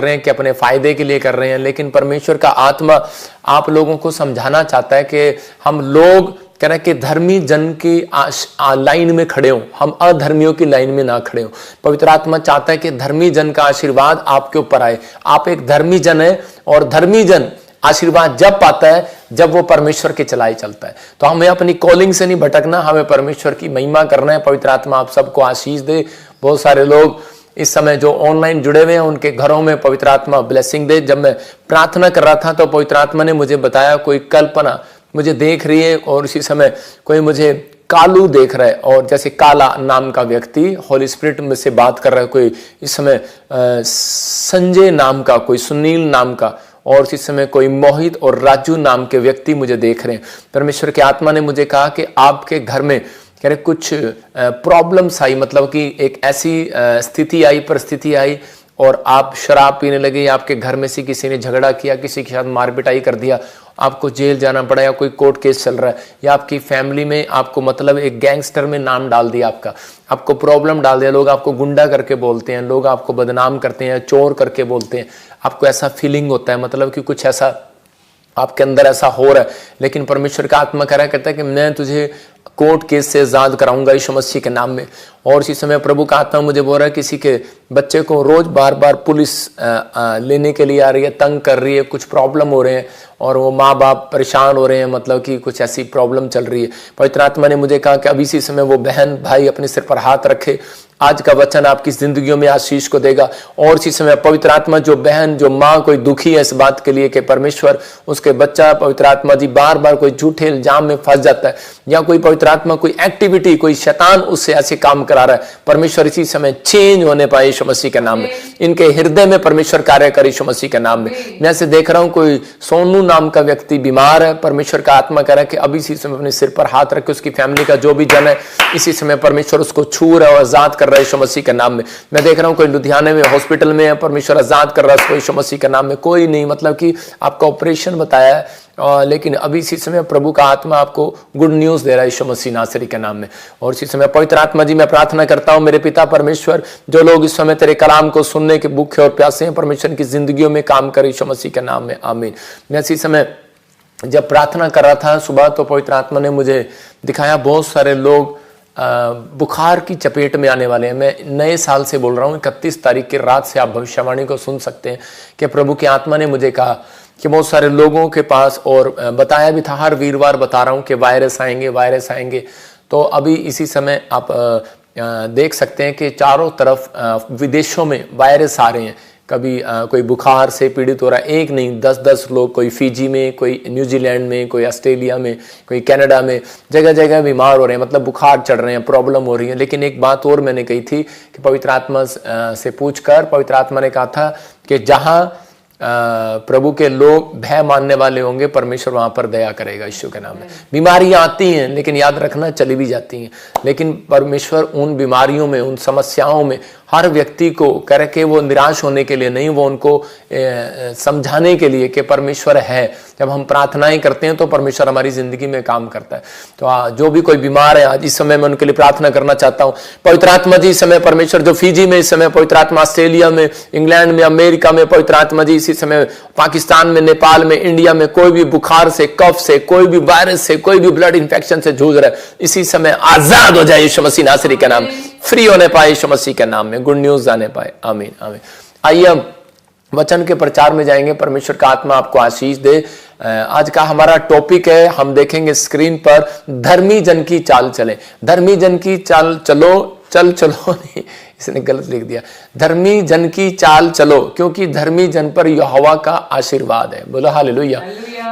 रहे हैं कि अपने फायदे के लिए कर रहे हैं, लेकिन परमेश्वर का आत्मा आप लोगों को समझाना चाहता है कि हम लोग कह रहे हैं कि धर्मी जन की लाइन में खड़े हों, हम अधर्मियों की लाइन में ना खड़े हों। पवित्र आत्मा चाहता है कि धर्मी जन का आशीर्वाद आपके ऊपर आए। आप एक धर्मी जन है और धर्मी जन आशीर्वाद जब पाता है जब वो परमेश्वर के चलाए चलता है। तो हमें अपनी कॉलिंग से नहीं भटकना, हमें परमेश्वर की महिमा करना है। पवित्र आत्मा आप सबको आशीष दे। बहुत सारे लोग इस समय जो ऑनलाइन जुड़े हुए हैं उनके घरों में पवित्र आत्मा ब्लेसिंग दे। जब मैं प्रार्थना कर रहा था तो पवित्र आत्मा ने मुझे बताया कोई कल्पना मुझे देख रही है और इसी समय कोई मुझे कालू देख रहा है, और जैसे काला नाम का व्यक्ति होली स्पिरिट में से बात कर रहा है। कोई इस समय संजय नाम का, कोई सुनील नाम का, और इस समय कोई मोहित और राजू नाम के व्यक्ति मुझे देख रहे हैं। परमेश्वर की आत्मा ने मुझे कहा कि आपके घर में कह रहे कुछ प्रॉब्लम्स आई, मतलब कि एक ऐसी स्थिति आई, परिस्थिति आई और आप शराब पीने लगे, आपके घर में से किसी ने झगड़ा किया, किसी के साथ मारपिटाई कर दिया, आपको जेल जाना पड़ा, या कोई कोर्ट केस चल रहा है, या आपकी फैमिली में आपको मतलब एक गैंगस्टर में नाम डाल दिया, आपको प्रॉब्लम डाल दिया, लोग आपको गुंडा करके बोलते हैं, लोग आपको बदनाम करते हैं, चोर करके बोलते हैं, आपको ऐसा फीलिंग होता है मतलब कि कुछ ऐसा आपके अंदर ऐसा हो रहा है। लेकिन परमेश्वर का आत्मा कह रहा कहता है कि मैं तुझे कोर्ट केस से आजाद कराऊंगा यीशु मसीह के नाम में। और इसी समय प्रभु का आत्मा मुझे बोल रहा है किसी के बच्चे को रोज बार बार पुलिस लेने के लिए आ रही है, तंग कर रही है, कुछ प्रॉब्लम हो रहे हैं और वो माँ बाप परेशान हो रहे हैं, मतलब कि कुछ ऐसी प्रॉब्लम चल रही है। पवित्र आत्मा ने मुझे कहा कि अभी इसी समय वो बहन भाई अपने सिर पर हाथ रखे, आज का वचन आपकी जिंदगियों में आशीष को देगा। और इसी समय पवित्र आत्मा जो बहन जो माँ कोई दुखी है इस बात के लिए कि परमेश्वर उसके बच्चा पवित्र आत्मा जी बार बार कोई झूठे इल्जाम में फंस जाता है, या कोई पवित्र आत्मा कोई एक्टिविटी कोई शैतान उससे ऐसे काम करा रहा है, परमेश्वर इसी समय चेंज होने पाए यीशु मसीह के नाम में। इनके हृदय में परमेश्वर कार्य करे यीशु मसीह के नाम में। मैं ऐसे देख रहा हूं कोई सोनू नाम का व्यक्ति बीमार है, परमेश्वर का आत्मा कह रहा है कि अभी इसी समय अपने सिर पर हाथ रख के उसकी फैमिली का जो भी जन है इसी समय परमेश्वर उसको छू रहा है और आजाद कर रहा है यीशु मसीह के नाम में। मैं देख रहा हूं कोई लुधियाने में हॉस्पिटल में है, परमेश्वर आजाद कर रहा है उसको यीशु मसीह के नाम में। कोई नहीं मतलब कि आपका ऑपरेशन बताया है, लेकिन अभी इसी समय प्रभु का आत्मा आपको गुड न्यूज दे रहा है यीशु मसीह नासरी के नाम में। और इसी समय पवित्र आत्मा जी मैं प्रार्थना करता हूं मेरे पिता परमेश्वर, जो लोग इस समय तेरे कलाम को सुनने के भूखे और प्यासे हैं, परमेश्वर की जिंदगियों में काम करे यीशु मसीह के नाम में, आमीन। मैं इसी समय जब प्रार्थना कर रहा था सुबह तो पवित्र आत्मा ने मुझे दिखाया बहुत सारे लोग बुखार की चपेट में आने वाले हैं। मैं नए साल से बोल रहा हूं, 31 तारीख की रात से आप भविष्यवाणी को सुन सकते हैं कि प्रभु की आत्मा ने मुझे कहा कि बहुत सारे लोगों के पास, और बताया भी था, हर वीरवार बता रहा हूं कि वायरस आएंगे। तो अभी इसी समय आप देख सकते हैं कि चारों तरफ विदेशों में वायरस आ रहे हैं। कभी कोई बुखार से पीड़ित हो रहा है, एक नहीं 10-10 लोग, कोई फिजी में, कोई न्यूजीलैंड में, कोई ऑस्ट्रेलिया में, कोई कनाडा में, जगह जगह बीमार हो रहे हैं, मतलब बुखार चढ़ रहे हैं, प्रॉब्लम हो रही है। लेकिन एक बात और मैंने कही थी कि पवित्र आत्मा से पूछकर पवित्र आत्मा ने कहा था कि जहां प्रभु के लोग भय मानने वाले होंगे परमेश्वर वहां पर दया करेगा यीशु के नाम में। बीमारियां आती हैं लेकिन याद रखना चली भी जाती हैं, लेकिन परमेश्वर उन बीमारियों में, उन समस्याओं में हर व्यक्ति को कह के वो निराश होने के लिए नहीं, वो उनको समझाने के लिए कि परमेश्वर है। जब हम प्रार्थनाएं करते हैं तो परमेश्वर हमारी जिंदगी में काम करता है। तो जो भी कोई बीमार है आज इस समय मैं उनके लिए प्रार्थना करना चाहता हूं। पवित्र आत्मा जी इस समय परमेश्वर जो फिजी में, इस समय पवित्र आत्मा ऑस्ट्रेलिया में, इंग्लैंड में, अमेरिका में, पवित्र आत्मा जी इसी समय पाकिस्तान में, नेपाल में, इंडिया में कोई भी बुखार से, कफ से, कोई भी वायरस से, कोई भी ब्लड इंफेक्शन से जूझ रहा है, इसी समय आजाद हो जाए यीशु मसीह नासरी के नाम, फ्री होने पाए यीशु मसीह के नाम में, गुड न्यूज जाने पाए, आमीन आमीन। आइए हम वचन के प्रचार में जाएंगे। परमेश्वर का आत्मा आपको आशीष दे। आज का हमारा टॉपिक है, हम देखेंगे स्क्रीन पर, धर्मी जन की चाल चले। धर्मी जन की चाल चलो, चल चलो नहीं, इसने गलत लिख दिया, धर्मी जन की चाल चलो, क्योंकि धर्मी जन पर यहोवा का आशीर्वाद है। बोलो हालेलुया।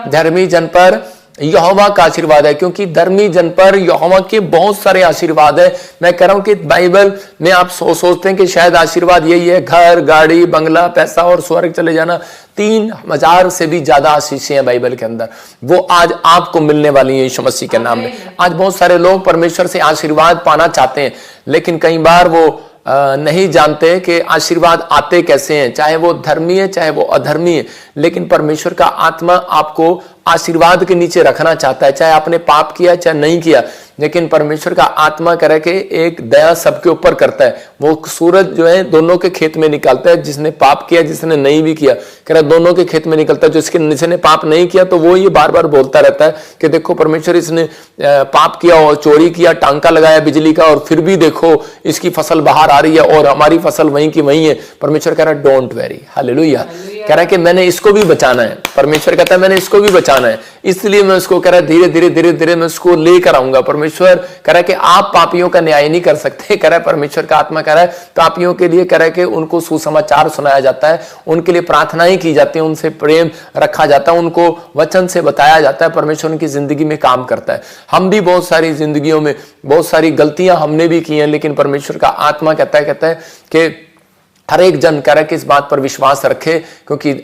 धर्मी जन पर यहोवा का आशीर्वाद है, क्योंकि धर्मी जन पर यहोवा के बहुत सारे आशीर्वाद है। मैं कह रहा हूं कि बाइबल में आप सोचते हैं कि शायद आशीर्वाद यही है, घर, गाड़ी, बंगला, पैसा और स्वर्ग चले जाना। 3000 से भी ज्यादा आशीषें हैं बाइबल के अंदर, वो आज आपको मिलने वाली है यीशु मसीह के नाम में। आज बहुत सारे लोग परमेश्वर से आशीर्वाद पाना चाहते हैं, लेकिन कई बार वो नहीं जानते कि आशीर्वाद आते कैसे हैं, चाहे वो धर्मी है चाहे वो अधर्मी है। लेकिन परमेश्वर का आत्मा आपको आशीर्वाद के नीचे रखना चाहता है, चाहे आपने पाप किया चाहे नहीं किया। लेकिन परमेश्वर का आत्मा कह रहा है कि एक दया सबके ऊपर करता है। वो सूरज जो है दोनों के खेत में निकालता है, जिसने पाप किया जिसने नहीं भी किया, कह रहा है दोनों के खेत में निकलता है। जिसने पाप नहीं किया तो वो ये बार बार बोलता रहता है कि देखो परमेश्वर इसने पाप किया और चोरी किया, टांका लगाया बिजली का, और फिर भी देखो इसकी फसल बाहर आ रही है और हमारी फसल वहीं की वहीं है। परमेश्वर कह रहा है डोंट वेरी, हालेलुया, कह रहा है कि मैंने इसको भी बचाना है। परमेश्वर कहता है मैंने इसको भी बचाना है, इसलिए मैं उसको कह रहा है धीरे धीरे धीरे धीरे मैं उसको लेकर आऊंगा। परमेश्वर कह रहा है कि आप पापियों का न्याय नहीं कर सकते, कह रहा है परमेश्वर का आत्मा कह रहा है पापियों के लिए कह रहा है कि उनको सुसमाचार सुनाया जाता है, उनके लिए प्रार्थनाएं की जाती है, उनसे प्रेम रखा जाता है, उनको वचन से बताया जाता है। परमेश्वर उनकी जिंदगी में काम करता है। हम भी बहुत सारी जिंदगियों में बहुत सारी गलतियां हमने भी की हैं, लेकिन परमेश्वर का आत्मा कहता है कि हर एक जन कह रहा है कि इस बात पर विश्वास रखे, क्योंकि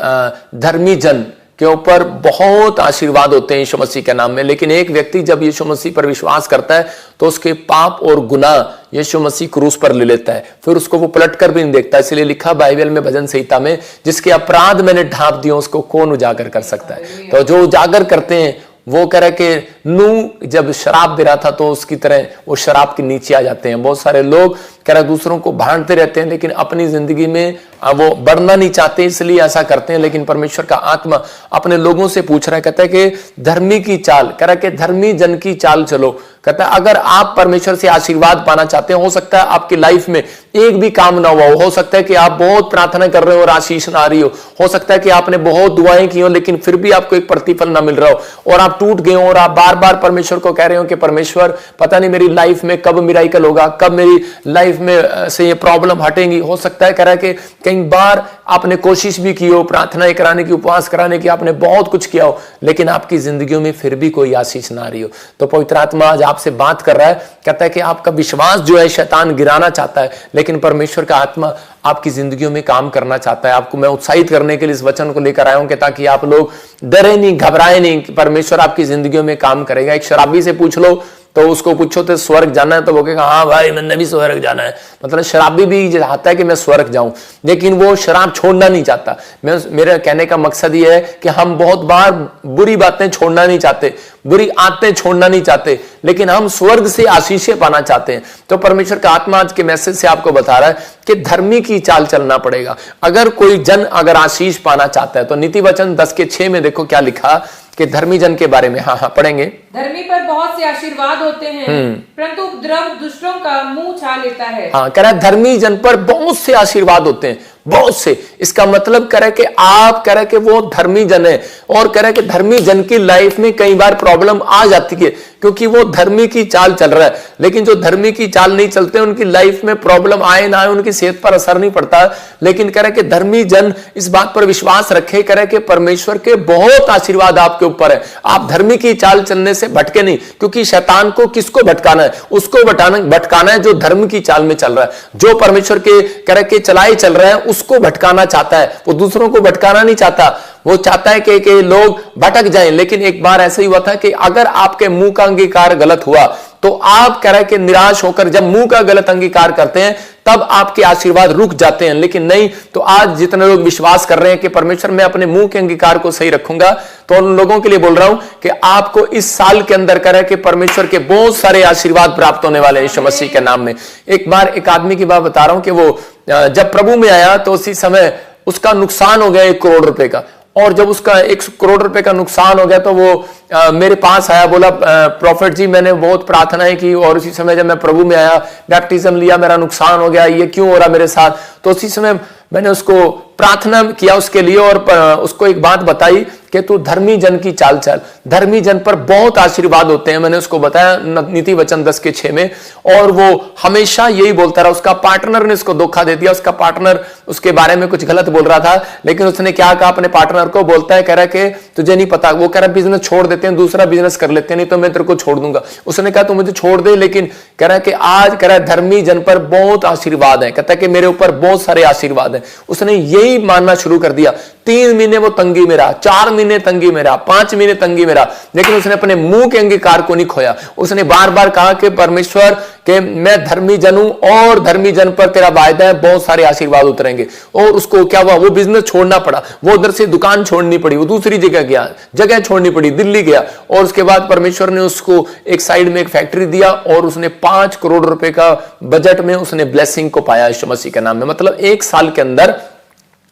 धर्मी जन के ऊपर बहुत आशीर्वाद होते हैं यीशु मसीह के नाम में। लेकिन एक व्यक्ति जब यीशु मसीह पर विश्वास करता है तो उसके पाप और गुनाह यीशु मसीह क्रूस पर ले लेता है, फिर उसको वो पलट कर भी नहीं देखता। इसलिए लिखा बाइबल में भजन संहिता में, जिसके अपराध मैंने ढांप दिए उसको कौन उजागर कर सकता है। तो जो उजागर करते हैं वो कह रहे कि नूह जब शराब दे रहा था तो उसकी तरह वो शराब के नीचे आ जाते हैं। बहुत सारे लोग कह रहे दूसरों को भांडते रहते हैं, लेकिन अपनी जिंदगी में वो बढ़ना नहीं चाहते, इसलिए ऐसा करते हैं। लेकिन परमेश्वर का आत्मा अपने लोगों से पूछ रहा है, कहता है कि धर्मी की चाल, कह रहा है कि धर्मी जन की चाल चलो। कहता है अगर आप परमेश्वर से आशीर्वाद पाना चाहते हैं, हो सकता है आपकी लाइफ में एक भी काम ना हुआ हो सकता है कि आप बहुत प्रार्थना कर रहे हो और आशीष ना आ रही हो सकता है कि आपने बहुत दुआएं की हो लेकिन फिर भी आपको एक प्रतिफल ना मिल रहा हो, और आप टूट गए हो और आप बार बार परमेश्वर को कह रहे हो कि परमेश्वर पता नहीं मेरी लाइफ में कब मिराकल होगा, कब मेरी लाइफ में से ये प्रॉब्लम हटेंगी। हो सकता है कह रहा है कि कई बार आपने कोशिश भी की हो, प्रार्थनाएं कराने की, उपवास कराने की, आपने बहुत कुछ किया हो, लेकिन आपकी जिंदगियों में फिर भी कोई आशीष ना आ रही हो। तो पवित्र आत्मा आज आपसे बात कर रहा है, कहता है कि आपका विश्वास जो है शैतान गिराना चाहता है, लेकिन परमेश्वर का आत्मा आपकी जिंदगियों में काम करना चाहता है। आपको मैं उत्साहित करने के लिए इस वचन को लेकर आया हूं कि ताकि आप लोग डरे नहीं, घबराए नहीं, कि परमेश्वर आपकी जिंदगियों में काम करेगा। एक शराबी से पूछ लो तो उसको पूछो तो स्वर्ग जाना है तो वो कहेगा हाँ भाई मैंने भी स्वर्ग जाना है। मतलब शराबी भी चाहता है कि मैं स्वर्ग जाऊं, लेकिन वो शराब छोड़ना नहीं चाहता। मेरे कहने का मकसद ये है कि हम बहुत बार बुरी बातें छोड़ना नहीं चाहते, बुरी आदतें छोड़ना नहीं चाहते, लेकिन हम स्वर्ग से आशीषें पाना चाहते हैं। तो परमेश्वर का आत्मा आज के मैसेज से आपको बता रहा है कि धर्मी की चाल चलना पड़ेगा। अगर कोई जन अगर आशीष पाना चाहता है तो नीति वचन 10:6 में देखो क्या लिखा कि धर्मी जन के बारे में। हाँ पढ़ेंगे। धर्मी पर बहुत से आशीर्वाद होते हैं, परंतु उपद्रव दुष्टों का मुंह छा लेता है। हाँ कह रहा है धर्मी जन पर बहुत से आशीर्वाद होते हैं, बहुत से। इसका मतलब कह रहा है कि आप कह रहा है कि वो धर्मी जन है, और कह रहा है कि धर्मी जन की लाइफ में कई बार प्रॉब्लम आ जाती है क्योंकि वो धर्मी की चाल चल रहा है। लेकिन जो धर्मी की चाल नहीं चलते उनकी लाइफ में प्रॉब्लम आए ना आए उनकी सेहत पर असर नहीं पड़ता। लेकिन कह रहा है कि धर्मी जन इस बात पर विश्वास रखे, कह रहा है कि परमेश्वर के बहुत आशीर्वाद आपके ऊपर है। आप धर्मी की चाल चलने से भटके नहीं, क्योंकि शैतान को किसको भटकाना है? उसको भटकाना है जो धर्म की चाल में चल रहा है, जो परमेश्वर के कह रहा है कि चलाए चल रहा है उसको भटकाना चाहता है। वो दूसरों को भटकाना नहीं चाहता, वो चाहता है कि लोग भटक जाएं। लेकिन एक बार ऐसा ही हुआ था कि अगर आपके मुंह का अंगीकार गलत हुआ तो आप कह रहे हैं कि निराश होकर जब मुंह का गलत अंगीकार करते हैं तब आपके आशीर्वाद रुक जाते हैं। लेकिन नहीं, तो आज जितने लोग विश्वास कर रहे हैं कि परमेश्वर मैं अपने मुंह के अंगीकार को सही रखूंगा, तो उन लोगों के लिए बोल रहा हूं कि आपको इस साल के अंदर कह रहे हैं कि परमेश्वर के बहुत सारे आशीर्वाद प्राप्त होने वाले हैं यीशु मसीह के नाम में। एक बार एक आदमी की बात बता रहा हूं कि वो जब प्रभु में आया तो उसी समय उसका नुकसान हो गया 1 करोड़ रुपए का, और जब उसका 1 करोड़ रुपए का नुकसान हो गया तो वो मेरे पास आया, बोला प्रॉफिट जी मैंने बहुत प्रार्थनाएं की और उसी समय जब मैं प्रभु में आया, बैप्टिज्म लिया, मेरा नुकसान हो गया, ये क्यों हो रहा मेरे साथ? तो उसी समय मैंने उसको प्रार्थना किया उसके लिए और उसको एक बात बताई कि तू धर्मी जन की चाल चल, धर्मी जन पर बहुत आशीर्वाद होते हैं। मैंने उसको बताया नीति वचन 10:6 में, और वो हमेशा यही बोलता रहा। उसका पार्टनर ने उसको धोखा दे दिया, उसका पार्टनर उसके बारे में कुछ गलत बोल रहा था, लेकिन उसने क्या कहा अपने पार्टनर को, बोलता है कह रहा है कि तुझे नहीं पता, वो कह रहा है बिजनेस छोड़ देते हैं, दूसरा बिजनेस कर लेते हैं, नहीं तो मैं तेरे को छोड़ दूंगा। उसने कहा तू मुझे छोड़ दे, लेकिन कह रहा है कि आज कह रहा है धर्मी जन पर बहुत आशीर्वाद है, कहता है कि मेरे ऊपर बहुत सारे आशीर्वाद है। उसने यही मानना शुरू कर दिया 3 महीने वो तंगी में रहा, 4 महीने तंगी में रहा, 5 महीने तंगी में रहा, लेकिन उसने अपने मुंह के अंगीकार को नहीं खोया। उसने बार बार कहा कि परमेश्वर कि मैं धर्मी जन हूं और धर्मी जन पर तेरा वायदा है, बहुत सारे आशीर्वाद उतरेंगे। और उसको क्या हुआ, वो बिजनेस छोड़ना पड़ा, वो उधर से दुकान छोड़नी पड़ी, वो दूसरी जगह गया, जगह छोड़नी पड़ी, दिल्ली गया। और उसके बाद परमेश्वर ने उसको एक साइड में एक फैक्ट्री दिया और उसने 5 करोड़ रुपए का बजट में उसने ब्लेसिंग को पाया यीशु मसीह के नाम में। मतलब 1 साल के अंदर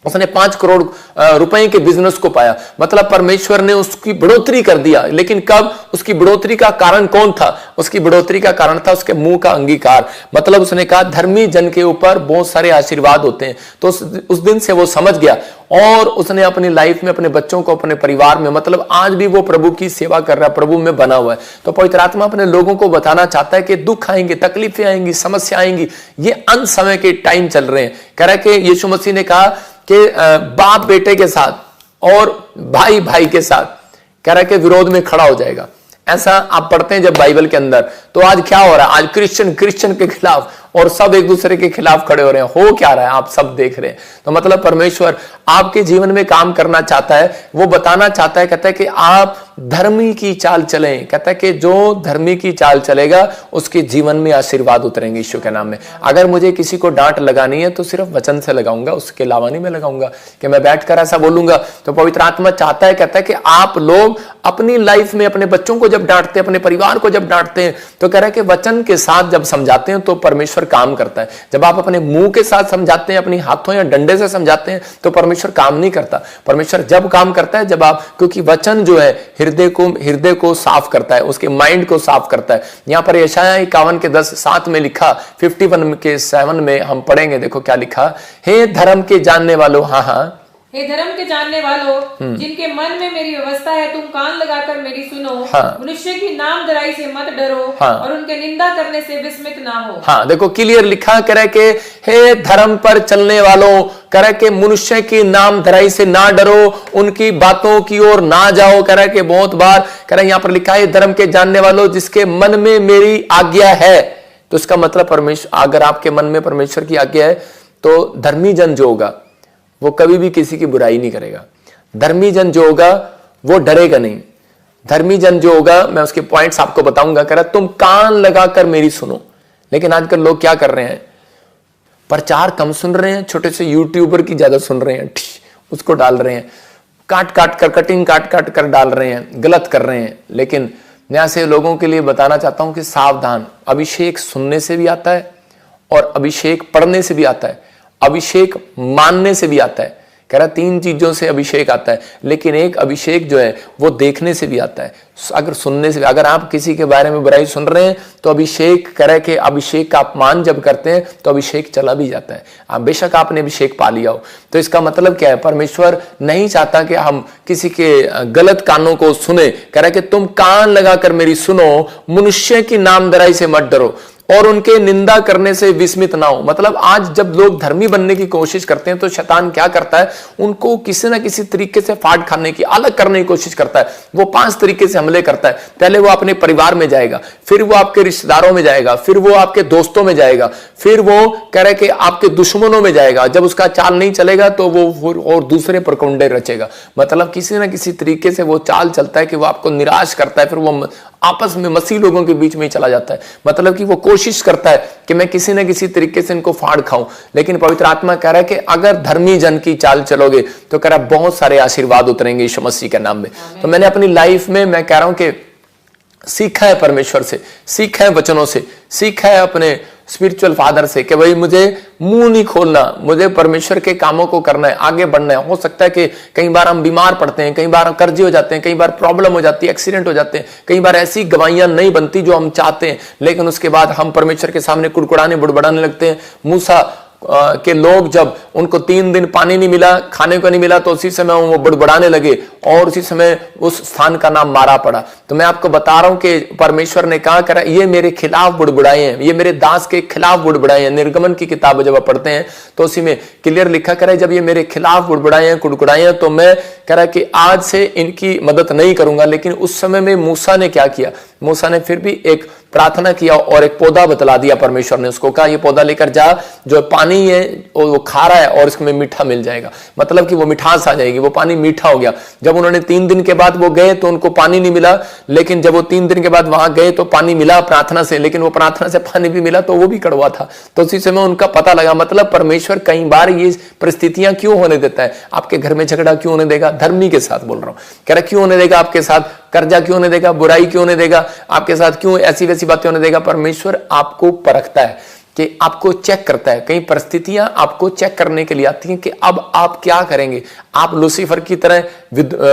उसने 5 करोड़ रुपए के बिजनेस को पाया। मतलब परमेश्वर ने उसकी बढ़ोतरी कर दिया। लेकिन कब? उसकी बढ़ोतरी का कारण कौन था? उसकी बढ़ोतरी का कारण था उसके मुंह का अंगीकार। मतलब उसने कहा धर्मी जन के ऊपर बहुत सारे आशीर्वाद होते हैं। तो उस दिन से वो समझ गया और उसने अपनी लाइफ में अपने बच्चों को, अपने परिवार में, मतलब आज भी वो प्रभु की सेवा कर रहा है, प्रभु में बना हुआ है। तो पवित्र आत्मा अपने लोगों को बताना चाहता है कि दुख आएंगे, तकलीफें आएंगी, समस्या आएंगी, ये अंत समय के टाइम चल रहे हैं। कह रहा है कि यीशु मसीह ने कहा कि बाप बेटे के साथ और भाई भाई के साथ, कह रहा है कि विरोध में खड़ा हो जाएगा। ऐसा आप पढ़ते हैं जब बाइबल के अंदर। तो आज क्या हो रहा है? आज क्रिश्चियन के खिलाफ और सब एक दूसरे के खिलाफ खड़े हो रहे हैं। हो क्या रहा है आप सब देख रहे हैं। तो मतलब परमेश्वर आपके जीवन में काम करना चाहता है, वो बताना चाहता है, कहता है कि आप धर्मी की चाल चलें। कहता है कि जो धर्मी की चाल चलेगा उसके जीवन में आशीर्वाद उतरेंगे यीशु के नाम में। अगर मुझे किसी को डांट लगानी है तो सिर्फ वचन से लगाऊंगा, उसके अलावा नहीं मैं लगाऊंगा कि मैं बैठकर ऐसा बोलूंगा। तो पवित्र आत्मा चाहता है, कहता है कि आप लोग अपनी लाइफ में अपने बच्चों को जब डांटते हैं, अपने परिवार को जब डांटते हैं, तो कह रहा है कि वचन के साथ जब समझाते हैं तो परमेश्वर काम करता है। जब आप अपने मुंह के साथ समझाते हैं, अपनी हाथों या डंडे से समझाते हैं, तो परमेश्वर काम नहीं करता। परमेश्वर जब काम करता है जब आप, क्योंकि वचन जो है हृदय को साफ करता है, उसके माइंड को साफ करता है। यहां पर यशायाह 51 के 10-7 में लिखा, 51 के 7 में हम पढ़ेंगे। देखो क्या लिखा, हे धर्म के जानने वालों, हाँ, हे धर्म के जानने वालों, जिनके मन में मेरी व्यवस्था है, तुम कान लगाकर मेरी सुनो। हाँ। मनुष्य की नाम धराई से मत डरो, हाँ। और उनके निंदा करने से विस्मित ना हो। हाँ, देखो क्लियर लिखा, कह रहा है कि हे धर्म पर चलने वालों, कह रहा है कि मनुष्य की नाम धराई से ना डरो, उनकी बातों की ओर ना जाओ। कह रहा है कि बहुत बार कह रहा है, यहां पर लिखा है धर्म के जानने वालों, जिसके मन में मेरी आज्ञा है। तो इसका मतलब परमेश्वर, अगर आपके मन में परमेश्वर की आज्ञा है तो धर्मी जन जो होगा वो कभी भी किसी की बुराई नहीं करेगा। धर्मी जन जो होगा वो डरेगा नहीं। धर्मी जन जो होगा, मैं उसके पॉइंट्स आपको बताऊंगा। कह रहा तुम कान लगाकर मेरी सुनो। लेकिन आजकल लोग क्या कर रहे हैं, प्रचार कम सुन रहे हैं, छोटे से यूट्यूबर की ज्यादा सुन रहे हैं, उसको डाल रहे हैं, कटिंग काट कर डाल रहे हैं, गलत कर रहे हैं। लेकिन मैं ऐसे लोगों के लिए बताना चाहता हूं कि सावधान, अभिषेक सुनने से भी आता है और अभिषेक पढ़ने से भी आता है, अभिषेक मानने से भी आता है। कह रहा 3 चीजों से अभिषेक आता है। लेकिन एक अभिषेक जो है वो देखने से भी आता है, अगर सुनने से भी। अगर आप किसी के बारे में बुराई सुन रहे हैं तो अभिषेक करे के अभिषेक का अपमान जब करते हैं तो अभिषेक चला भी जाता है। आप बेशक आपने अभिषेक पा लिया हो। तो इसका मतलब क्या है, परमेश्वर नहीं चाहता कि हम किसी के गलत कानों को सुने। कह रहा है कि तुम कान लगाकर मेरी सुनो, मनुष्य की नामधराई से मत डरो और उनके निंदा करने से विस्मित ना हो। मतलब आज जब लोग धर्मी बनने की कोशिश करते हैं तो शैतान क्या करता है, उनको किसी ना किसी तरीके से फाड़ खाने की, अलग करने की कोशिश करता है। वो 5 तरीके से हमले करता है। पहले वो अपने परिवार में जाएगा, फिर वो आपके रिश्तेदारों में जाएगा, फिर वो आपके दोस्तों में जाएगा, फिर वो कह रहे कि आपके दुश्मनों में जाएगा। जब उसका चाल नहीं चलेगा तो वो और दूसरे प्रकुंडे रचेगा। मतलब किसी ना किसी तरीके से वो चाल चलता है कि वो आपको निराश करता है, फिर वो आपस में मसीह लोगों के बीच में ही चला जाता है। मतलब कि वो कोशिश करता है कि मैं किसी ना किसी तरीके से इनको फाड़ खाऊं। लेकिन पवित्र आत्मा कह रहा है कि अगर धर्मी जन की चाल चलोगे तो कह रहा है बहुत सारे आशीर्वाद उतरेंगे यीशु मसीह के नाम में। तो मैंने अपनी लाइफ में, मैं कह रहा हूं कि सीखा है परमेश्वर से, सीखा है वचनों से, सीखा है अपने स्पिरिचुअल फादर से कि भाई मुझे मुंह नहीं खोलना, मुझे परमेश्वर के कामों को करना है, आगे बढ़ना है। हो सकता है कि कई बार हम बीमार पड़ते हैं, कई बार कर्जे हो जाते हैं, कई बार प्रॉब्लम हो जाती है, एक्सीडेंट हो जाते हैं, कई बार ऐसी गवाहियां नहीं बनती जो हम चाहते हैं। लेकिन उसके बाद हम परमेश्वर के सामने कुड़कुड़ाने बुड़बड़ाने लगते हैं। मूसा के लोग जब उनको 3 दिन पानी नहीं मिला, खाने को नहीं मिला, तो उसी समय वो बुड़बड़ाने लगे और उसी समय उस स्थान का नाम मारा पड़ा। तो मैं आपको बता रहा हूं कि परमेश्वर ने कहा करा ये मेरे खिलाफ बुड़बुड़ाए हैं, ये मेरे दास के खिलाफ बुड़बुड़ाए हैं। निर्गमन की किताब जब आप पढ़ते हैं तो उसी में क्लियर लिखा करा जब ये मेरे खिलाफ बुड़बुड़ाए हैं, कुड़कुड़ाए हैं, तो मैं कह रहा कि आज से इनकी मदद नहीं करूंगा। लेकिन उस समय में मूसा ने क्या किया, मूसा ने फिर भी एक प्रार्थना किया और एक पौधा बतला दिया परमेश्वर ने उसको, कहा ये पौधा लेकर जा, जो पानी है वो खारा है और इसमें मीठा मिल जाएगा, मतलब कि वो मिठास आ जाएगी, वो पानी मीठा हो गया। जब उन्होंने 3 दिन के बाद वो गए तो उनको पानी नहीं मिला, लेकिन जब वो 3 दिन के बाद वहां गए तो पानी मिला प्रार्थना से, लेकिन वो प्रार्थना से पानी भी मिला तो वो भी कड़वा था। तो उसी समय उनका पता लगा, मतलब परमेश्वर कई बार ये परिस्थितियां क्यों होने देता है, आपके घर में झगड़ा क्यों होने देगा, धर्मी के साथ बोल रहा हूं, कह रहा क्यों होने देगा आपके साथ, कर्जा क्यों होने देगा, बुराई क्यों होने देगा आपके साथ, क्यों ऐसी वैसी बातें होने देगा। परमेश्वर आपको परखता है, कि आपको चेक करता है। कई परिस्थितियां आपको चेक करने के लिए आती हैं कि अब आप क्या करेंगे, आप लूसीफर की तरह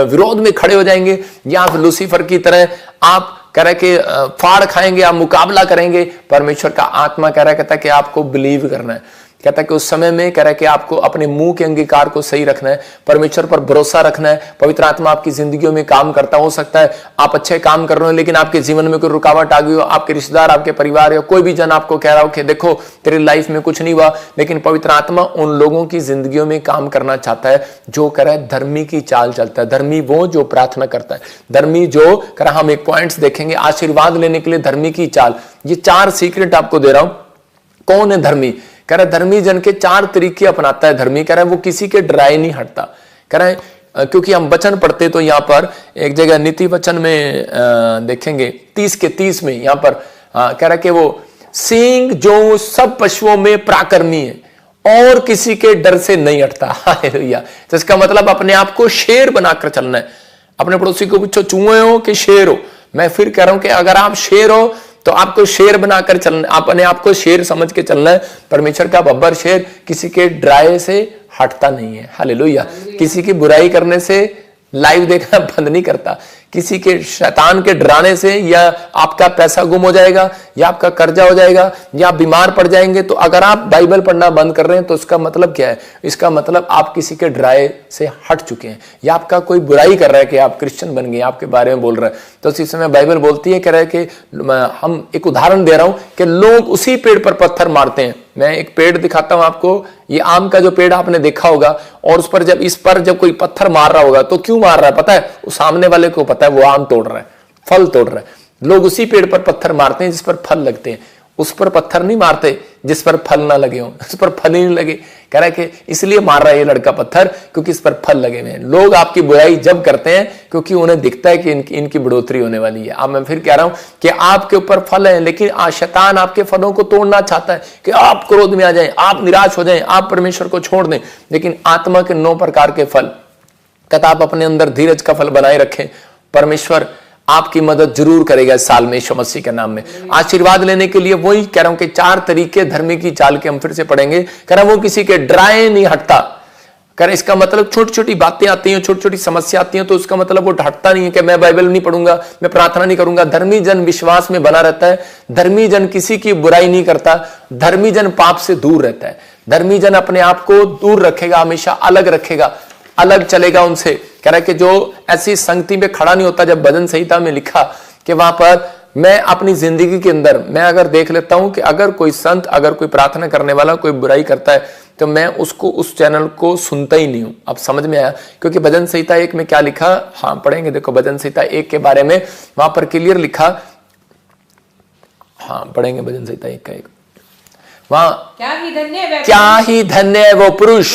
विरोध में खड़े हो जाएंगे, या आप लूसीफर की तरह आप कह रहे कि फाड़ खाएंगे, आप मुकाबला करेंगे। परमेश्वर का आत्मा कह रहा कहता है कि आपको बिलीव करना है, कहता है कि उस समय में कह रहा है कि आपको अपने मुंह के अंगीकार को सही रखना है, परमेश्वर पर भरोसा रखना है। पवित्र आत्मा आपकी जिंदगियों में काम करता, हो सकता है आप अच्छे काम कर रहे हो लेकिन आपके जीवन में कोई रुकावट आ गई हो, आपके रिश्तेदार, आपके परिवार या कोई भी जन आपको कह रहा हो कि देखो तेरी लाइफ में कुछ नहीं हुआ, लेकिन पवित्र आत्मा उन लोगों की जिंदगियों में काम करना चाहता है जो कह रहा है धर्मी की चाल चलता है। धर्मी वो जो प्रार्थना करता है, धर्मी जो कह रहा, हम एक पॉइंट्स देखेंगे आशीर्वाद लेने के लिए धर्मी की चाल। ये 4 सीक्रेट आपको दे रहा हूं। कौन है धर्मी, कह रहा है धर्मी जन के 4 तरीके अपनाता है धर्मी, कह रहा है वो किसी के डराए नहीं हटता। कह रहा है क्योंकि हम वचन पढ़ते तो यहां पर एक जगह नीति वचन में देखेंगे 30 के 30 में यहां पर कह रहा है कि वो सिंह जो सब पशुओं में पराक्रमी है और किसी के डर से नहीं हटता। हालेलुया। तो इसका मतलब अपने आप को शेर बनाकर चलना है। अपने पड़ोसी को पूछो चूहे हो कि शेर हो, मैं फिर कह रहा हूं कि अगर आप शेर हो तो आपको शेर बनाकर चलना, अपने आप को शेर समझ के चलना है। परमेश्वर का बब्बर शेर किसी के डराए से हटता नहीं है। हालेलुया। किसी की बुराई करने से लाइव देखना बंद नहीं करता, किसी के शैतान के डराने से या आपका पैसा गुम हो जाएगा या आपका कर्जा हो जाएगा या आप बीमार पड़ जाएंगे, तो अगर आप बाइबल पढ़ना बंद कर रहे हैं तो इसका मतलब क्या है, इसका मतलब आप किसी के डराए से हट चुके हैं, या आपका कोई बुराई कर रहा है कि आप क्रिश्चियन बन गए, आपके बारे में बोल रहा है। तो इसी समय बाइबल बोलती है, कह रहा है कि हम एक उदाहरण दे रहा हूं कि लोग उसी पेड़ पर पत्थर मारते हैं। मैं एक पेड़ दिखाता हूं आपको, ये आम का जो पेड़ आपने देखा होगा, और उस पर जब इस पर जब कोई पत्थर मार रहा होगा तो क्यों मार रहा है पता है, उस सामने वाले को पता है वो आम तोड़ रहा है, फल तोड़ रहा है। लोग उसी पेड़ पर पत्थर मारते हैं जिस पर फल लगते हैं, उस पर पत्थर नहीं मारते जिस पर फल ना लगे हों, उस पर फल ही नहीं लगे। कह रहा है कि इसलिए मार रहा है ये लड़का पत्थर क्योंकि इस पर फल लगे हुए हैं। लोग आपकी बुराई जब करते हैं क्योंकि उन्हें दिखता है कि इनकी बढ़ोतरी होने वाली है। अब मैं फिर कह रहा हूं कि आपके ऊपर फल है, लेकिन शैतान आपके फलों को तोड़ना चाहता है कि आप क्रोध में आ जाएं, आप निराश हो जाएं, आप परमेश्वर को छोड़ दें। लेकिन आत्मा के 9 प्रकार के फल, कहता आप अपने अंदर धीरज का फल बनाए रखें, परमेश्वर आपकी मदद जरूर करेगा इस साल में यीशु मसीह के नाम में। आशीर्वाद लेने के लिए वही कह रहा हूं कि 4 तरीके धर्मी की चाल के हम फिर से पढ़ेंगे। कह रहा हूं वो किसी के डराए नहीं हटता। कह रहा इसका मतलब छोटी छोटी बातें आती हैं, छोटी छोटी समस्या आती हैं तो उसका मतलब वो हटता नहीं है कि मैं बाइबल नहीं पढ़ूंगा, मैं प्रार्थना नहीं करूंगा। धर्मी जन विश्वास में बना रहता है, धर्मी जन किसी की बुराई नहीं करता, धर्मी जन पाप से दूर रहता है, धर्मी जन अपने आप को दूर रखेगा, हमेशा अलग रखेगा, अलग चलेगा उनसे। कह रहा है कि जो ऐसी संगति में खड़ा नहीं होता। जब भजन संहिता में लिखा कि वहां पर मैं अपनी जिंदगी के अंदर मैं अगर देख लेता हूं कि अगर कोई संत, अगर कोई प्रार्थना करने वाला कोई बुराई करता है तो मैं उसको, उस चैनल को सुनता ही नहीं हूं। अब समझ में आया, क्योंकि भजन संहिता 1 में क्या लिखा, हाँ पढ़ेंगे, देखो भजन संहिता 1 के बारे में वहां पर क्लियर लिखा, हाँ पढ़ेंगे भजन संहिता 1 का 1। वहां क्या ही धन्य है वो पुरुष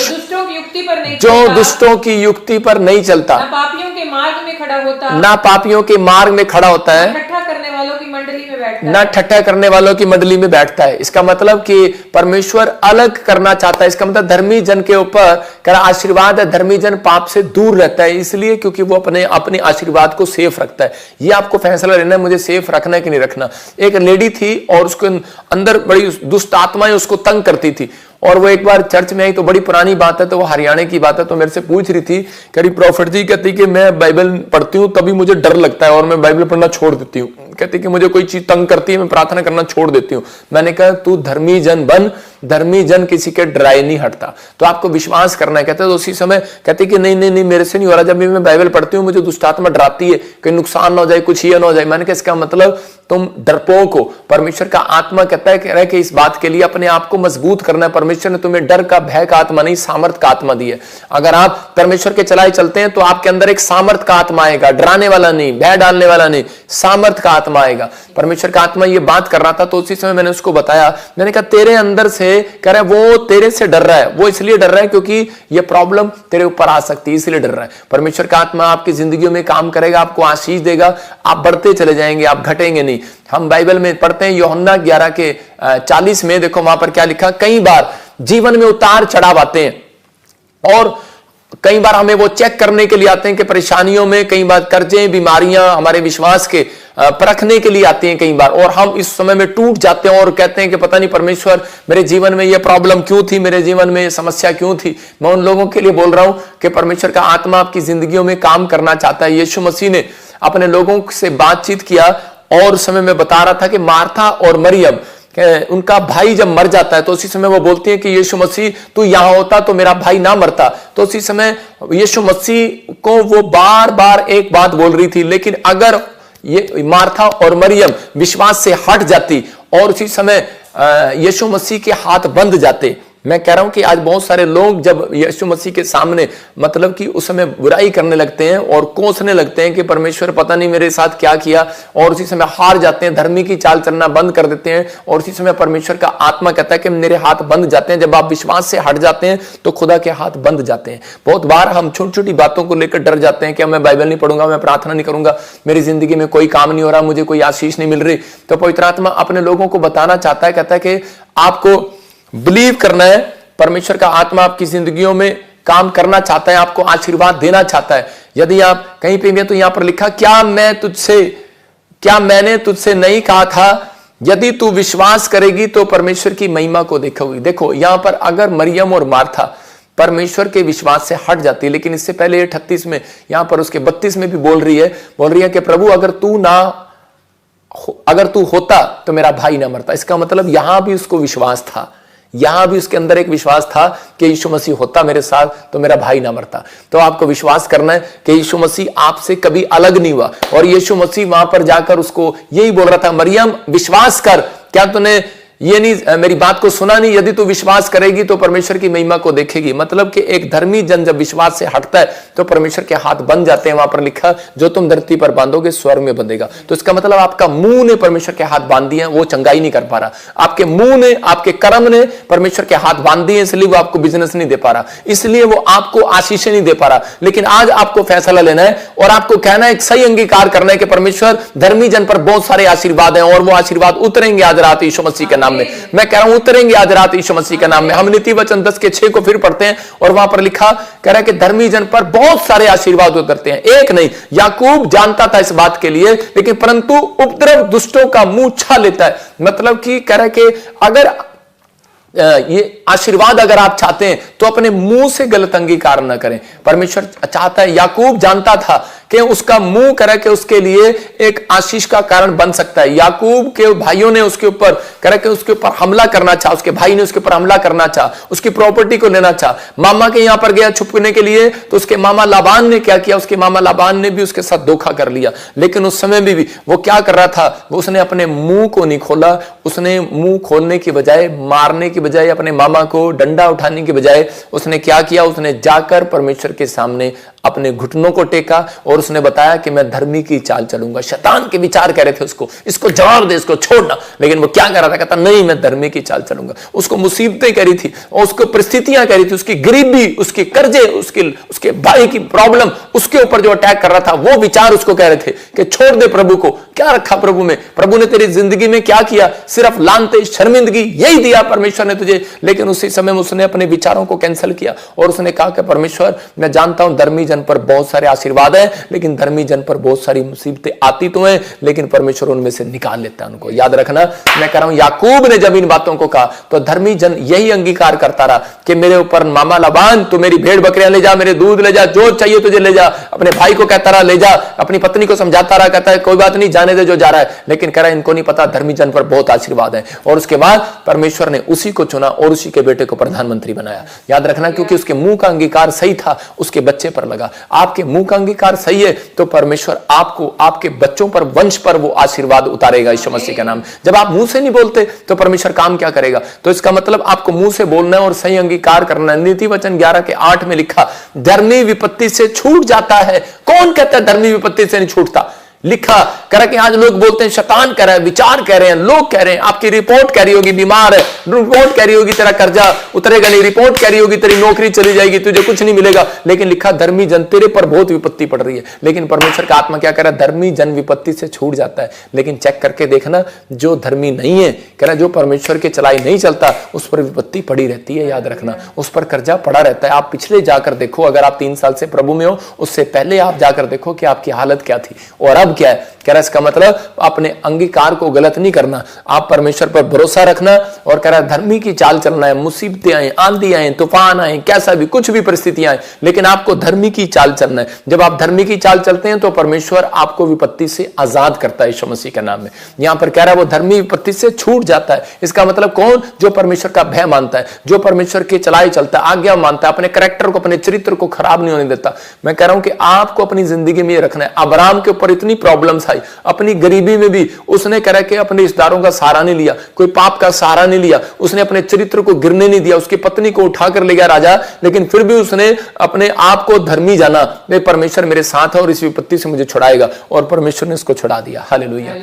जो दुष्टों की युक्ति पर नहीं चलता, ना पापियों के मार्ग में खड़ा होता, ना पापियों के मार्ग में खड़ा होता है, ठट्ठा करने वालों की मंडली में बैठता, ना ठट्ठा करने वालों की मंडली में बैठता है। इसका मतलब कि परमेश्वर अलग करना चाहता है। इसका मतलब धर्मी जन के ऊपर क्या आशीर्वाद है, धर्मी जन पाप से दूर रहता है, इसलिए क्योंकि वो अपने आशीर्वाद को सेफ रखता है। ये आपको फैसला लेना है, मुझे सेफ रखना है कि नहीं रखना। एक लेडी थी और उसके अंदर बड़ी दुष्ट आत्माएं उसको तंग करती थी, और वो एक बार चर्च में आई, तो बड़ी पुरानी बात है, तो वो हरियाणा की बात है, तो मेरे से पूछ रही थी, कह रही प्रॉफिट जी, कहती कि मैं बाइबल पढ़ती हूँ तभी मुझे डर लगता है और मैं बाइबल पढ़ना छोड़ देती हूँ। कहती कि मुझे कोई चीज तंग करती है, मैं प्रार्थना करना छोड़ देती हूँ। मैंने कहा तू धर्मी जन बन, धर्मी जन किसी के डराए नहीं हटता। तो आपको विश्वास करना है। कहते हैं तो उसी समय कहते कि नहीं नहीं नहीं मेरे से नहीं हो रहा। जब भी मैं बाइबल पढ़ती हूँ मुझे दुष्ट आत्मा डराती है कि नुकसान ना हो जाए, कुछ ये ना हो जाए। मैंने कहा इसका मतलब तुम डरपोक हो। परमेश्वर का आत्मा कहता है, कह रहा है कि इस बात के लिए अपने आप को मजबूत करना है। परमेश्वर ने तुम्हें डर का, भय का आत्मा नहीं, सामर्थ का आत्मा दी है। अगर आप परमेश्वर के चलाए चलते हैं तो आपके अंदर एक सामर्थ का आत्मा आएगा, डराने वाला नहीं, भय डालने वाला नहीं, सामर्थ का आत्मा आएगा। परमेश्वर का आत्मा ये बात कर रहा था तो उसी समय मैंने उसको बताया, मैंने कहा तेरे अंदर से कह रहा है वो तेरे से डर रहा है। वो इसलिए डर रहा है क्योंकि ये प्रॉब्लम तेरे ऊपर आ सकती है, इसलिए डर रहा है। परमेश्वर का आत्मा आपकी जिंदगी में काम करेगा, आपको आशीष देगा, आप बढ़ते चले जाएंगे, आप घटेंगे नहीं। हम बाइबल में पढ़ते हैं यूहन्ना 11 के 40 में, देखो वहां पर क्या लिखा, कई बार जीवन में उतार चढ़ाव आते हैं और कई बार हमें वो चेक करने के लिए आते हैं कि परेशानियों में, कई बार कर्जे, बीमारियां हमारे विश्वास के परखने के लिए आती हैं कई बार, और हम इस समय में टूट जाते हैं और कहते हैं कि पता नहीं परमेश्वर मेरे जीवन में ये प्रॉब्लम क्यों थी, मेरे जीवन में ये समस्या क्यों थी। मैं उन लोगों के लिए बोल रहा हूं कि परमेश्वर का आत्मा आपकी जिंदगियों में काम करना चाहता है। यीशु मसीह ने अपने लोगों से बातचीत किया और उस समय में बता रहा था कि मार्था और मरियम, उनका भाई जब मर जाता है तो उसी समय वो बोलती है कि यीशु मसीह तू यहां होता तो मेरा भाई ना मरता। तो उसी समय यीशु मसीह को वो बार बार एक बात बोल रही थी, लेकिन अगर ये मार्था और मरियम विश्वास से हट जाती और उसी समय यीशु मसीह के हाथ बंध जाते। मैं कह रहा हूं कि आज बहुत सारे लोग जब यीशु मसीह के सामने मतलब कि उस समय बुराई करने लगते हैं और कोसने लगते हैं कि परमेश्वर पता नहीं मेरे साथ क्या किया, और उसी समय हार जाते हैं, धर्मी की चाल चलना बंद कर देते हैं, और उसी समय परमेश्वर का आत्मा कहता है कि मेरे हाथ बंध जाते हैं। जब आप विश्वास से हट जाते हैं तो खुदा के हाथ बंध जाते हैं। बहुत बार हम छोटी छोटी बातों को लेकर डर जाते हैं कि मैं बाइबल नहीं पढ़ूंगा, मैं प्रार्थना नहीं करूंगा, मेरी जिंदगी में कोई काम नहीं हो रहा, मुझे कोई आशीष नहीं मिल रही। तो पवित्र आत्मा अपने लोगों को बताना चाहता है, कहता है कि आपको बिलीव करना है। परमेश्वर का आत्मा आपकी जिंदगियों में काम करना चाहता है, आपको आशीर्वाद देना चाहता है। यदि आप कहीं पे भी, तो यहां पर लिखा, क्या मैंने तुझसे नहीं कहा था यदि तू विश्वास करेगी तो परमेश्वर की महिमा को देखोगी। देखो यहां पर अगर मरियम और मार्था परमेश्वर के विश्वास से हट जाती है, लेकिन इससे पहले 38 में, यहां पर उसके 32 में भी बोल रही है कि प्रभु अगर तू होता तो मेरा भाई ना मरता। इसका मतलब यहां भी उसको विश्वास था, यहां भी उसके अंदर एक विश्वास था कि यीशु मसीह होता मेरे साथ तो मेरा भाई ना मरता। तो आपको विश्वास करना है कि यीशु मसीह आपसे कभी अलग नहीं हुआ, और यीशु मसीह वहां पर जाकर उसको यही बोल रहा था, मरियम विश्वास कर, क्या तूने ये नहीं मेरी बात को सुना नहीं, यदि तू विश्वास करेगी तो परमेश्वर की महिमा को देखेगी। मतलब कि एक धर्मी जन जब विश्वास से हटता है तो परमेश्वर के हाथ बंध जाते हैं। वहां पर लिखा, जो तुम धरती पर बांधोगे स्वर्ग में बंधेगा। तो इसका मतलब आपका मुंह ने परमेश्वर के हाथ बांध दिए, वो चंगाई नहीं कर पा रहा। आपके मुंह ने, आपके कर्म ने परमेश्वर के हाथ बांध दिए, इसलिए वो आपको बिजनेस नहीं दे पा रहा, इसलिए वो आपको आशीष नहीं दे पा रहा। लेकिन आज आपको फैसला लेना है और आपको कहना है, एक सही अंगीकार करना है कि परमेश्वर धर्मी जन पर बहुत सारे आशीर्वाद हैं और वो आशीर्वाद उतरेंगे आज रात यीशु मसीह के नाम में। मैं कह रहा हूं उतरेंगे आज रात यीशु मसीह के नाम में। हम नीति वचन 10:6 को फिर पढ़ते हैं और वहां पर लिखा, कह रहा है कि धर्मी जन पर बहुत सारे आशीर्वाद उतरते हैं, एक नहीं। याकूब जानता था इस बात के लिए, लेकिन परंतु उपद्रव दुष्टों का मुंह छा लेता है। मतलब कि कह रहा है कि अगर ये आशीर्वाद अगर आप चाहते हैं तो अपने मुंह से गलत अंगीकार न करें। परमेश्वर चाहता है, याकूब जानता था कि उसका मुंह करे कि उसके लिए एक आशीष का कारण बन सकता है। याकूब के भाइयों ने उसके ऊपर करे कि उसके ऊपर हमला करना चाहा, उसके भाई ने उसके ऊपर हमला करना चाहा, उसकी प्रॉपर्टी को लेना चाहा। मामा के यहां पर गया छुपने के लिए, तो उसके मामा लाबान ने क्या किया, उसके मामा लाबान ने भी उसके साथ धोखा कर लिया। लेकिन उस समय में भी वो क्या कर रहा था, वो उसने अपने मुंह को नहीं खोला। उसने मुंह खोलने की बजाय, मारने की बजाय, अपने मामा को डंडा उठाने की बजाय उसने क्या किया, उसने जाकर परमेश्वर के सामने अपने घुटनों को टेका और उसने बताया कि मैं धर्मी की चाल चलूंगा। शैतान के विचार कह रहे थे उसको, इसको जवाब दे, इसको छोड़ना, लेकिन वो क्या कर रहा था, कहता नहीं मैं धर्मी की चाल चलूंगा। उसको मुसीबतें कह रही थी और उसको परिस्थितियां कह रही थी, उसकी गरीबी, उसके कर्जे, उसके भाई की प्रॉब्लम, उसके ऊपर जो अटैक कर रहा था, वो विचार उसको कह रहे थे कि छोड़ दे प्रभु को। क्या रखा प्रभु में, प्रभु ने तेरी जिंदगी में क्या किया, सिर्फ लानते, शर्मिंदगी यही दिया परमेश्वर ने तुझे। लेकिन उसी समय उसने अपने विचारों को कैंसिल किया और उसने कहा कि परमेश्वर मैं जानता हूं धर्मी जन पर बहुत सारे आशीर्वाद हैं, लेकिन धर्मी जन पर बहुत सारी मुसीबतें आती तो हैं, लेकिन परमेश्वर उनमें से निकाल लेता है उनको। याद रखना, मैं कह रहा हूं याकूब ने जब इन बातों को कहा तो धर्मी जन यही अंगीकार करता रहा कि मेरे ऊपर मामा लाबान तो मेरी भेड़ बकरियां ले जा, मेरे दूध ले जा, जो चाहिए तुझे ले जा। अपने भाई को कहता रहा ले जा, अपनी पत्नी को समझाता रहा, कहता है कोई बात नहीं, जाने दे जो जा रहा है। लेकिन कह रहा है इनको नहीं पता धर्मी जन पर बहुत आशीर्वाद है। और उसके बाद परमेश्वर ने उसी को चुना और उसी के बेटे को प्रधानमंत्री बनाया। याद रखना, क्योंकि उसके मुंह का अंगीकार सही था, उसके बच्चे पर लगा। आपके मुंह का अंगीकार सही है तो परमेश्वर आपको, आपके बच्चों पर, वंश पर वो आशीर्वाद उतारेगा यीशु मसीह का नाम। जब आप मुंह से नहीं बोलते तो परमेश्वर काम क्या करेगा? तो इसका मतलब आपको मुंह से बोलना है और सही अंगीकार करना है। नीति वचन 11:8 में लिखा, धर्मी विपत्ति से छूट जाता है। कौन कहता है धर्मी विपत्ति से नहीं छूटता? लिखा करा कि आज लोग बोलते हैं शैतान कह रहा है, विचार कह रहे हैं, लोग कह रहे हैं, आपकी रिपोर्ट कह रही होगी बीमार है, रिपोर्ट कह रही होगी तेरा कर्जा उतरेगा नहीं, रिपोर्ट कह रही होगी तेरी नौकरी चली जाएगी, तुझे कुछ नहीं मिलेगा। लेकिन लिखा धर्मी जन तेरे पर बहुत विपत्ति पड़ रही है। लेकिन परमेश्वर का आत्मा क्या कह रहा है? धर्मी जन विपत्ति से छूट जाता है। लेकिन चेक करके देखना, जो धर्मी नहीं है, कह रहा जो परमेश्वर के चलाई नहीं चलता, उस पर विपत्ति पड़ी रहती है। याद रखना, उस पर कर्जा पड़ा रहता है। आप पिछले जाकर देखो, अगर आप 3 साल से प्रभु में हो, उससे पहले आप जाकर देखो कि आपकी हालत क्या थी और अब क्या है। कह रहा इसका मतलब अपने अंगीकार को गलत नहीं करना, आप परमेश्वर पर भरोसा रखना और कह रहा धर्मी की चाल चलना है। मुसीबतें आए, आंधी आए, तूफान आए, कैसा भी कुछ भी परिस्थितियां आए, लेकिन आपको धर्मी की चाल चलना है। जब आप धर्मी की चाल चलते हैं तो परमेश्वर आपको विपत्ति से आजाद करता है यीशु मसीह के नाम में। यहां पर कह रहा है वो धर्मी विपत्ति से छूट जाता है। इसका मतलब कौन? जो परमेश्वर का भय मानता है, जो परमेश्वर के चलाए चलता है, आज्ञा मानता है, अपने कैरेक्टर को, अपने चरित्र को खराब नहीं होने देता। मैं कह रहा हूं कि आपको अपनी जिंदगी में ये रखना है। अब्राहम के ऊपर इतनी प्रॉब्लम्स आई, अपनी गरीबी में भी उसने कह के अपने रिश्तेदारों का सहारा नहीं लिया, कोई पाप का सहारा नहीं लिया, उसने अपने चरित्र को गिरने नहीं दिया, उसकी पत्नी को उठाकर ले गया राजा, लेकिन फिर भी उसने अपने आप को धर्मी जाना। वे परमेश्वर मेरे साथ है और इस विपत्ति से मुझे छुड़ाएगा, और परमेश्वर ने उसको छुड़ा दिया। हालेलुया।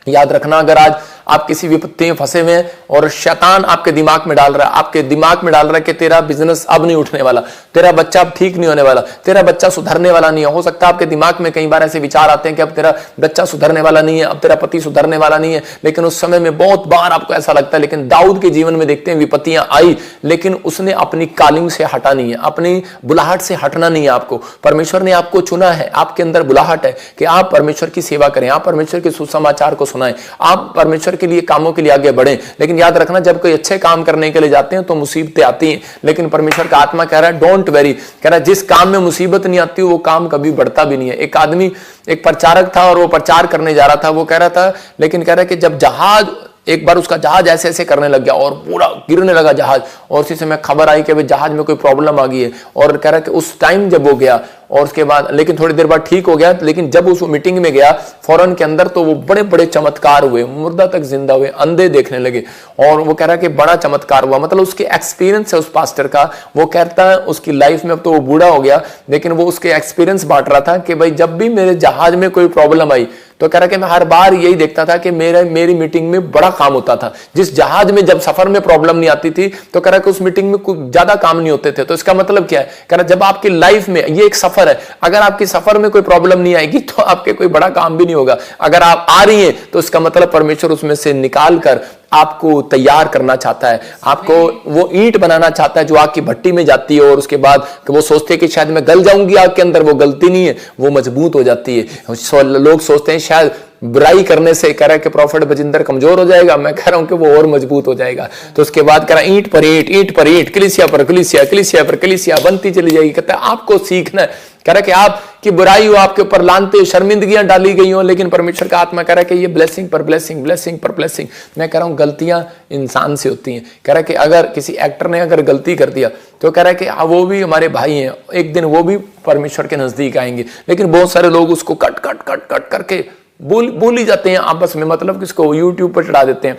याद रखना, अगर आज आप किसी विपत्ति में फंसे हुए हैं और शैतान आपके दिमाग में डाल रहा है, आपके दिमाग में डाल रहा है कि तेरा बिजनेस अब नहीं उठने वाला, तेरा बच्चा अब ठीक नहीं होने वाला, तेरा बच्चा सुधरने वाला नहीं है। हो सकता है आपके दिमाग में कई बार ऐसे विचार आते हैं कि अब तेरा बच्चा सुधरने वाला नहीं है, अब तेरा पति सुधरने वाला नहीं है। लेकिन उस समय में बहुत बार आपको ऐसा लगता है। लेकिन दाऊद के जीवन में देखते हैं विपत्तियां आई, लेकिन उसने अपनी कॉलिंग से हटा नहीं है, अपनी बुलाहट से हटना नहीं है। आपको परमेश्वर ने आपको चुना है, आपके अंदर बुलाहट है कि आप परमेश्वर की सेवा करें, आप परमेश्वर के सुसमाचार को सुनाएं, आप परमेश्वर के लिए कामों के लिए आगे बढ़ें। लेकिन याद रखना, जब कोई अच्छे काम करने के लिए जाते हैं तो मुसीबतें आती हैं, लेकिन परमेश्वर का आत्मा कह रहा है डोंट वेरी, कह रहा है जिस काम में मुसीबत नहीं आती वो काम कभी बढ़ता भी नहीं है। एक आदमी, एक प्रचारक था और वो प्रचार करने जा रहा था, वो कह रहा था, लेकिन कह रहा है कि जब जहाज, एक बार उसका जहाज ऐसे ऐसे करने लग गया और पूरा गिरने लगा जहाज, और उसी समय खबर आई कि भाई जहाज में कोई प्रॉब्लम आ गई है। और कह रहा है कि उस टाइम जब वो गया और उसके बाद, लेकिन थोड़ी देर बाद ठीक हो गया, लेकिन जब उस मीटिंग में गया फौरन के अंदर, तो वो बड़े बड़े चमत्कार हुए, मुर्दा तक जिंदा हुए, अंधे देखने लगे। और वो कह रहा है कि बड़ा चमत्कार हुआ। मतलब उसके एक्सपीरियंस है उस पास्टर का, वो कहता है उसकी लाइफ में, अब तो वो बूढ़ा हो गया, लेकिन वो उसके एक्सपीरियंस बांट रहा था कि भाई जब भी मेरे जहाज में कोई प्रॉब्लम आई तो कह रहा कि मैं हर बार यही देखता था कि मेरी मीटिंग में बड़ा काम होता था। जिस जहाज में जब सफर में प्रॉब्लम नहीं आती थी तो कह रहा कि उस मीटिंग में कुछ ज्यादा काम नहीं होते थे। तो इसका मतलब क्या है? कह रहा जब आपकी लाइफ में, ये एक सफर है, अगर आपकी सफर में कोई प्रॉब्लम नहीं आएगी तो आपके कोई बड़ा काम भी नहीं होगा। अगर आप आ रही हैं तो इसका मतलब परमेश्वर उसमें से निकाल कर आपको तैयार करना चाहता है, आपको वो ईंट बनाना चाहता है जो आग की भट्टी में जाती है और उसके बाद वो सोचते हैं कि शायद मैं गल जाऊंगी आग के अंदर, वो गलती नहीं है, वो मजबूत हो जाती है। लोग सोचते हैं शायद बुराई करने से, कह रहा है कि प्रॉफिट बजिंदर कमजोर हो जाएगा, मैं कह रहा हूं कि वो और मजबूत हो जाएगा। तो उसके बाद कह रहा ईंट पर ईंट, ईंट पर ईंट, कलीसिया पर कलीसिया, कलीसिया पर कलीसिया बनती चली जाएगी। कहता है आपको सीखना है। कह रहा कि आपकी बुराई हो, आपके ऊपर लानते, शर्मिंदगियां डाली गई हो, लेकिन परमेश्वर का आत्मा कह रहा है कि ये ब्लेसिंग पर ब्लेसिंग, ब्लेसिंग पर ब्लेसिंग। मैं कह रहा हूं गलतियां इंसान से होती हैं। कह रहा है कि अगर किसी एक्टर ने अगर गलती कर दिया तो कह रहा है कि वो भी हमारे भाई हैं, एक दिन वो भी परमेश्वर के नजदीक आएंगे। लेकिन बहुत सारे लोग उसको कट कट कट कट करके बोल ही जाते हैं आपस में, मतलब किसको यूट्यूब पर चढ़ा देते हैं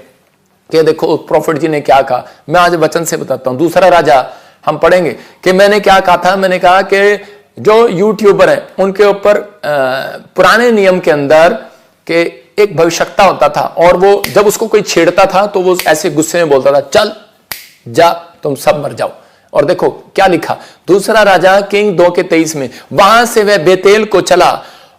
कि देखो प्रॉफिट जी ने क्या कहा। मैं आज वचन से बताता हूं। दूसरा राजा हम पढ़ेंगे कि मैंने क्या कहा था। मैंने कहा कि जो यूट्यूबर हैं उनके ऊपर पुराने नियम के अंदर के एक भविष्यवक्ता होता था, और वो जब उसको कोई छेड़ता था तो वो ऐसे गुस्से में बोलता था, चल जा तुम सब मर जाओ। और देखो क्या लिखा, दूसरा राजा किंग 2:23 में, वहां से वह बेतेल को चला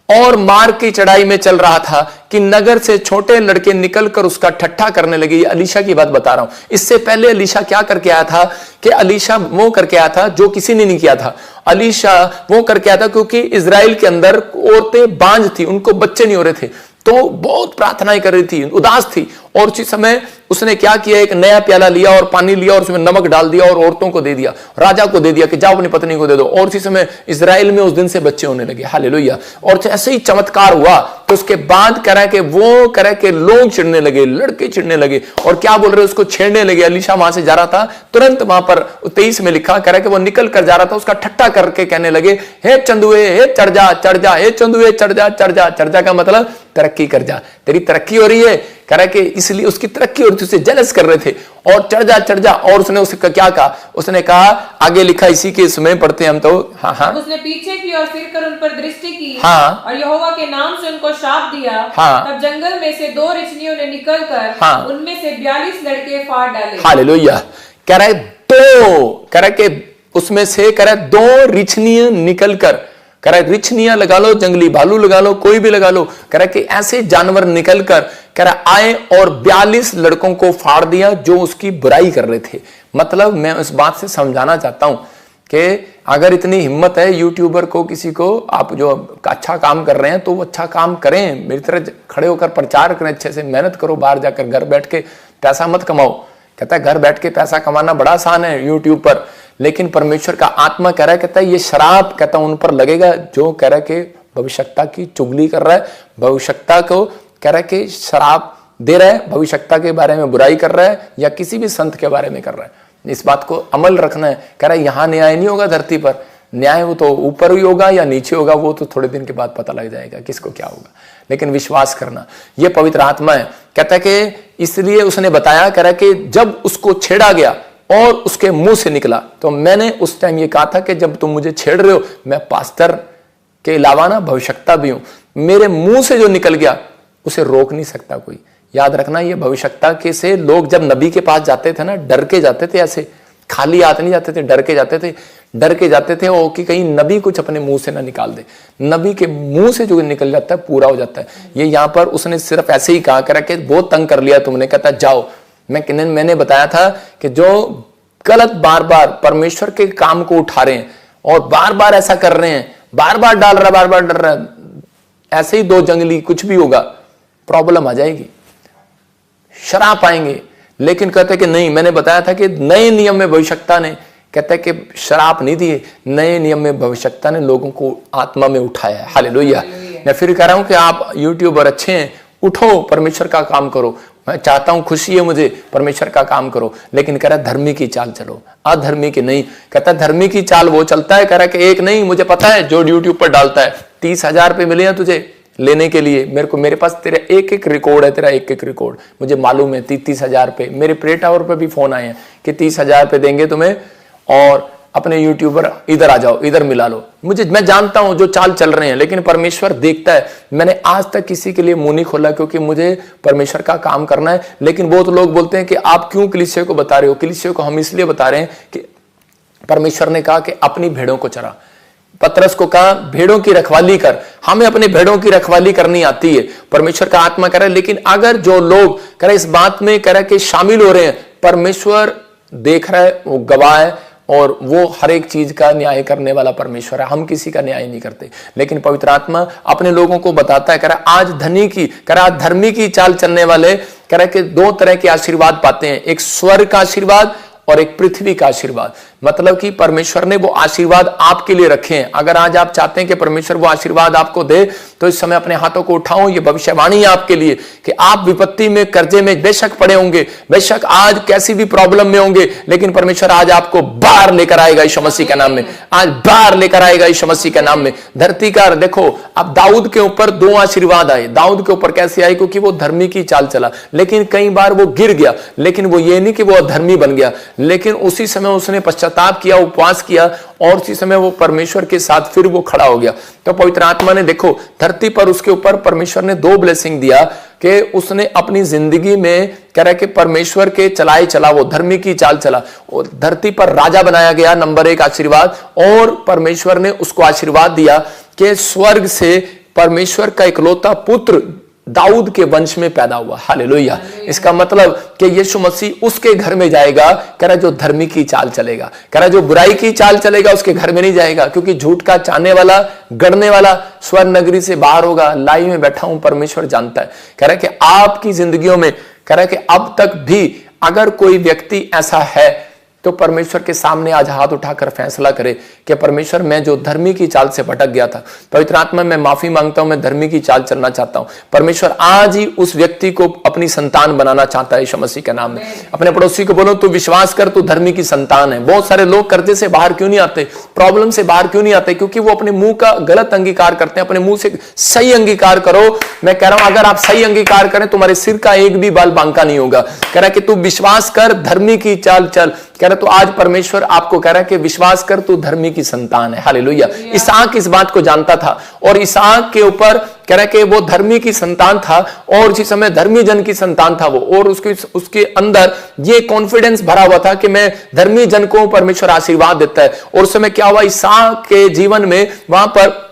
और मार्ग की चढ़ाई में चल रहा था कि नगर से छोटे लड़के निकलकर उसका ठट्ठा करने लगे। ये अलीशा की बात बता रहा हूं। इससे पहले अलीशा क्या करके आया था कि अलीशा वो करके आया था जो किसी ने नहीं किया था। अलीशा वो करके आया था क्योंकि इजराइल के अंदर औरतें बांझ थी, उनको बच्चे नहीं हो रहे थे, तो बहुत प्रार्थनाएं कर रही थी, उदास थी। और उसी समय उसने क्या किया, एक नया प्याला लिया और पानी लिया और उसमें नमक डाल दिया और औरतों को दे दिया, राजा को दे दिया कि जाओ अपनी पत्नी को दे दो। और उसी समय इजराइल में उस दिन से बच्चे होने लगे। हालेलुया। और ऐसे ही चमत्कार हुआ। तो उसके बाद कह रहा है कि वो कह रहा है कि लोग चिढ़ने लगे, लड़के चिढ़ने लगे और क्या बोल रहे, उसको छेड़ने लगे। अलीशा वहां से जा रहा था, तुरंत वहां पर 23 में लिखा, कह रहा है कि वो निकल कर जा रहा था, उसका ठट्ठा करके कहने लगे, हे चंदुए, हे चढ़ जा चढ़ जा, हे चंदुए चढ़ जा चढ़ जा। चढ़ जा का मतलब तरक्की कर जा, तेरी तरक्की हो रही है। कह रहा है कि इसलिए उसकी तरक्की हो रही थी, उसे जेलस कर रहे थे। और चढ़ जा चढ़ जा। और उसने उसका क्या कहा, उसने कहा, आगे लिखा इसी के समय पढ़ते हैं हम तो। हाँ, उसने पीछे की और फिर कर उन पर दृष्टि की, हाँ, और यहोवा के नाम से उनको शाप दिया। हाँ, तब जंगल में से 2 रिछनियों ने निकलकर, हाँ, उनमें से 42 लड़के फाड़ डाले। हालेलुया। कह रहा है कह रहा है कि उसमें से कह रहा है 2 रिछनियां निकलकर, कह रहा है रिछनियां लगा लो, जंगली भालू लगा लो, कोई भी लगा लो, कह रहा है कि ऐसे जानवर निकलकर कह रहा आए और 42 लड़कों को फाड़ दिया जो उसकी बुराई कर रहे थे। मतलब मैं इस बात से समझाना चाहता हूं कि अगर इतनी हिम्मत है यूट्यूबर को, किसी को, आप जो अच्छा काम कर रहे हैं तो वो अच्छा काम करें, मेरी तरह खड़े होकर प्रचार करें, अच्छे से मेहनत करो, बाहर जाकर घर बैठ के पैसा मत कमाओ। कहता है घर बैठ के पैसा कमाना बड़ा आसान है यूट्यूब पर, लेकिन परमेश्वर का आत्मा कह रहा है, कहता है ये शराब कहता है उन पर लगेगा जो कह रहा है कि भविष्यता की चुगली कर रहा है, भविष्यता को कह रहा है कि शराब दे रहा है, भविष्यता के बारे में बुराई कर रहा है या किसी भी संत के बारे में कर रहा है। इस बात को अमल रखना है। कह रहा है यहां न्याय नहीं होगा धरती पर, न्याय वो तो ऊपर ही होगा या नीचे होगा, वो तो थोड़े दिन के बाद पता लग जाएगा किसको क्या होगा। लेकिन विश्वास करना, ये पवित्र आत्मा है। कहता है कि इसलिए उसने बताया, कह रहा है कि जब उसको छेड़ा गया और उसके मुंह से निकला, तो मैंने उस टाइम ये कहा था कि जब तुम मुझे छेड़ रहे हो, मैं पास्टर के अलावा ना भविष्यता भी हूं, मेरे मुंह से जो निकल गया उसे रोक नहीं सकता कोई। याद रखना, ये भविष्यता के से लोग जब नबी के पास जाते थे ना, डर के जाते थे, ऐसे खाली हाथ नहीं जाते थे, डर के जाते थे, डर के जाते थे और कि कहीं नबी कुछ अपने मुंह से ना निकाल दे। नबी के मुंह से जो निकल जाता है पूरा हो जाता है। ये यहां पर उसने सिर्फ ऐसे ही कहा, करा कि बहुत तंग कर लिया तुमने, कहता जाओ। मैंने बताया था कि जो गलत बार बार परमेश्वर के काम को उठा रहे हैं और बार बार ऐसा कर रहे हैं, बार बार डाल रहा, बार बार डर रहा, ऐसे ही 2 जंगली कुछ भी होगा, प्रॉब्लम आ जाएगी, शराप आएंगे। लेकिन कहते कि नहीं, मैंने बताया था कि नए नियम में भविष्यता ने, कहता है कि शराप नहीं दिए, नए नियम में भविष्यता ने लोगों को आत्मा में उठाया है। हालेलुया। मैं फिर कह रहा हूं कि आप यूट्यूबर अच्छे हैं, उठो, परमेश्वर का काम करो। मैं चाहता हूं, खुशी है मुझे, परमेश्वर का काम करो, लेकिन कह रहा धर्मी की चाल चलो, अधर्मी की नहीं। कहता धर्मी की चाल वो चलता है, कह रहा कि एक नहीं, मुझे पता है जो यूट्यूब पर डालता है, 30,000 रुपये मिले हैं तुझे लेने के लिए, मेरे पास तेरा एक रिकॉर्ड है, तेरा एक रिकॉर्ड मुझे मालूम है, 30,000 रुपये। मेरे प्रे टावर पर भी फोन आए हैं कि 30,000 रुपये देंगे तुम्हें और अपने यूट्यूबर इधर आ जाओ, इधर मिला लो। मैं जानता हूं जो चाल चल रहे हैं, लेकिन परमेश्वर देखता है। मैंने आज तक किसी के लिए मुंह नहीं खोला क्योंकि मुझे परमेश्वर का काम करना है। लेकिन बहुत लोग बोलते हैं कि आप क्यों कलीसिया को बता रहे हो? कलीसिया को हम इसलिए बता रहे हैं कि परमेश्वर ने कहा कि अपनी भेड़ों को चरा। पतरस को कहा भेड़ों की रखवाली कर। हमें अपनी भेड़ों की रखवाली करनी आती है, परमेश्वर का आत्मा करे। लेकिन अगर जो लोग करे इस बात में करे कि शामिल हो रहे हैं, परमेश्वर देख रहा है, वो गवाह है और वो हर एक चीज का न्याय करने वाला परमेश्वर है। हम किसी का न्याय नहीं करते, लेकिन पवित्र आत्मा अपने लोगों को बताता है। कह रहा आज धनी की, कह रहा धर्मी की चाल चलने वाले, कह रहा कि 2 तरह के आशीर्वाद पाते हैं, एक स्वर्ग का आशीर्वाद और एक पृथ्वी का आशीर्वाद। मतलब कि परमेश्वर ने वो आशीर्वाद आपके लिए रखे हैं। अगर आज आप चाहते हैं कि परमेश्वर वो आशीर्वाद आपको दे, तो इस समय अपने हाथों को उठाओ। ये भविष्यवाणी है आपके लिए कि आप विपत्ति में, कर्जे में बेशक पड़े होंगे, बेशक आज कैसी भी प्रॉब्लम में होंगे, लेकिन परमेश्वर आज आपको बाहर लेकर आएगा यीशु मसीह के नाम में। आज बाहर लेकर आएगा यीशु मसीह के नाम में। धरती का देखो, अब दाऊद के ऊपर 2 आशीर्वाद आए। दाऊद के ऊपर कैसे आए? क्योंकि वो धर्मी की चाल चला, लेकिन कई बार वो गिर गया। लेकिन वो ये नहीं कि वो अधर्मी बन गया, लेकिन उसी समय उसने पश्चाताप किया, उपवास किया और उसी समय वो परमेश्वर के साथ फिर वो खड़ा हो गया। तो पवित्र आत्मा ने देखो धरती पर उसके ऊपर परमेश्वर ने 2 ब्लेसिंग दिया कि उसने अपनी जिंदगी में कह रहा है कि परमेश्वर के चलाए चला, वो धर्मी की चाल चला, और धरती पर राजा बनाया गया, नंबर 1 आशीर्वाद। और परमेश्वर ने उसको आशीर्वाद दिया कि स्वर्ग से परमेश्वर का इकलौता पुत्र दाऊद के वंश में पैदा हुआ। हालेलुया। इसका मतलब कि यीशु मसीह उसके घर में जाएगा, कह रहा जो धर्मी की चाल चलेगा, कह रहा जो बुराई की चाल चलेगा उसके घर में नहीं जाएगा, क्योंकि झूठ का चाहने वाला, गढ़ने वाला स्वर्ण नगरी से बाहर होगा। लाई में बैठा हूं, परमेश्वर जानता है। कह रहा कि आपकी जिंदगियों में, कह रहा कि अब तक भी अगर कोई व्यक्ति ऐसा है तो परमेश्वर के सामने आज हाथ उठाकर फैसला करे कि परमेश्वर मैं जो धर्मी की चाल से भटक गया था, पवित्र आत्मा मैं माफी मांगता हूं, मैं धर्मी की चाल चलना चाहता हूं। परमेश्वर आज ही उस व्यक्ति को अपनी संतान बनाना चाहता है यीशु मसीह के नाम में। अपने पड़ोसी को बोलो तू विश्वास कर, तू धर्मी की संतान है। बहुत सारे लोग कर्जे से बाहर क्यों नहीं आते, प्रॉब्लम से बाहर क्यों नहीं आते? क्योंकि वो अपने मुंह का गलत अंगीकार करते हैं। अपने मुंह से सही अंगीकार करो। मैं कह रहा हूं अगर आप सही अंगीकार करें तुम्हारे सिर का एक भी बाल बांका नहीं होगा। कह रहा कि तू विश्वास कर, धर्मी की चाल चल। कह रहा तो आज परमेश्वर आपको कह रहा है कि विश्वास कर, तू धर्मी की संतान है। हालेलुया। इसहाक इस बात को जानता था और इसहाक के ऊपर कह रहा कि वो धर्मी की संतान था और उसी समय धर्मी जन की संतान था वो, और उसके अंदर ये कॉन्फिडेंस भरा हुआ था कि मैं धर्मी जन को परमेश्वर आशीर्वाद देता है। और उस समय क्या हुआ, इसहाक के जीवन में वहां पर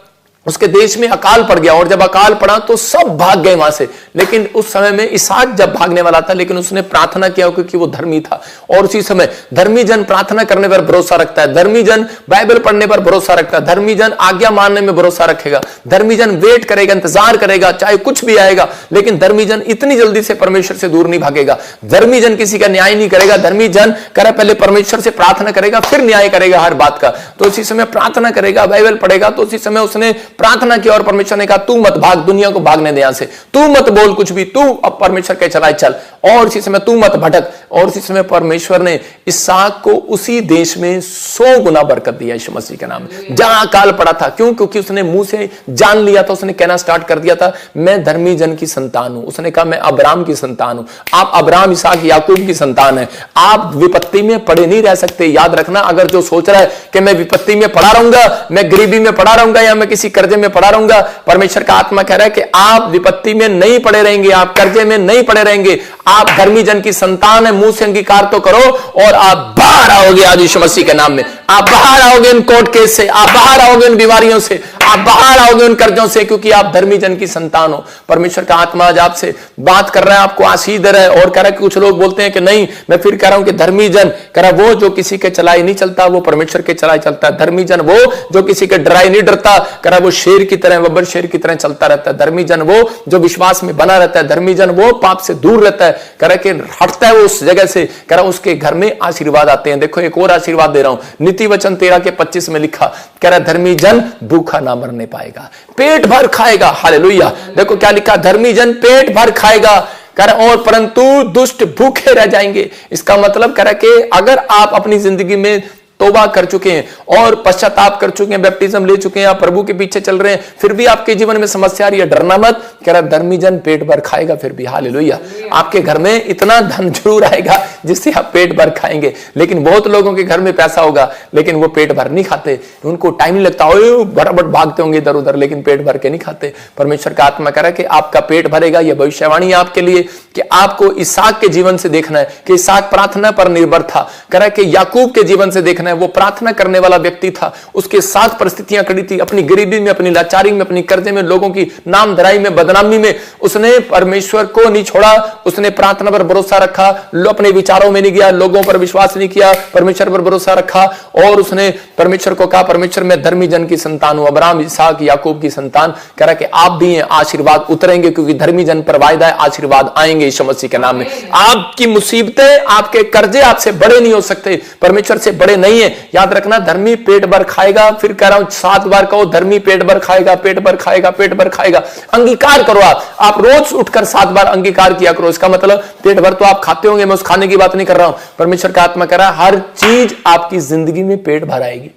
उसके देश में अकाल पड़ गया, और जब अकाल पड़ा तो सब भाग गए वहां से। लेकिन उस समय में इसहाक जब भागने वाला था, लेकिन उसने प्रार्थना किया क्योंकि वो धर्मी था। और उसी समय धर्मी जन प्रार्थना करने पर भरोसा रखता है, धर्मी जन बाइबल पढ़ने पर भरोसा रखता है, धर्मी जन आज्ञा मानने में भरोसा रखेगा, धर्मी जन वेट करेगा, इंतजार करेगा, चाहे कुछ भी आएगा। लेकिन धर्मी जन इतनी जल्दी से परमेश्वर से दूर नहीं भागेगा। धर्मी जन किसी का न्याय नहीं करेगा। धर्मी जन करे पहले परमेश्वर से प्रार्थना करेगा, फिर न्याय करेगा हर बात का। तो उसी समय प्रार्थना करेगा, बाइबल पढ़ेगा। तो उसी समय उसने प्रार्थना की और परमेश्वर ने कहा तू मत भाग, दुनिया को भागने दे यहां से, तू मत बोल कुछ भी, तू अब परमेश्वर के चलाए चल, और इसी समय तू मत भटक। और इसी समय परमेश्वर ने इसहाक को उसी देश में 100 गुना बरकत दिया यीशु मसीह के नाम में, जहां अकाल पड़ा था। क्यों? क्योंकि उसने मुंह से जान लिया था, उसने कहना स्टार्ट कर दिया था मैं धर्मी जन की संतान हूं। उसने कहा मैं अब्राहम की संतान हूं। आप अब्राहम, इसहाक, याकूब की संतान है। आप विपत्ति में पड़े नहीं रह सकते। याद रखना, अगर जो सोच रहा है कि मैं विपत्ति में पड़ा रहूंगा, मैं गरीबी में पड़ा रहूंगा, या मैं किसी कर्जे में पड़ा रहूंगा, परमेश्वर का आत्मा कह रहा है कि आप विपत्ति में नहीं पड़े रहेंगे, आप कर्जे में नहीं पड़े रहेंगे। आप धर्मी जन की संतान है, मुंह से अंगीकार तो करो और आप बाहर आओगे आज यीशु मसीह के नाम में। आप बाहर आओगे इन कोर्ट केस से, आप बाहर आओगे इन बीमारियों से, आप बाहर आओगे उन कर्जों से, क्योंकि आप धर्मी जन की संतान हो। परमेश्वर का आत्मा आज आपसे बात कर रहा है, आपको आशीष दे रहा है। और कह रहा है कि कुछ लोग बोलते हैं कि नहीं, मैं फिर कह रहा हूं कि धर्मी जन, कह रहा वो जो किसी के चलाए नहीं चलता, वो परमेश्वर के चलाए चलता है। धर्मी जन वो जो किसी के डराए नहीं डरता, कह रहा वो शेर की तरह, बब्बर शेर की तरह चलता रहता है। धर्मी जन वो जो विश्वास में बना रहता है। धर्मी जन वो पाप से दूर रहता है, कह रहा कि हटता है वो उस जगह से, कह रहा उसके घर में आशीर्वाद आते हैं। देखो एक और आशीर्वाद दे रहा हूं, नीति वचन 13 के 25 में लिखा, कह रहा धर्मी जन भूखा ना मरने पाएगा, पेट भर खाएगा। हालेलुया। देखो क्या लिखा, धर्मी जन पेट भर खाएगा, कह रहा और परंतु दुष्ट भूखे रह जाएंगे। इसका मतलब कह रहा कि अगर आप अपनी जिंदगी में तौबा कर चुके हैं और पश्चाताप कर चुके हैं, बैप्टिज्म ले चुके हैं, आप प्रभु के पीछे चल रहे हैं, फिर भी आपके जीवन में समस्या आ रही है, डरना मत। कह रहा धर्मी जन पेट भर खाएगा फिर भी। हालेलुया। आपके घर में इतना धन जरूर आएगा जिससे आप पेट भर खाएंगे। लेकिन बहुत लोगों के घर में पैसा होगा लेकिन वो पेट भर नहीं खाते, उनको टाइम नहीं लगता, बराबर भागते होंगे इधर उधर, लेकिन पेट भर के नहीं खाते। परमेश्वर का आत्मा कह रहा है कि आपका पेट भरेगा। यह भविष्यवाणी है आपके लिए कि आपको इसहाक के जीवन से देखना है कि इसहाक प्रार्थना पर निर्भर था। कह रहा है कि याकूब के जीवन से देखना है, वो प्रार्थना करने वाला व्यक्ति था। उसके साथ परिस्थितियां खड़ी थी, अपनी गरीबी में, अपनी लाचारी में, अपनी कर्जे में, लोगों की नामधराई में, बदनामी में, उसने परमेश्वर को नहीं छोड़ा। उसने प्रार्थना पर भरोसा रखा, अपने विचारों में नहीं गया, लोगों पर विश्वास नहीं किया, परमेश्वर पर भरोसा रखा। और उसने परमेश्वर को कहा परमेश्वर मैं धर्मी जन की संतान हूं, अब्राहम, इसहाक, याकूब की संतान। कह रहा कि आप भी हैं, आशीर्वाद उतरेंगे, क्योंकि धर्मी जन पर वायदा है, आशीर्वाद आएंगे यीशु मसीह के नाम में। आपकी मुसीबतें, आपके कर्जे आपसे बड़े नहीं हो सकते, परमेश्वर से बड़े नहीं है। याद रखना, धर्मी पेट भर खाएगा। फिर कह रहा हूं 7 बार कहो, धर्मी पेट भर खाएगा, पेट भर खाएगा, पेट भर खाएगा। अंगीकार करो, आप रोज उठकर 7 बार अंगीकार किया करो। इसका मतलब पेट भर तो आप खाते होंगे, मैं उस खाने की बात नहीं कर रहा हूं। परमेश्वर का आत्मा कह रहा है हर चीज आपकी जिंदगी में पेट भर आएगी,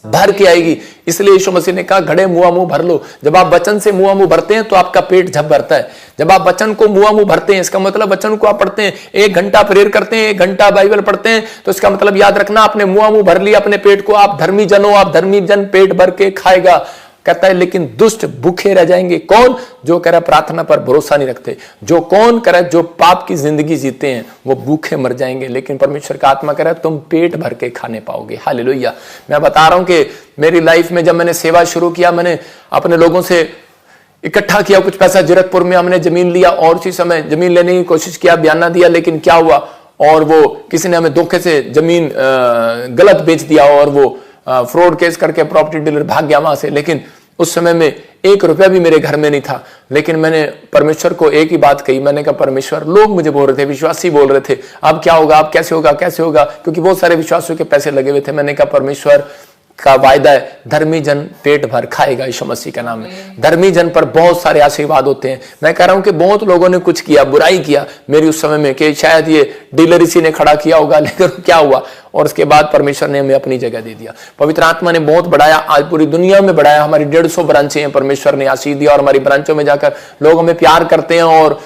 भर के आएगी। इसलिए यीशु मसीह ने कहा घड़े मुआ मुंह भर लो। जब आप वचन से मुआ मुंह भरते हैं तो आपका पेट झप भरता है। जब आप वचन को मुआ मुंह भरते हैं, इसका मतलब वचन को आप पढ़ते हैं, 1 घंटा प्रेयर करते हैं, 1 घंटा बाइबल पढ़ते हैं, तो इसका मतलब याद रखना आपने मुआ मुंह भर लिया अपने पेट को। आप धर्मी जन हो, आप धर्मी जन पेट भर के खाएगा। कहता है लेकिन दुष्ट भूखे रह जाएंगे। कौन? जो कह रहा प्रार्थना पर भरोसा नहीं रखते, जो कौन कह रहा जो पाप की जिंदगी जीते हैं वो भूखे मर जाएंगे। लेकिन परमेश्वर का आत्मा कह रहा है तुम पेट भर के खाने पाओगे। हालेलुया। मैं बता रहा हूं कि मेरी लाइफ में जब मैंने सेवा शुरू किया, मैंने अपने लोगों से इकट्ठा किया कुछ पैसा, जीरकपुर में हमने जमीन लिया और उसी समय जमीन लेने की कोशिश किया, बयाना दिया, लेकिन क्या हुआ, और वो किसी ने हमें धोखे से जमीन गलत बेच दिया और वो फ्रॉड केस करके प्रॉपर्टी डीलर भाग गया वहां से। लेकिन उस समय में 1 रुपया भी मेरे घर में नहीं था। लेकिन मैंने परमेश्वर को एक ही बात कही, मैंने कहा परमेश्वर, लोग मुझे बोल रहे थे, विश्वासी बोल रहे थे अब क्या होगा, अब कैसे होगा, कैसे होगा, क्योंकि बहुत सारे विश्वासियों के पैसे लगे हुए थे। मैंने कहा परमेश्वर का वायदा है धर्मी जन पेट भर खाएगा यीशु मसीह का नाम में। धर्मी जन पर बहुत सारे आशीर्वाद होते हैं। मैं कह रहा हूं कि बहुत लोगों ने कुछ किया, बुराई किया मेरी उस समय में, कि शायद ये डीलर इसी ने खड़ा किया होगा, लेकिन क्या हुआ, और उसके बाद परमेश्वर ने हमें अपनी जगह दे दिया। पवित्र आत्मा ने बहुत बढ़ाया, आज पूरी दुनिया में बढ़ाया। हमारी 150 ब्रांचें हैं, परमेश्वर ने आशीष दिया, और हमारी ब्रांचों में जाकर लोग हमें प्यार करते हैं और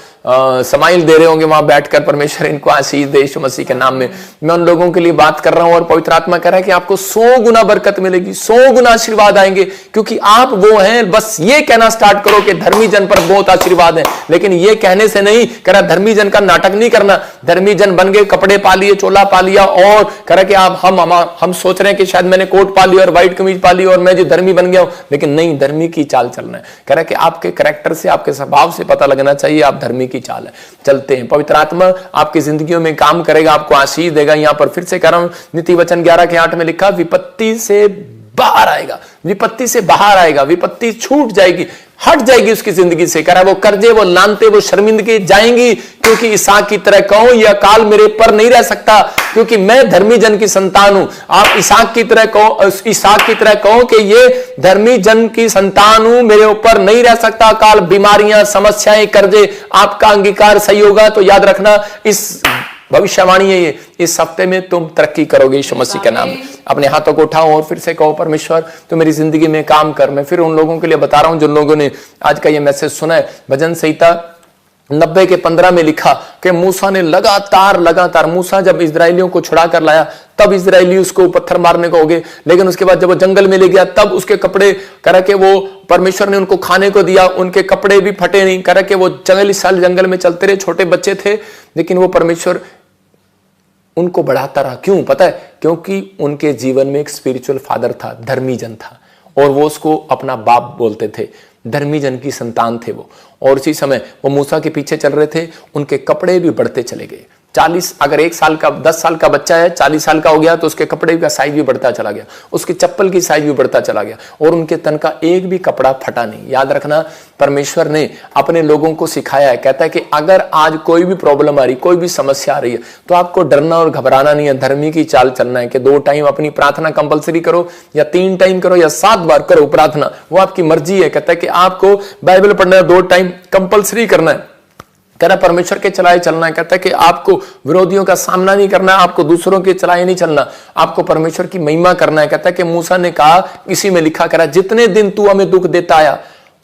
समाइल दे रहे होंगे वहां बैठकर, परमेश्वर इनको आशीष दे यीशु मसीह के नाम में। मैं उन लोगों के लिए बात कर रहा हूं और पवित्र आत्मा कह रहा है कि आपको 100 गुना बरकत मिलेगी, 100 गुना आशीर्वाद आएंगे, क्योंकि आप वो हैं। बस ये कहना स्टार्ट करो कि धर्मी जन पर बहुत आशीर्वाद है, लेकिन ये कहने से नहीं, कह रहा धर्मी जन का नाटक नहीं करना। धर्मी जन बन गए, कपड़े पा लिए, चोला पा लिया, और कह रहा कि आप हम सोच रहे हैं कि शायद मैंने कोट पा लिया और व्हाइट कमीज पा ली और मैं जो धर्मी बन गया हूं, लेकिन नहीं, धर्मी की चाल चलना है। कह रहा कि आपके कैरेक्टर से, आपके स्वभाव से पता लगना चाहिए आप धर्मी की चाल है, चलते हैं। पवित्र आत्मा आपकी जिंदगियों में काम करेगा, आपको आशीष देगा। यहां पर फिर से कह रहा हूं, नीति वचन 11:8 में लिखा, विपत्ति से बाहर आएगा, विपत्ति से बाहर आएगा, विपत्ति छूट जाएगी, हट जाएगी उसकी जिंदगी से। कह रहा वो कर्जे, वो लानते, वो शर्मिंदगी जाएंगी, क्योंकि इसहाक की तरह कहूं यह काल मेरे पर नहीं रह सकता, क्योंकि मैं धर्मी जन की संतान हूं। आप इसहाक की तरह कहो कि ये धर्मी जन की संतान हूं, मेरे ऊपर नहीं रह सकता काल, बीमारियां, समस्याएं, कर्जे। आपका अंगीकार सही होगा तो याद रखना, इस भविष्यवाणी है ये, इस हफ्ते में तुम तरक्की करोगे यीशु मसीह के नाम में। अपने हाथों को उठाओ और फिर से कहो परमेश्वर तो मेरी जिंदगी में काम कर। मैं फिर उन लोगों के लिए बता रहा हूं जिन लोगों ने आज का ये मैसेज सुना है। भजन संहिता 90:15 में लिखा कि मूसा ने लगातार मूसा जब इजरायलियों को छुड़ा कर लाया, तब इजरायली उसको पत्थर मारने को हो गए, लेकिन उसके बाद जब वो जंगल में ले गया तब उसके कपड़े करा के वो परमेश्वर ने उनको खाने को दिया, उनके कपड़े भी फटे नहीं। करा के वो 40 साल जंगल में चलते रहे, छोटे बच्चे थे, लेकिन वो परमेश्वर उनको बढ़ाता रहा। क्यों? पता है, क्योंकि उनके जीवन में एक स्पिरिचुअल फादर था, धर्मी जन था, और वो उसको अपना बाप बोलते थे, धर्मी जन की संतान थे वो। और उसी समय वो मूसा के पीछे चल रहे थे, उनके कपड़े भी बढ़ते चले गए। 40, अगर 1 साल का 10 साल का बच्चा है, 40 साल का हो गया तो उसके कपड़े का साइज भी बढ़ता चला गया, उसकी चप्पल की साइज भी बढ़ता चला गया, और उनके तन का एक भी कपड़ा फटा नहीं। याद रखना, परमेश्वर ने अपने लोगों को सिखाया है, कहता है कि अगर आज कोई भी प्रॉब्लम आ रही, कोई भी समस्या आ रही है, तो आपको डरना और घबराना नहीं है, धर्मी की चाल चलना है। कि 2 टाइम अपनी प्रार्थना कंपलसरी करो, या 3 टाइम करो, या 7 बार करो प्रार्थना, वो आपकी मर्जी है। कहता है कि आपको बाइबल पढ़ना 2 टाइम कंपलसरी करना है, कह रहा परमेश्वर के चलाए चलना है। कहता है कि आपको विरोधियों का सामना नहीं करना है, आपको दूसरों के चलाए नहीं चलना, आपको परमेश्वर की महिमा करना है। कहता है कि मूसा ने कहा, इसी में लिखा, कह रहा जितने दिन तू हमें दुख देता आया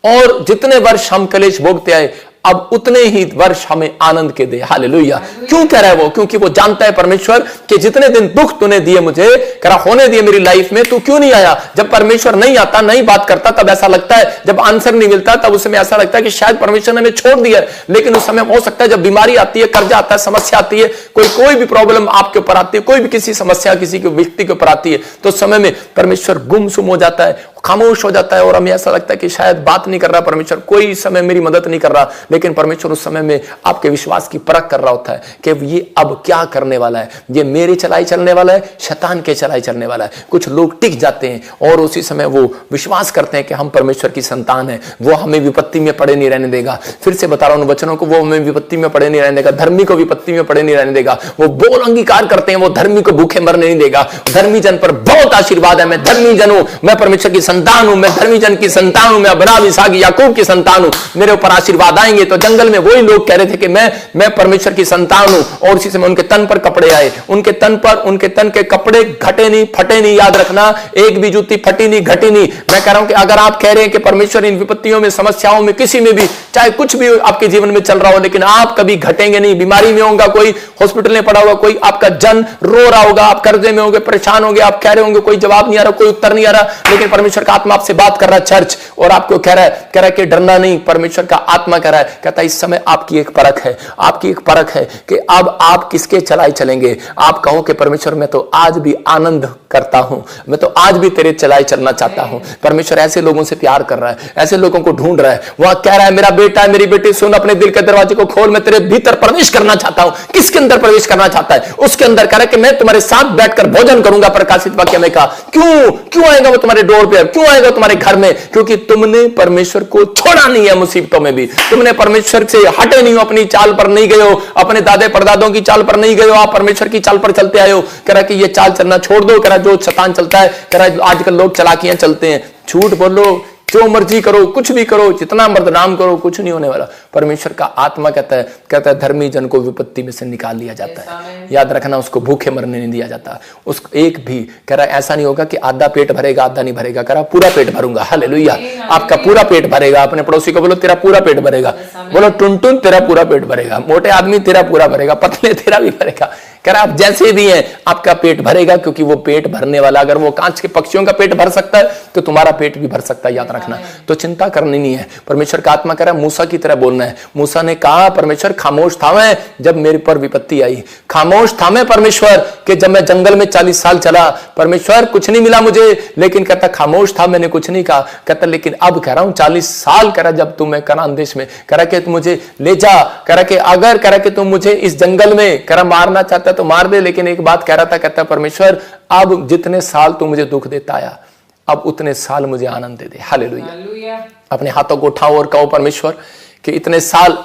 और जितने वर्ष हम कलेश भोगते आए, अब उतने ही वर्ष हमें आनंद के दे। हालेलुया। क्यों कह रहा है वो? क्योंकि वो जानता है परमेश्वर कि जितने दिन दुख तूने दिए मुझे, कह रहा होने दिए मेरी लाइफ में, तू क्यों नहीं आया? जब परमेश्वर नहीं आता, नहीं बात करता, तब ऐसा लगता है, जब आंसर नहीं मिलता तब उस समय ऐसा लगता है कि शायद परमेश्वर ने हमें छोड़ दिया है। लेकिन उस समय हो सकता है जब बीमारी आती है, कर्जा आता है, समस्या आती है, कोई भी प्रॉब्लम आपके ऊपर आती है, कोई भी किसी समस्या किसी के व्यक्ति के ऊपर आती है, तो उस समय में परमेश्वर गुमसुम हो जाता है, खामोश हो जाता है, और हमें ऐसा लगता है कि शायद बात नहीं कर रहा परमेश्वर, कोई समय मेरी मदद नहीं कर रहा। लेकिन परमेश्वर उस समय में आपके विश्वास की परख कर रहा होता है कि ये अब क्या करने वाला है, ये मेरे चलाए चलने वाला है, शैतान के चलाए चलने वाला है। कुछ लोग टिक जाते हैं और उसी समय वो विश्वास करते हैं कि हम परमेश्वर की संतान है, वो हमें विपत्ति में पड़े नहीं रहने देगा। फिर से बता रहा हूं उन वचनों को, वो हमें विपत्ति में पड़े नहीं रहने देगा, धर्मी को विपत्ति में पड़े नहीं रहने देगा। वो बोल अंगीकार करते हैं, वो धर्मी को भूखे मरने नहीं देगा। धर्मी जन पर बहुत आशीर्वाद है। मैं धर्मी जन हूं, मैं परमेश्वर की संतान हूं, मैं धर्मी जन की संतान हूं, मैं अब्राहम, इसहाक, याकूब की संतान हूं। मेरे ऊपर आशीर्वाद आएंगे, तो जंगल में वही लोग कह रहे थे कि मैं परमेश्वर की संतान हूं, और उसी समय उनके तन पर कपड़े आए, उनके तन के कपड़े घटे नहीं, फटे नहीं। याद रखना, एक भी जूती फटी नहीं, घटी नहीं। मैं कह रहा हूं कि अगर आप कह रहे हैं कि परमेश्वर इन विपत्तियों में, समस्याओं में, किसी में भी, चाहे कुछ भी आपके जीवन में चल रहा हो, लेकिन आप कभी घटेंगे नहीं। बीमारी में होगा कोई, हॉस्पिटल में पड़ा होगा कोई, आपका जन रो रहा होगा, आप कर्जे में होंगे, परेशान होंगे, आप कह रहे होंगे कोई जवाब नहीं आ रहा, कोई उत्तर नहीं आ रहा, लेकिन परमेश्वर का आत्मा आपसे बात कर रहा है चर्च, और आपको कह रहा है कि डरना नहीं। परमेश्वर का आत्मा कह रहा है, कहता है इस समय आपकी एक परख है, आपकी एक परख है कि अब आप किसके चलाए चलेंगे। आप कहो कि परमेश्वर मैं तो आज भी आनंद करता हूं, मैं तो आज भी तेरे चलाए चलना चाहता हूं। परमेश्वर ऐसे लोगों से प्यार कर रहा है, ऐसे लोगों को ढूंढ रहा है। वह कह रहा है मेरा बेटा है, मेरी बेटी सुन, अपने दिल के दरवाजे को खोल, मैं तेरे भीतर प्रवेश करना चाहता हूं। किसके अंदर प्रवेश करना चाहता है? उसके अंदर। कह रहा है कि मैं तुम्हारे साथ बैठकर भोजन करूंगा। प्रकाशित वाक्य में कहा क्यों आएगा वो तुम्हारे डोर पे, क्यों आएगा तुम्हारे घर में? क्योंकि तुमने परमेश्वर को छोड़ा नहीं है। मुसीबतों में भी तुमने परमेश्वर से हटे नहीं हो, अपनी चाल पर नहीं गए हो, अपने दादे परदादों की चाल पर नहीं गए हो, आप परमेश्वर की चाल पर चलते आए हो। कह रहा है कि ये चाल चलना छोड़ दो। कह रहा है जो शैतान चलता है, कह रहा है आजकल लोग चालाकियां चलते हैं, झूठ बोलो, जो मर्जी करो, कुछ भी करो, जितना बदनाम करो, कुछ नहीं होने वाला। परमेश्वर का आत्मा कहता है धर्मी जन को विपत्ति में से निकाल लिया जाता है। याद रखना, उसको भूखे मरने नहीं दिया जाता। उसको एक भी, कह रहा है ऐसा नहीं होगा कि आधा पेट भरेगा आधा नहीं भरेगा। कह रहा पूरा पेट भरूंगा। हालेलुया, आपका पूरा पेट भरेगा। अपने पड़ोसी को बोलो तेरा पूरा पेट भरेगा। बोलो टुन तेरा पूरा पेट भरेगा। मोटे आदमी तेरा पूरा भरेगा, पतले तेरा भी भरेगा। कह रहा आप जैसे भी हैं आपका पेट भरेगा, क्योंकि वो पेट भरने वाला, अगर वो कांच के पक्षियों का पेट भर सकता है तो तुम्हारा पेट भी भर सकता है। याद रखना, तो चिंता करनी नहीं है। परमेश्वर का आत्मा कह रहा है मूसा की तरह बोलना है। मूसा ने कहा परमेश्वर खामोश था मैं जब मेरे पर विपत्ति आई, खामोश था मैं परमेश्वर कि जब मैं जंगल में 40 साल चला, परमेश्वर कुछ नहीं मिला मुझे, लेकिन कहता खामोश था, मैंने कुछ नहीं कहा। कहता लेकिन अब कह रहा हूं 40 साल, कह रहा जब तुम मैं कनान देश में, कह रहा कि तुम मुझे ले जा, कह रहा कि अगर कह रहा कि तुम मुझे इस जंगल में कह रहा मारना चाहता तो मार दे, लेकिन एक बात कह रहा था, कहता परमेश्वर अब जितने साल तू मुझे दुख देता आया, अब उतने साल मुझे आनंद दे दे। हालेलुया। अपने हाथों को उठाओ और कहो परमेश्वर कि इतने साल,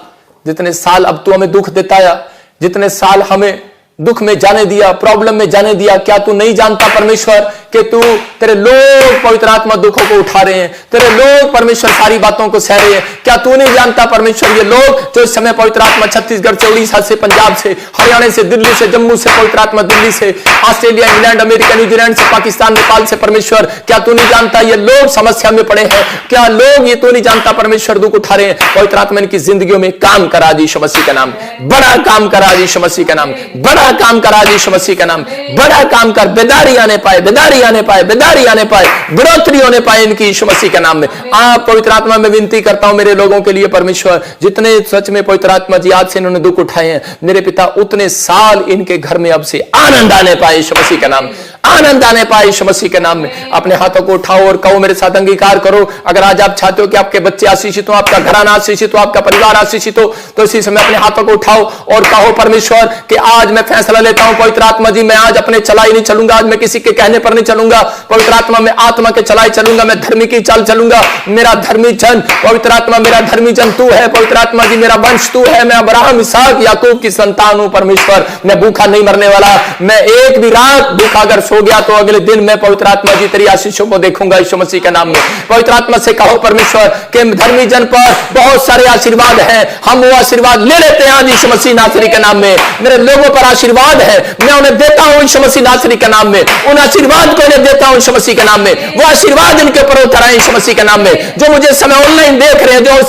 जितने साल अब तू हमें दुख देता आया, जितने साल हमें दुख में जाने दिया, प्रॉब्लम में जाने दिया, क्या तू नहीं जानता परमेश्वर कि तू, तेरे लोग पवित्र आत्मा दुखों को उठा रहे हैं, तेरे लोग परमेश्वर सारी बातों को सह रहे हैं। क्या तू नहीं जानता परमेश्वर ये लोग जो इस समय पवित्र आत्मा छत्तीसगढ़ से, उड़ीसा से, पंजाब से, हरियाणा से, दिल्ली से, जम्मू से, पवित्र आत्मा दिल्ली से, ऑस्ट्रेलिया, इंग्लैंड, अमेरिका, न्यूजीलैंड से, पाकिस्तान, नेपाल से, परमेश्वर क्या तू नहीं जानता ये लोग समस्या में पड़े हैं? क्या लोग ये तू नहीं जानता परमेश्वर दुख उठा रहे हैं? पवित्र आत्मा इनकी जिंदगियों में काम करा दी यीशु मसीह का नाम, बड़ा काम करा दी यीशु मसीह का नाम, बड़ा काम करा दी यीशु मसीह का नाम, बड़ा काम कर, बेदारी आने पाए, बेदारी आने पाए, बेदारी आने पाए, बढ़ोतरी होने पाए इनकी यीशु मसीह के नाम में। आप पवित्र आत्मा में विनती करता हूं मेरे लोगों के लिए परमेश्वर, जितने सच में पवित्र आत्मा जी आज से इन्होंने दुख उठाए हैं मेरे पिता, उतने साल इनके घर में अब से आनंद आने पाए यीशु मसीह के नाम, आनंद आने पाए यीशु मसीह के नाम में। अपने हाथों को उठाओ और कहो मेरे साथ अंगीकार करो। अगर आज आप चाहते हो कि आपके बच्चे आशीषित हो, आपका घराना आशीषित हो, आपका परिवार आशीषित हो, तो इसी समय अपने हाथों को उठाओ और कहो परमेश्वर कि आज मैं फैसला लेता हूं पवित्र आत्मा जी, मैं आज अपने चलाई नहीं चलूंगा, आज मैं किसी के कहने पर नहीं चलूंगा। पवित्र आत्मा में आत्मा के चलाई चलूंगा, मैं धर्मी की चाल चलूंगा। मेरा धर्मी जन पवित्र आत्मा, मेरा धर्मी जन तू है पवित्र आत्मा जी, मेरा वंश तू है, मैं अब्राहम, इसहाक, याकूब की संतान हूं परमेश्वर। मैं भूखा नहीं मरने वाला, मैं एक भी रात भूखा अगर सो गया तो अगले दिन मैं पवित्र आत्मा जी तेरी आशीषों को देखूंगा यीशु मसीह के नाम में। पवित्र आत्मा से कहो परमेश्वर कि धर्मी जन पर बहुत सारे आशीर्वाद हैं, हम वो आशीर्वाद ले लेते हैं आज यीशु मसीह नासरी के नाम में। मेरे लोगों पर आशीर्वाद है, मैं उन्हें देता हूं यीशु मसीह नासरी के नाम में, उन आशीर्वाद को इन्हें देता हूं यीशु मसीह के नाम में। वो आशीर्वाद इनके ऊपर उतर आए यीशु मसीह के नाम में। जो मुझे समय ऑनलाइन देख रहे हैं, जो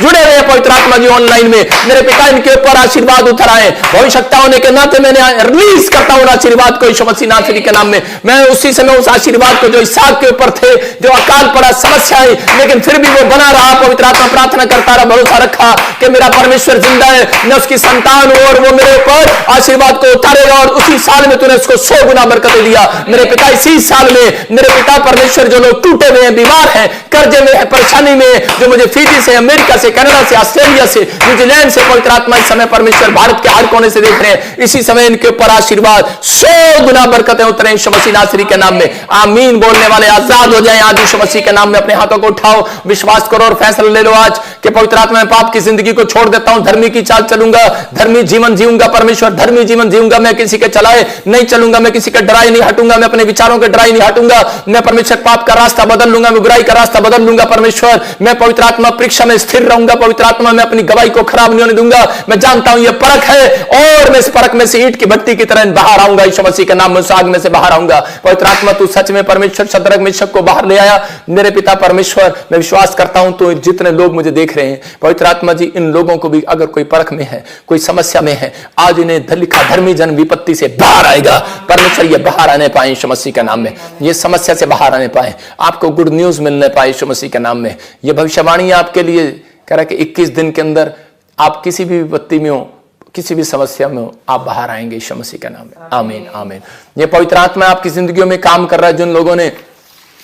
जुड़े हुए हैं पवित्र आत्मा जी ऑनलाइन में, मेरे पिता इनके ऊपर आशीर्वाद उतर आए। भविष्यता होने के नाते मैंने रिलीज करता हूं आशीर्वाद को यीशु मसीह नासरी के नाम में। मैं उसी समय उस आशीर्वाद को जो इसहाक के ऊपर थे, जो अकाल पड़ा, समस्या आई, लेकिन फिर भी वो बना रहा, पवित्र आत्मा प्रार्थना करता रहा, भरोसा रखा कि मेरा परमेश्वर जिंदा है, मैं उसकी संतान हूं और वो मेरे ऊपर आशीर्वाद को उतारेगा। और उसी साल में तूने उसको 100 गुना बरकत दिया मेरे पिता। इसी साल में मेरे पिता परमेश्वर, जो लोग टूटे हुए हैं, बीमार हैं, कर्जे में है, परेशानी में, जो मुझे फिजी से, अमेरिका से, कनाडा से, ऑस्ट्रेलिया से, न्यूजीलैंड से पवित्र आत्मा इस समय परमेश्वर भारत के हर कोने से देख रहे हैं, इसी समय इनके ऊपर आशीर्वाद 100 गुना बरकतें उतरे यीशु मसीह नासरी के नाम में। आमीन बोलने वाले आजाद हो जाएं आज यीशु मसीह के नाम में। अपने हाथों को उठाओ, विश्वास करो और फैसला ले लो आज कि पवित्र आत्मा में पाप की जिंदगी को छोड़ देता हूं, धर्मी की चाल चलूंगा, धर्मी जीवन जीऊंगा, परमेश्वर धर्मी जीवन जीऊंगा। मैं किसी के चलाए नहीं चलूंगा, मैं किसी के डराए नहीं हटूंगा, मैं अपने विचारों के डराए नहीं हटूंगा। मैं परमेश्वर पाप का रास्ता बदल लूंगा, मैं बुराई का रास्ता बदल लूंगा। परमेश्वर मैं पवित्र आत्मा परीक्षा में स्थिर रहूंगा, पवित्र आत्मा में अपनी गवाही को खराब नहीं होने दूंगा। मैं जानता हूं यह परख है और मैं इस परख में से ईंट की भट्टी की तरह बाहर आऊंगा यीशु मसीह के नाम में, उस आग में से बाहर आऊंगा। पवित्र आत्मा तू सच में परमेश्वर शद्रक मेशक को बाहर ले आया। मेरे पिता परमेश्वर मैं विश्वास करता हूं तो जितने लोग मुझे देख रहे हैं पवित्र आत्मा जी, इन लोगों को भी अगर कोई परख में है, कोई समस्या में है, आज इन्हें लिखा धर्मी जन विपत्ति से बाहर आएगा। परमेश्वर ये बाहर आने पाए यीशु मसीह के नाम में, ये समस्या से बाहर आने पाए, आपको गुड न्यूज मिलने पाए यीशु मसीह के नाम में। ये भविष्यवाणी आपके लिए कह रहा है कि 21 दिन के अंदर आप किसी भी विपत्ति में हो, किसी भी समस्या में हो, आप बाहर आएंगे यीशु मसीह के नाम में। आमीन आमीन। ये पवित्र आत्मा आपकी जिंदगियों में काम कर रहा है। जिन लोगों ने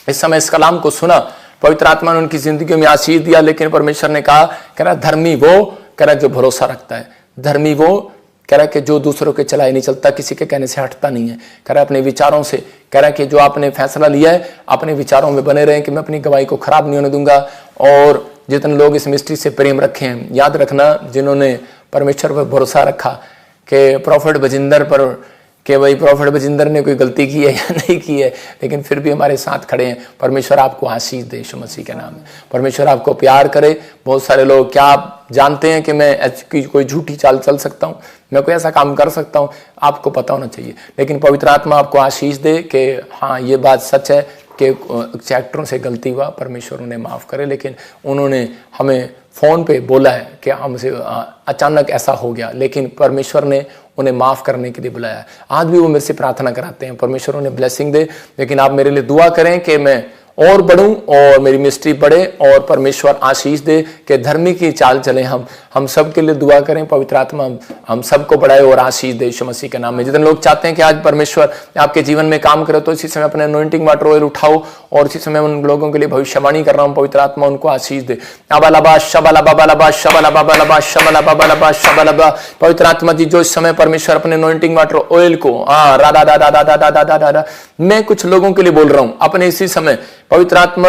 इस समय इस कलाम को सुना, पवित्र आत्मा ने उनकी जिंदगी में आशीष दिया। लेकिन परमेश्वर ने कहा, कह रहा धर्मी वो कह रहा जो भरोसा रखता है, धर्मी वो कह रहा कि जो दूसरों के चलाए नहीं चलता, किसी के कहने से हटता नहीं है। कह रहा अपने विचारों से, कह रहा कि जो आपने फैसला लिया है अपने विचारों में बने रहे कि मैं अपनी गवाही को खराब नहीं होने दूंगा। और जितने लोग इस मिस्ट्री से प्रेम रखे हैं, याद रखना जिन्होंने परमेश्वर पर भरोसा रखा कि प्रॉफिट बजिंदर पर कि भाई प्रॉफिट बजिंदर ने कोई गलती की है या नहीं की है, लेकिन फिर भी हमारे साथ खड़े हैं। परमेश्वर आपको आशीष दे यीशु मसीह के नाम में। परमेश्वर आपको प्यार करे। बहुत सारे लोग, क्या आप जानते हैं कि मैं कोई झूठी चाल चल सकता हूँ, मैं कोई ऐसा काम कर सकता हूँ? आपको पता होना चाहिए। लेकिन पवित्र आत्मा आपको आशीष दे कि हाँ ये बात सच है कि चैप्टरों से गलती हुआ, परमेश्वर उन्हें माफ़ करे। लेकिन उन्होंने हमें फ़ोन पे बोला है कि हमसे अचानक ऐसा हो गया, लेकिन परमेश्वर ने उन्हें माफ़ करने के लिए बुलाया। आज भी वो मेरे से प्रार्थना कराते हैं, परमेश्वर उन्हें ब्लेसिंग दे। लेकिन आप मेरे लिए दुआ करें कि मैं और बढ़ूं और मेरी मिस्ट्री बढ़े और परमेश्वर आशीष दे कि धर्मी की चाल चले। हम सब के लिए दुआ करें, पवित्र आत्मा हम सबको बढ़ाए और आशीष दे यीशु मसीह के नाम में। जितने लोग चाहते हैं कि आज परमेश्वर आपके जीवन में काम करे, तो इसी समय अपने अनॉइंटिंग वाटर ऑयल उठाओ और इसी समय उन लोगों के लिए भविष्यवाणी कर रहा हूँ। पवित्र आत्मा उनको आशीष दे। अबालबा शबला बाबा शबला बाबा शबला बाबा शबला। पवित्र आत्मा जी जो इस समय परमेश्वर अपने अनॉइंटिंग वाटर ऑयल को मैं कुछ लोगों के लिए बोल रहा हूँ अपने इसी समय, पवित्र आत्मा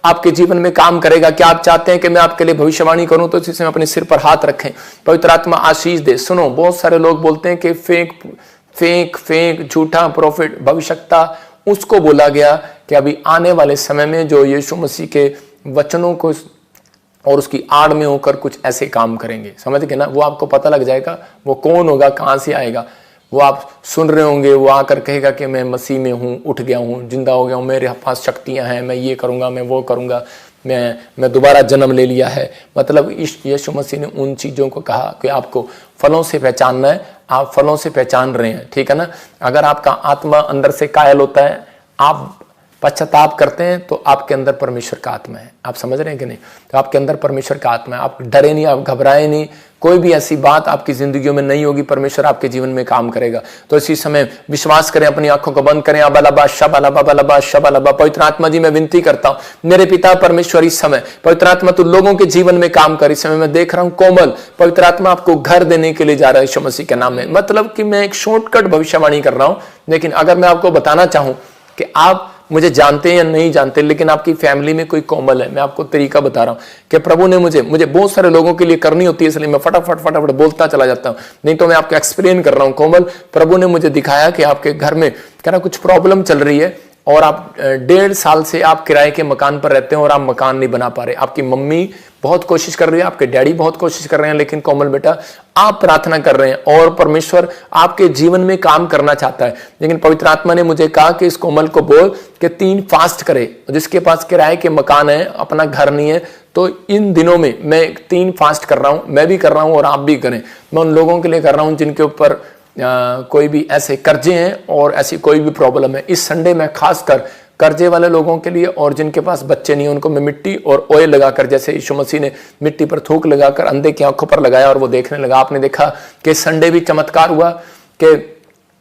आपके जीवन में काम करेगा। क्या आप चाहते हैं कि मैं आपके लिए भविष्यवाणी करूं? तो इसी समय अपने सिर पर हाथ रखें, पवित्र आत्मा आशीष दे। सुनो, बहुत सारे लोग बोलते हैं कि फेक झूठा प्रॉफिट भविष्यता उसको बोला गया कि अभी आने वाले समय में जो यीशु मसीह के वचनों को और उसकी आड़ में होकर कुछ ऐसे काम करेंगे। समझ गए ना? वो आपको पता लग जाएगा वो कौन होगा, कहां से आएगा। वो आप सुन रहे होंगे, वो आकर कहेगा कि मैं मसीह में हूँ, उठ गया हूँ, जिंदा हो गया हूँ, मेरे पास शक्तियाँ हैं, मैं ये करूँगा, मैं वो करूँगा, मैं दोबारा जन्म ले लिया है। मतलब यीशु मसीह ने उन चीज़ों को कहा कि आपको फलों से पहचानना है। आप फलों से पहचान रहे हैं, ठीक है ना? अगर आपका आत्मा अंदर से कायल होता है, आप पश्चाताप करते हैं, तो आपके अंदर परमेश्वर का आत्मा है। आप समझ रहे हैं कि नहीं? तो आपके अंदर परमेश्वर का आत्मा है। आप डरे नहीं, आप घबराए नहीं, कोई भी ऐसी बात आपकी जिंदगियों में नहीं होगी। परमेश्वर आपके जीवन में काम करेगा। तो इसी समय विश्वास करें, अपनी आंखों को बंद करें। अबलबा शबलबा शबलबा। पवित्र आत्मा जी मैं विनती करता हूँ, मेरे पिता परमेश्वर इस समय पवित्र आत्मा तू लोगों के जीवन में काम कर। इस समय मैं देख रहा हूँ कोमल पवित्र आत्मा आपको घर देने के लिए जा रहा है यीशु मसीह के नाम में। मतलब कि मैं एक शॉर्टकट भविष्यवाणी कर रहा हूँ, लेकिन अगर मैं आपको बताना चाहूँ कि आप मुझे जानते हैं या नहीं जानते, लेकिन आपकी फैमिली में कोई कोमल है, मैं आपको तरीका बता रहा हूँ कि प्रभु ने मुझे बहुत सारे लोगों के लिए करनी होती है, इसलिए मैं फटाफट बोलता चला जाता हूँ। नहीं तो मैं आपको एक्सप्लेन कर रहा हूँ। कोमल, प्रभु ने मुझे दिखाया कि आपके घर में क्या ना कुछ प्रॉब्लम चल रही है और आप 1.5 साल से आप किराए के मकान पर रहते हैं और आप मकान नहीं बना पा रहे। आपकी मम्मी बहुत कोशिश कर रही है, आपके डैडी बहुत कोशिश कर रहे हैं, लेकिन कोमल बेटा आप प्रार्थना कर रहे हैं और परमेश्वर आपके जीवन में काम करना चाहता है। लेकिन पवित्र आत्मा ने मुझे कहा कि इस कोमल को बोल कि 3 फास्ट करे। जिसके पास किराए के मकान है, अपना घर नहीं है, तो इन दिनों में मैं 3 फास्ट कर रहा हूँ, मैं भी कर रहा हूँ और आप भी करें। मैं उन लोगों के लिए कर रहा हूँ जिनके ऊपर कोई भी ऐसे कर्जे हैं और ऐसी कोई भी प्रॉब्लम है। इस संडे में खासकर कर्जे वाले लोगों के लिए और जिनके पास बच्चे नहीं, उनको मैं मिट्टी और ऑयल लगाकर, जैसे यीशु मसीह ने मिट्टी पर थूक लगाकर अंधे की आंखों पर लगाया और वो देखने लगा। आपने देखा कि संडे भी चमत्कार हुआ कि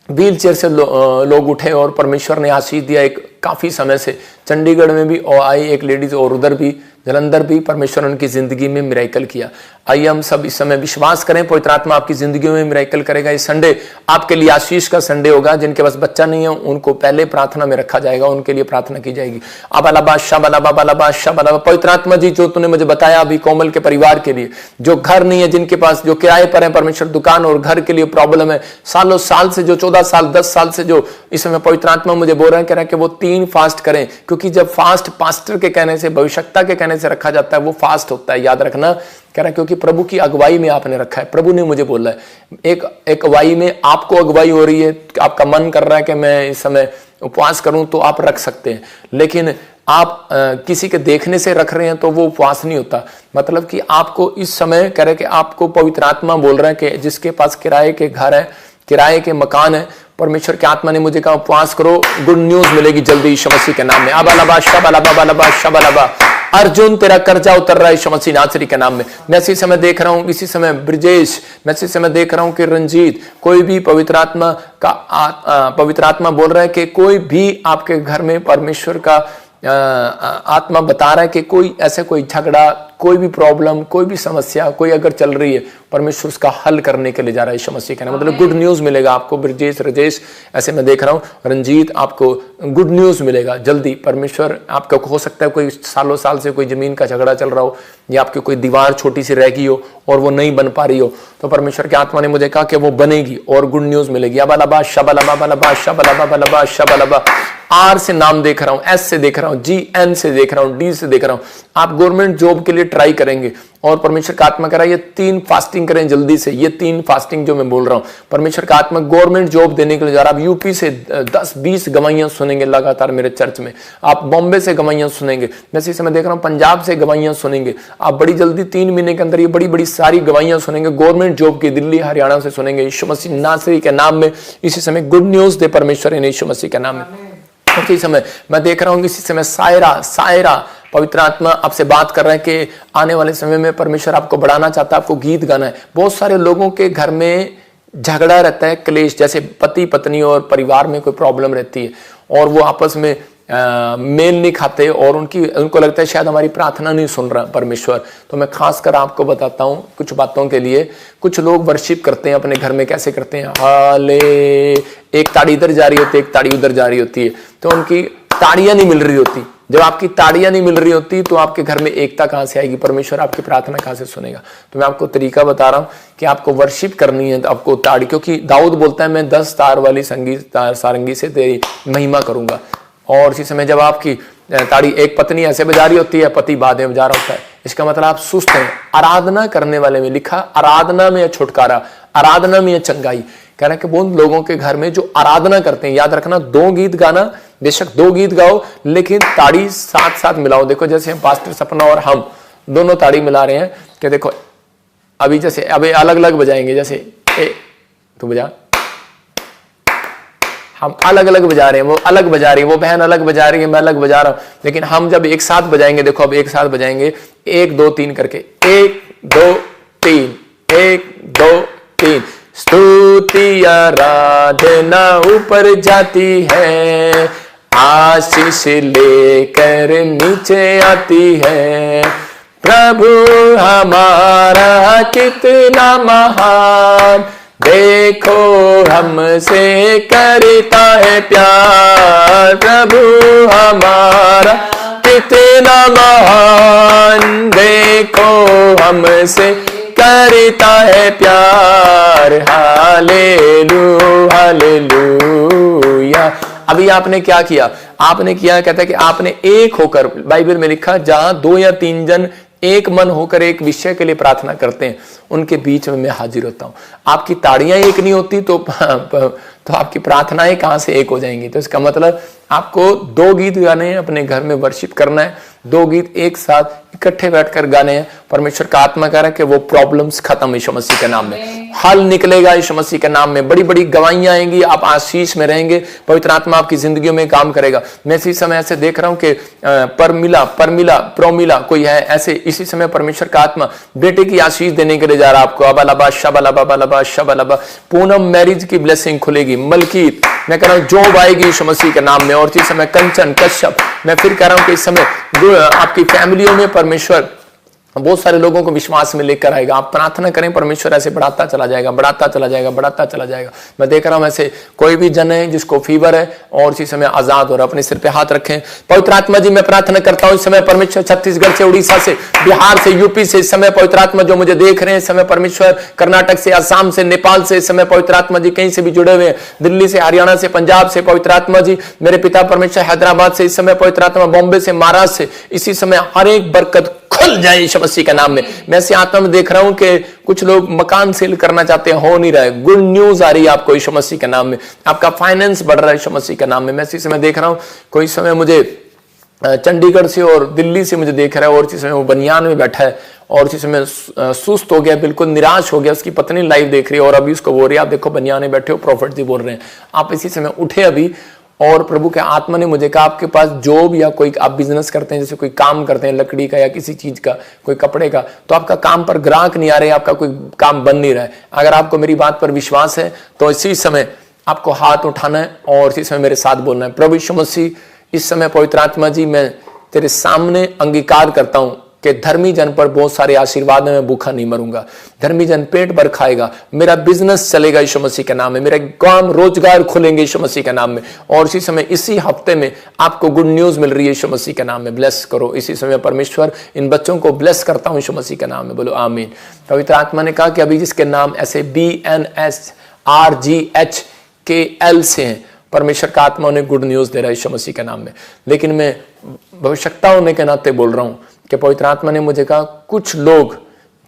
व्हील चेयर से लोग उठे और परमेश्वर ने आशीष दिया। एक काफ़ी समय से चंडीगढ़ में भी और आई एक लेडीज और उधर भी जलंधर भी परमेश्वर उनकी ज़िंदगी में मिरेकल किया। आइए हम सब इस समय विश्वास करें, पवित्र आत्मा आपकी ज़िंदगी में मिरेकल करेगा। इस संडे आपके लिए आशीष का संडे होगा। जिनके पास बच्चा नहीं है उनको पहले प्रार्थना में रखा जाएगा, उनके लिए प्रार्थना की जाएगी। अबालाबा शबालाबा बालाबा शबालाबा। पवित्र आत्मा जी जो तूने मुझे बताया अभी कोमल के परिवार के लिए, जो घर नहीं है, जिनके पास जो किराए पर है परमेश्वर, दुकान और घर के लिए प्रॉब्लम है, सालों साल से, जो 14 साल 10 साल से जो इस समय पवित्र आत्मा मुझे बोल रहा है, कह रहा है कि वो 3 फास्ट करें, क्योंकि जब फास्ट पास्टर के कहने से, भविष्यता के कहने से रखा जाता है वो फास्ट होता है, याद रखना। कह रहा है क्योंकि प्रभु की अगुवाई में आपने रखा है। प्रभु ने मुझे बोला है एक अगुवाई में आपको अगुवाई हो रही है, आपका मन कर रहा है कि मैं इस समय उपवास करूं, तो आप रख सकते हैं। लेकिन आप किसी के देखने से रख रहे हैं तो वो उपवास नहीं होता। मतलब कि आपको इस समय कह रहे कि आपको पवित्र आत्मा बोल रहा है कि जिसके पास किराए के घर है, किराए के मकान है, परमेश्वर के आत्मा ने मुझे कहा उपवास करो, गुड न्यूज मिलेगी जल्दी यीशु मसीह के नाम में। अबालाबा शबालाबा बालाबा शबालाबा। अर्जुन तेरा कर्जा उतर रहा है यीशु मसीह नासरी के नाम में। मैं इसी समय देख रहा हूं, इसी समय ब्रिजेश, मैं इसी समय देख रहा हूं कि रंजीत, कोई भी पवित्र आत्मा बोल रहा है कि कोई भी आपके घर में परमेश्वर का आत्मा बता रहा है कि कोई ऐसे कोई झगड़ा, कोई भी प्रॉब्लम, कोई भी समस्या कोई अगर चल रही है, परमेश्वर उसका हल करने के लिए जा रहा है यीशु मसीह कहना। मतलब गुड न्यूज मिलेगा आपको। ब्रजेश, रजेश, ऐसे मैं देख रहा हूं, रंजीत, आपको गुड न्यूज मिलेगा जल्दी। परमेश्वर आपका, हो सकता है कोई सालों साल से कोई जमीन का झगड़ा चल रहा हो, या आपकी कोई दीवार छोटी सी रह गई हो और वो नहीं बन पा रही हो, तो परमेश्वर के आत्मा ने मुझे कहा कि वो बनेगी और गुड न्यूज मिलेगी। अबालाबा शबालाबा बालाबा शबालाबा बालाबा शबालाबा। आर से नाम देख रहा हूं, एस से देख रहा हूं, जी एन से देख रहा हूं, डी से देख रहा हूं। आप गवर्नमेंट जॉब के लिए ट्राई करेंगे और परमेश्वर का आत्मा कह रहा है ये 3 फास्टिंग करें जल्दी से। ये 3 फास्टिंग जो मैं बोल रहा हूं, परमेश्वर का आत्मा गवर्नमेंट जॉब देने के लिए जा रहा है। आप यूपी से 10-20 गवाहियां सुनेंगे लगातार मेरे चर्च में। आप बॉम्बे से गवाहियां सुनेंगे, मैं इसी समय देख रहा हूं पंजाब से गवाहियां सुनेंगे। आप बड़ी जल्दी 3 महीने के अंदर ये बड़ी बड़ी सारी गवाहियां सुनेंगे गवर्नमेंट जॉब की। दिल्ली हरियाणा से सुनेंगे यीशु मसीह नासरी के नाम में। इसी समय गुड न्यूज दे परमेश्वर यीशु मसीह के नाम में। इसी समय मैं देख रहा हूँ, इसी समय सायरा पवित्र आत्मा आपसे बात कर रहा है कि आने वाले समय में परमेश्वर आपको बढ़ाना चाहता है, आपको गीत गाना है। बहुत सारे लोगों के घर में झगड़ा रहता है, क्लेश, जैसे पति पत्नी और परिवार में कोई प्रॉब्लम रहती है और वो आपस में मेल नहीं खाते और उनको लगता है शायद हमारी प्रार्थना नहीं सुन रहा परमेश्वर। तो मैं खासकर आपको बताता हूँ कुछ बातों के लिए। कुछ लोग वर्शिप करते हैं अपने घर में, कैसे करते हैं, हाले, एक ताड़ी इधर जा रही होती है, एक ताड़ी उधर जा रही होती है, तो उनकी ताड़ियां नहीं मिल रही होती। जब आपकी ताड़ियां नहीं मिल रही होती तो आपके घर में एकता कहां से आएगी, परमेश्वर आपकी प्रार्थना कहां से सुनेगा। तो मैं आपको तरीका बता रहा हूं कि आपको वर्शिप करनी है तो आपको ताड़ी, क्योंकि दाऊद बोलता है मैं 10 तार वाली सारंगी से तेरी महिमा करूंगा। और इसी समय जब आपकी ताड़ी, एक पत्नी ऐसे बजा रही होती है, पति बाद में बजा रहा होता है, इसका मतलब आप सुस्त हैं। आराधना करने वाले में लिखा, आराधना में छुटकारा, आराधना में चंगाई। कह रहा है कि उन लोगों के घर में जो आराधना करते हैं, याद रखना 2 गीत गाना, बेशक 2 गीत गाओ लेकिन ताड़ी साथ साथ मिलाओ। देखो जैसे हम पास्टर सपना और हम दोनों ताड़ी मिला रहे हैं कि देखो अभी जैसे अभी अलग अलग बजाएंगे, जैसे तो बजा, हम अलग अलग बजा रहे हैं, वो अलग बजा रही है, वो बहन अलग बजा रही है, मैं अलग बजा रहा हूं, लेकिन हम जब एक साथ बजाएंगे, देखो अब एक साथ बजाएंगे 1 2 3 करके, 1 2 3, 1 2 3। स्तुति आराधना ऊपर जाती है, आशीष लेकर नीचे आती है। प्रभु हमारा कितना महान, देखो हमसे करता है प्यार। प्रभु हमारा कितना महान, देखो हमसे करता है प्यार। Hallelujah hallelujah. अभी आपने क्या किया, आपने किया, कहता है कि आपने एक होकर, बाइबल में लिखा जहां 2 या 3 जन एक मन होकर एक विषय के लिए प्रार्थना करते हैं, उनके बीच में मैं हाजिर होता हूं। आपकी ताड़ियां एक नहीं होती तो आपकी प्रार्थनाएं कहां से एक हो जाएंगी। तो इसका मतलब आपको 2 गीत गाने हैं, अपने घर में वर्शिप करना है, 2 गीत एक साथ इकट्ठे बैठकर गाने हैं। परमेश्वर का आत्मा कह रहा है कि वो प्रॉब्लम्स खत्म यीशु मसीह के नाम में, हल निकलेगा यीशु मसीह के नाम में। बड़ी बड़ी गवाहियां आएंगी, आप आशीष में रहेंगे, पवित्र आत्मा आपकी जिंदगी में काम करेगा। मैं इसी समय ऐसे देख रहा हूं कि प्रोमिला कोई है ऐसे, इसी समय परमेश्वर का आत्मा बेटे की आशीष देने के लिए जा रहा है आपको। अबालाबा शबालाबा बालाबा शबालाबा। पूनम मैरिज की ब्लेसिंग खुलेगी, मलकीत मैं कह रहा हूँ जॉब आएगी यीशु मसीह के नाम में। और इस समय कंचन कश्यप, मैं फिर कह रहा हूँ कि इस समय आपकी फैमिलियों में परमेश्वर बहुत सारे लोगों को विश्वास में लेकर आएगा। आप प्रार्थना करें, परमेश्वर ऐसे बढ़ाता चला जाएगा, बढ़ाता चला जाएगा, बढ़ाता चला जाएगा। मैं देख रहा हूं ऐसे कोई भी जन है जिसको फीवर है और इसी समय आजाद हो रहा है, अपने सिर पे हाथ रखें। पवित्र आत्मा जी मैं प्रार्थना करता हूं इस समय परमेश्वर, छत्तीसगढ़ से, उड़ीसा से, बिहार से, यूपी से, इस समय पवित्र आत्मा जो मुझे देख रहे हैं इस समय परमेश्वर, कर्नाटक से, असम से, नेपाल से, इस समय पवित्र आत्मा जी कहीं से भी जुड़े हुए हैं, दिल्ली से, हरियाणा से, पंजाब से, पवित्र आत्मा जी मेरे पिता परमेश्वर, हैदराबाद से, इस समय पवित्र आत्मा बॉम्बे से, महाराष्ट्र से, इसी समय हर एक बरकत खुल जाए यीशु मसीह के नाम में। मैं ऐसी आत्मा में देख रहा हूं कि कुछ लोग मकान सेल करना चाहते हैं, हो नहीं रहा है। गुड न्यूज आ रही है आपको यीशु मसीह के नाम में, आपका फाइनेंस बढ़ रहा है यीशु मसीह के नाम में। मैं इसी समय देख रहा हूं कोई समय मुझे चंडीगढ़ से और दिल्ली से मुझे देख रहा है, और इसी समय वो बनियान में बैठा है और इसी समय सुस्त हो गया, बिल्कुल निराश हो गया। उसकी पत्नी लाइव देख रही है और अभी उसको बोल रही है आप देखो बनियान में बैठे हो, प्रॉफिट जी बोल रहे हैं। आप इसी समय उठे अभी, और प्रभु के आत्मा ने मुझे कहा आपके पास जॉब या कोई आप बिजनेस करते हैं, जैसे कोई काम करते हैं लकड़ी का या किसी चीज का, कोई कपड़े का, तो आपका काम पर ग्राहक नहीं आ रहे, आपका कोई काम बन नहीं रहा है। अगर आपको मेरी बात पर विश्वास है तो इसी समय आपको हाथ उठाना है और इसी समय मेरे साथ बोलना है। प्रभु यीशु मसीह इस समय पवित्र आत्मा जी मैं तेरे सामने अंगीकार करता हूं कि धर्मी जन पर बहुत सारे आशीर्वाद है, मैं भूखा नहीं मरूंगा, धर्मी जन पेट भर खाएगा, मेरा बिजनेस चलेगा यीशु मसीह के नाम में, मेरे काम रोजगार खुलेंगे यीशु मसीह के नाम में। और इसी समय इसी हफ्ते में आपको गुड न्यूज मिल रही है यीशु मसीह के नाम में। ब्लेस करो इसी समय परमेश्वर, इन बच्चों को ब्लेस करता हूं यीशु मसीह के नाम में, बोलो आमीन। पवित्र आत्मा ने कहा कि अभी जिसके नाम ऐसे BNSRGHKL से हैं, परमेश्वर का आत्मा उन्हें गुड न्यूज दे रहा है यीशु मसीह के नाम में। लेकिन मैं भविष्यता होने के नाते बोल रहा हूं कि पवित्र आत्मा ने मुझे कहा कुछ लोग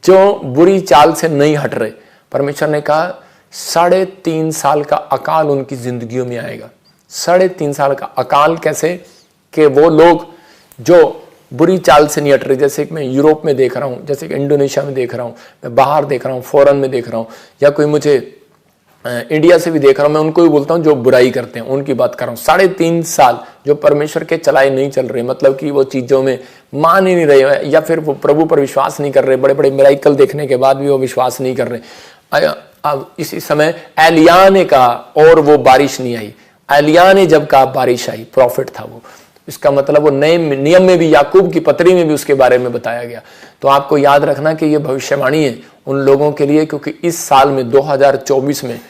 जो बुरी चाल से नहीं हट रहे, परमेश्वर ने कहा 3.5 साल का अकाल उनकी जिंदगियों में आएगा। 3.5 साल का अकाल कैसे कि वो लोग जो बुरी चाल से नहीं हट रहे, जैसे कि मैं यूरोप में देख रहा हूं, जैसे कि इंडोनेशिया में देख रहा हूं, मैं बाहर देख रहा हूं, फॉरेन में देख रहा हूं, या कोई मुझे इंडिया से भी देख रहा हूं, मैं उनको भी बोलता हूं जो बुराई करते हैं उनकी बात कर रहा हूं। 3.5 साल जो परमेश्वर के चलाए नहीं चल रहे, मतलब कि वो चीजों में मान ही नहीं रहे, या फिर वो प्रभु पर विश्वास नहीं कर रहे, बड़े बड़े मिराइकल देखने के बाद भी वो विश्वास नहीं कर रहे। अब इसी समय एलिया ने कहा और वो बारिश नहीं आई, एलिया ने जब कहा बारिश आई, प्रॉफिट था वो। इसका मतलब वो नए नियम में भी, याकूब की पत्री में भी उसके बारे में बताया गया। तो आपको याद रखना कि ये भविष्यवाणी है उन लोगों के लिए, क्योंकि इस साल में 2024 में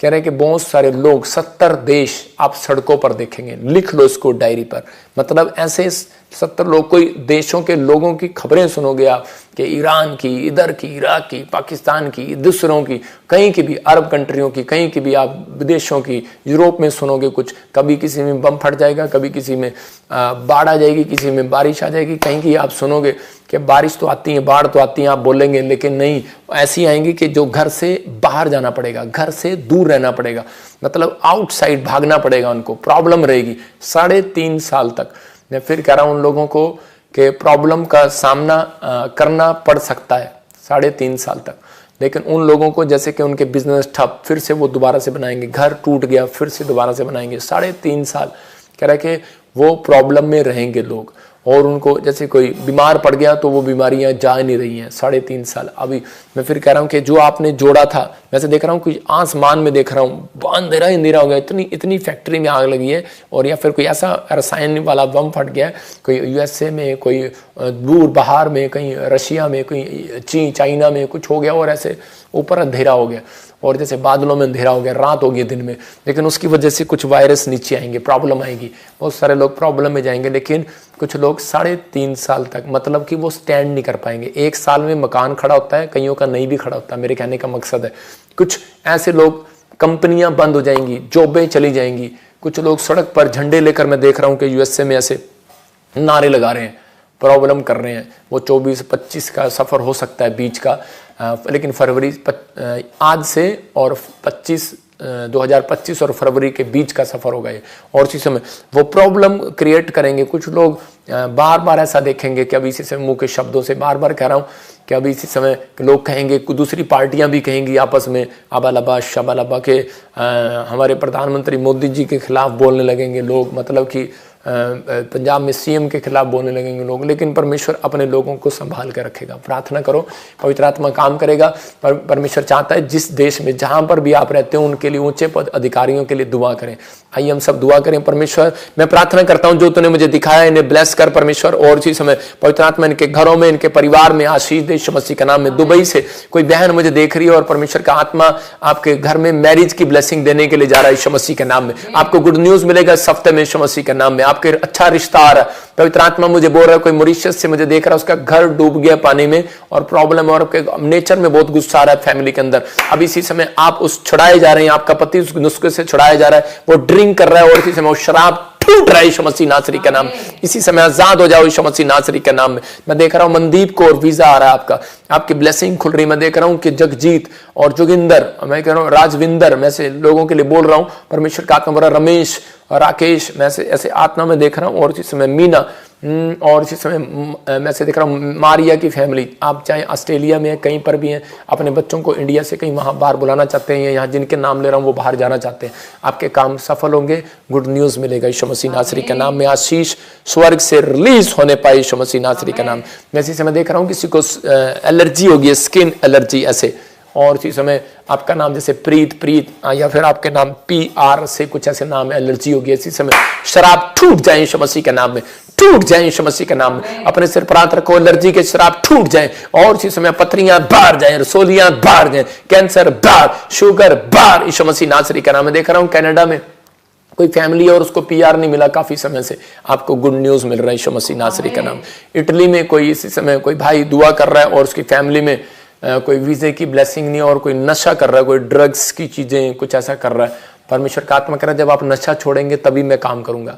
कह रहे हैं कि बहुत सारे लोग 70 देश आप सड़कों पर देखेंगे। लिख लो इसको डायरी पर, मतलब ऐसे 70 लोग, कोई देशों के लोगों की खबरें सुनोगे आप कि ईरान की, इधर की, इराक की, पाकिस्तान की, दूसरों की, कहीं की भी, अरब कंट्रियों की, कहीं की भी आप विदेशों की, यूरोप में सुनोगे कुछ, कभी किसी में बम फट जाएगा, कभी किसी में बाढ़ आ जाएगी, किसी में बारिश आ जाएगी, कहीं की आप सुनोगे कि बारिश तो आती है, बाढ़ तो आती है, आप बोलेंगे, लेकिन नहीं, ऐसी आएंगी कि जो घर से बाहर जाना पड़ेगा, घर से दूर रहना पड़ेगा, मतलब आउटसाइड भागना पड़ेगा, उनको प्रॉब्लम रहेगी 3.5 साल तक। मैं फिर कह रहा हूं उन लोगों को कि प्रॉब्लम का सामना करना पड़ सकता है 3.5 साल तक। लेकिन उन लोगों को जैसे कि उनके बिजनेस ठप, फिर से वो दोबारा से बनाएंगे, घर टूट गया फिर से दोबारा से बनाएंगे। 3.5 साल कह रहा है कि वो प्रॉब्लम में रहेंगे लोग, और उनको जैसे कोई बीमार पड़ गया तो वो बीमारियां जा नहीं रही हैं 3.5 साल। अभी मैं फिर कह रहा हूं कि जो आपने जोड़ा था, वैसे देख रहा हूं कि आसमान में देख रहा हूं अंधेरा हो गया, इतनी फैक्ट्री में आग लगी है, और या फिर कोई ऐसा रसायन वाला बम फट गया, कोई USA में, कोई दूर बाहर में, कहीं रशिया में, कहीं चाइना में कुछ हो गया, और ऐसे ऊपर अंधेरा हो गया, और जैसे बादलों में अंधेरा हो गया, रात हो गई दिन में, लेकिन उसकी वजह से कुछ वायरस नीचे आएंगे, प्रॉब्लम आएगी, बहुत सारे लोग प्रॉब्लम में जाएंगे। लेकिन कुछ लोग 3.5 साल तक, मतलब कि वो स्टैंड नहीं कर पाएंगे। 1 साल में मकान खड़ा होता है, कईयों का नहीं भी खड़ा होता, मेरे कहने का मकसद है। कुछ ऐसे लोग, कंपनियां बंद हो जाएंगी, जॉबें चली जाएंगी, कुछ लोग सड़क पर झंडे लेकर, मैं देख रहा हूं कि USA में ऐसे नारे लगा रहे हैं, प्रॉब्लम कर रहे हैं। वो 24-25 का सफ़र हो सकता है बीच का, लेकिन फरवरी आज से और 2025 और फरवरी के बीच का सफ़र होगा ये, और इसी समय वो प्रॉब्लम क्रिएट करेंगे। कुछ लोग बार बार ऐसा देखेंगे कि अभी इसी समय मुंह के शब्दों से बार बार कह रहा हूँ कि अभी इसी समय लोग कहेंगे, दूसरी पार्टियां भी कहेंगी आपस में आबालबा शबालबा के, हमारे प्रधानमंत्री मोदी जी के खिलाफ बोलने लगेंगे लोग, मतलब कि पंजाब में सीएम के खिलाफ बोलने लगेंगे लोग, लेकिन परमेश्वर अपने लोगों को संभाल कर रखेगा। प्रार्थना करो, पवित्र आत्मा काम करेगा। परमेश्वर चाहता है जिस देश में जहां पर भी आप रहते हो उनके लिए, ऊंचे पद अधिकारियों के लिए दुआ करें। आइए हम सब दुआ करें। परमेश्वर मैं प्रार्थना करता हूं जो तूने मुझे दिखाया इन्हें ब्लेस कर परमेश्वर, और इसी समय पवित्र आत्मा इनके घरों में, इनके परिवार में आशीष दे यीशु मसीह के नाम में। दुबई से कोई बहन मुझे देख रही है और परमेश्वर का आत्मा आपके घर में मैरिज की ब्लेसिंग देने के लिए जा रहा है यीशु मसीह के नाम में। आपको गुड न्यूज मिलेगा इस हफ्ते में यीशु मसीह के नाम में। आपके अच्छा रिश्ता आ रहा है। पवित्र आत्मा मुझे बोल रहा है कोई मॉरिशस से मुझे देख रहा है, उसका घर डूब गया पानी में और प्रॉब्लम, और आपके नेचर में बहुत गुस्सा आ रहा है फैमिली के अंदर। अब इसी समय आप उस छुड़ाए जा रहे हैं, आपका पति उस नुस्खे से छुड़ाया जा रहा है, वो ड्रिंक कर रहा है और इसी समय वो शराब टूट रहा है यीशु मसीह नासरी का नाम। इसी समय आजाद हो जाओ यीशु मसीह नासरी के नाम में। मैं देख रहा हूं मनदीप को और वीजा आ रहा है आपका, आपकी ब्लेसिंग खुल रही। मैं देख रहा हूं कि जगजीत और जोगिंदर, मैं कह रहा हूं राजविंदर, मैं से लोगों के लिए बोल रहा हूं परमेश्वर का आत्मा बोला, रमेश और राकेश, मैं से ऐसे आत्मा में देख रहा हूं। और इसी समय मीना, और इसी समय मैं से देख रहा हूं मारिया की फैमिली। आप चाहे ऑस्ट्रेलिया में कहीं पर भी हैं, अपने बच्चों को इंडिया से कहीं वहां बाहर बुलाना चाहते हैं, यहाँ जिनके नाम ले रहा हूं वो बाहर जाना चाहते हैं, आपके काम सफल होंगे, गुड न्यूज मिलेगा यीशु मसीह नासरी के नाम में। आशीष स्वर्ग से रिलीज होने पाए यीशु मसीह नासरी का नाम। मैं इसी समय देख रहा हूं किसी को एलर्जी होगी, स्किन एलर्जी ऐसे, और इसी समय आपका नाम जैसे प्रीत या फिर आपके नाम PR से कुछ ऐसे नाम एलर्जी होगी। इसी समय शराब टूट जाए यीशु मसीह के नाम में, टूट जाए यीशु मसीह के नाम में। अपने सिर पर हाथ रखो, एलर्जी के शराब टूट जाए और इसी समय पथरियां बाहर जाए, रसोलियां बाहर जाए, कैंसर बाहर, शुगर बाहर यीशु मसीह नासरी का नाम में। देख रहा हूं कनाडा में कोई फैमिली और उसको PR नहीं मिला काफी समय से, आपको गुड न्यूज मिल रहा है यीशु मसीह नासरी का नाम। इटली में कोई इसी समय कोई भाई दुआ कर रहा है और उसकी फैमिली में कोई वीजे की ब्लेसिंग नहीं, और कोई नशा कर रहा है, कोई ड्रग्स की चीजें कुछ ऐसा कर रहा है। परमेश्वर का आत्मा कह रहा है जब आप नशा छोड़ेंगे तभी मैं काम करूंगा।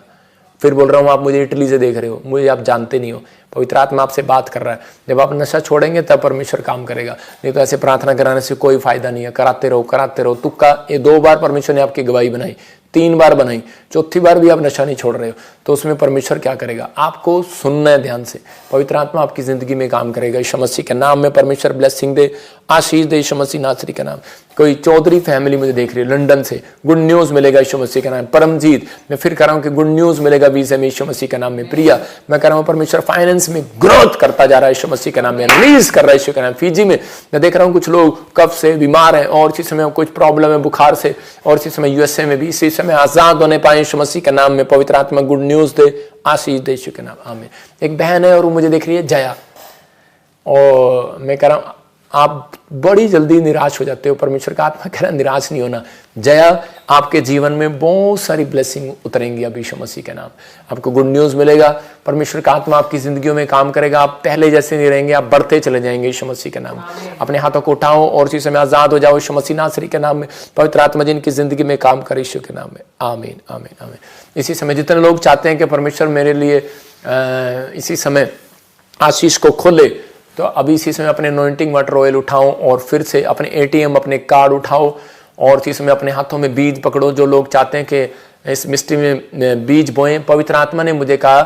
फिर बोल रहा हूं आप मुझे इटली से देख रहे हो, मुझे आप जानते नहीं हो, पवित्र आत्मा आपसे बात कर रहा है। जब आप नशा छोड़ेंगे तब परमेश्वर काम करेगा, नहीं तो ऐसे प्रार्थना कराने से कोई फायदा नहीं है। कराते रहो तुक्का। ये 2 बार परमेश्वर ने आपकी गवाही बनाई, 3 बार बनाई, चौथी बार भी आप नशा नहीं छोड़ रहे हो, तो उसमें परमेश्वर क्या करेगा? आपको सुनना है ध्यान से। पवित्र आत्मा आपकी जिंदगी में काम करेगा यीशु मसीह के नाम में। परमेश्वर ब्लेसिंग दे, आशीष दे यीशु मसीह नासरी के नाम। कोई चौधरी फैमिली मुझे देख रही है लंदन से, गुड न्यूज मिलेगा यीशु मसीह के नाम। परमजीत, मैं फिर कह रहा हूं कि गुड न्यूज मिलेगा वीजा में यीशु मसीह के नाम में। प्रिया, मैं कह रहा हूं परमेश्वर फाइनेंस में ग्रोथ करता जा रहा है यीशु मसीह के नाम में, रिलीज कर रहा है यीशु के नाम। फिजी में मैं देख रहा हूं कुछ लोग कफ से बीमार हैं और इसी समय कुछ प्रॉब्लम है बुखार से, और इसी समय USA में भी इसी समय आजाद होने पाए यीशु मसीह के नाम में। पवित्र आत्मा गुड न्यूज दे, आशीष दे यीशु के नाम, आमीन। एक बहन है और वो मुझे देख रही है जया, और मैं कह रहा हूं आप बड़ी जल्दी निराश हो जाते हो। परमेश्वर का आत्मा कह रहा है निराश नहीं होना जया, आपके जीवन में बहुत सारी ब्लेसिंग उतरेंगी अब यीशु मसीह के नाम। आपको गुड न्यूज मिलेगा, परमेश्वर का आत्मा आपकी जिंदगियों में काम करेगा, आप पहले जैसे नहीं रहेंगे, आप बढ़ते चले जाएंगे यीशु मसीह के नाम। अपने हाथों को उठाओ और इसी समय आजाद हो जाओ यीशु मसीह नासरी के नाम में। पवित्र आत्मा जिनकी जिंदगी में काम करे यीशु के नाम में, आमीन आमीन आमीन। इसी समय जितने लोग चाहते हैं कि परमेश्वर मेरे लिए इसी समय आशीष को खोले, तो अभी इसी समय अपने अनॉइंटिंग वाटर ऑयल उठाओ और फिर से अपने ATM अपने कार्ड उठाओ और इसी समय अपने हाथों में बीज पकड़ो। जो लोग चाहते हैं कि इस मिस्ट्री में बीज बोएं, पवित्र आत्मा ने मुझे कहा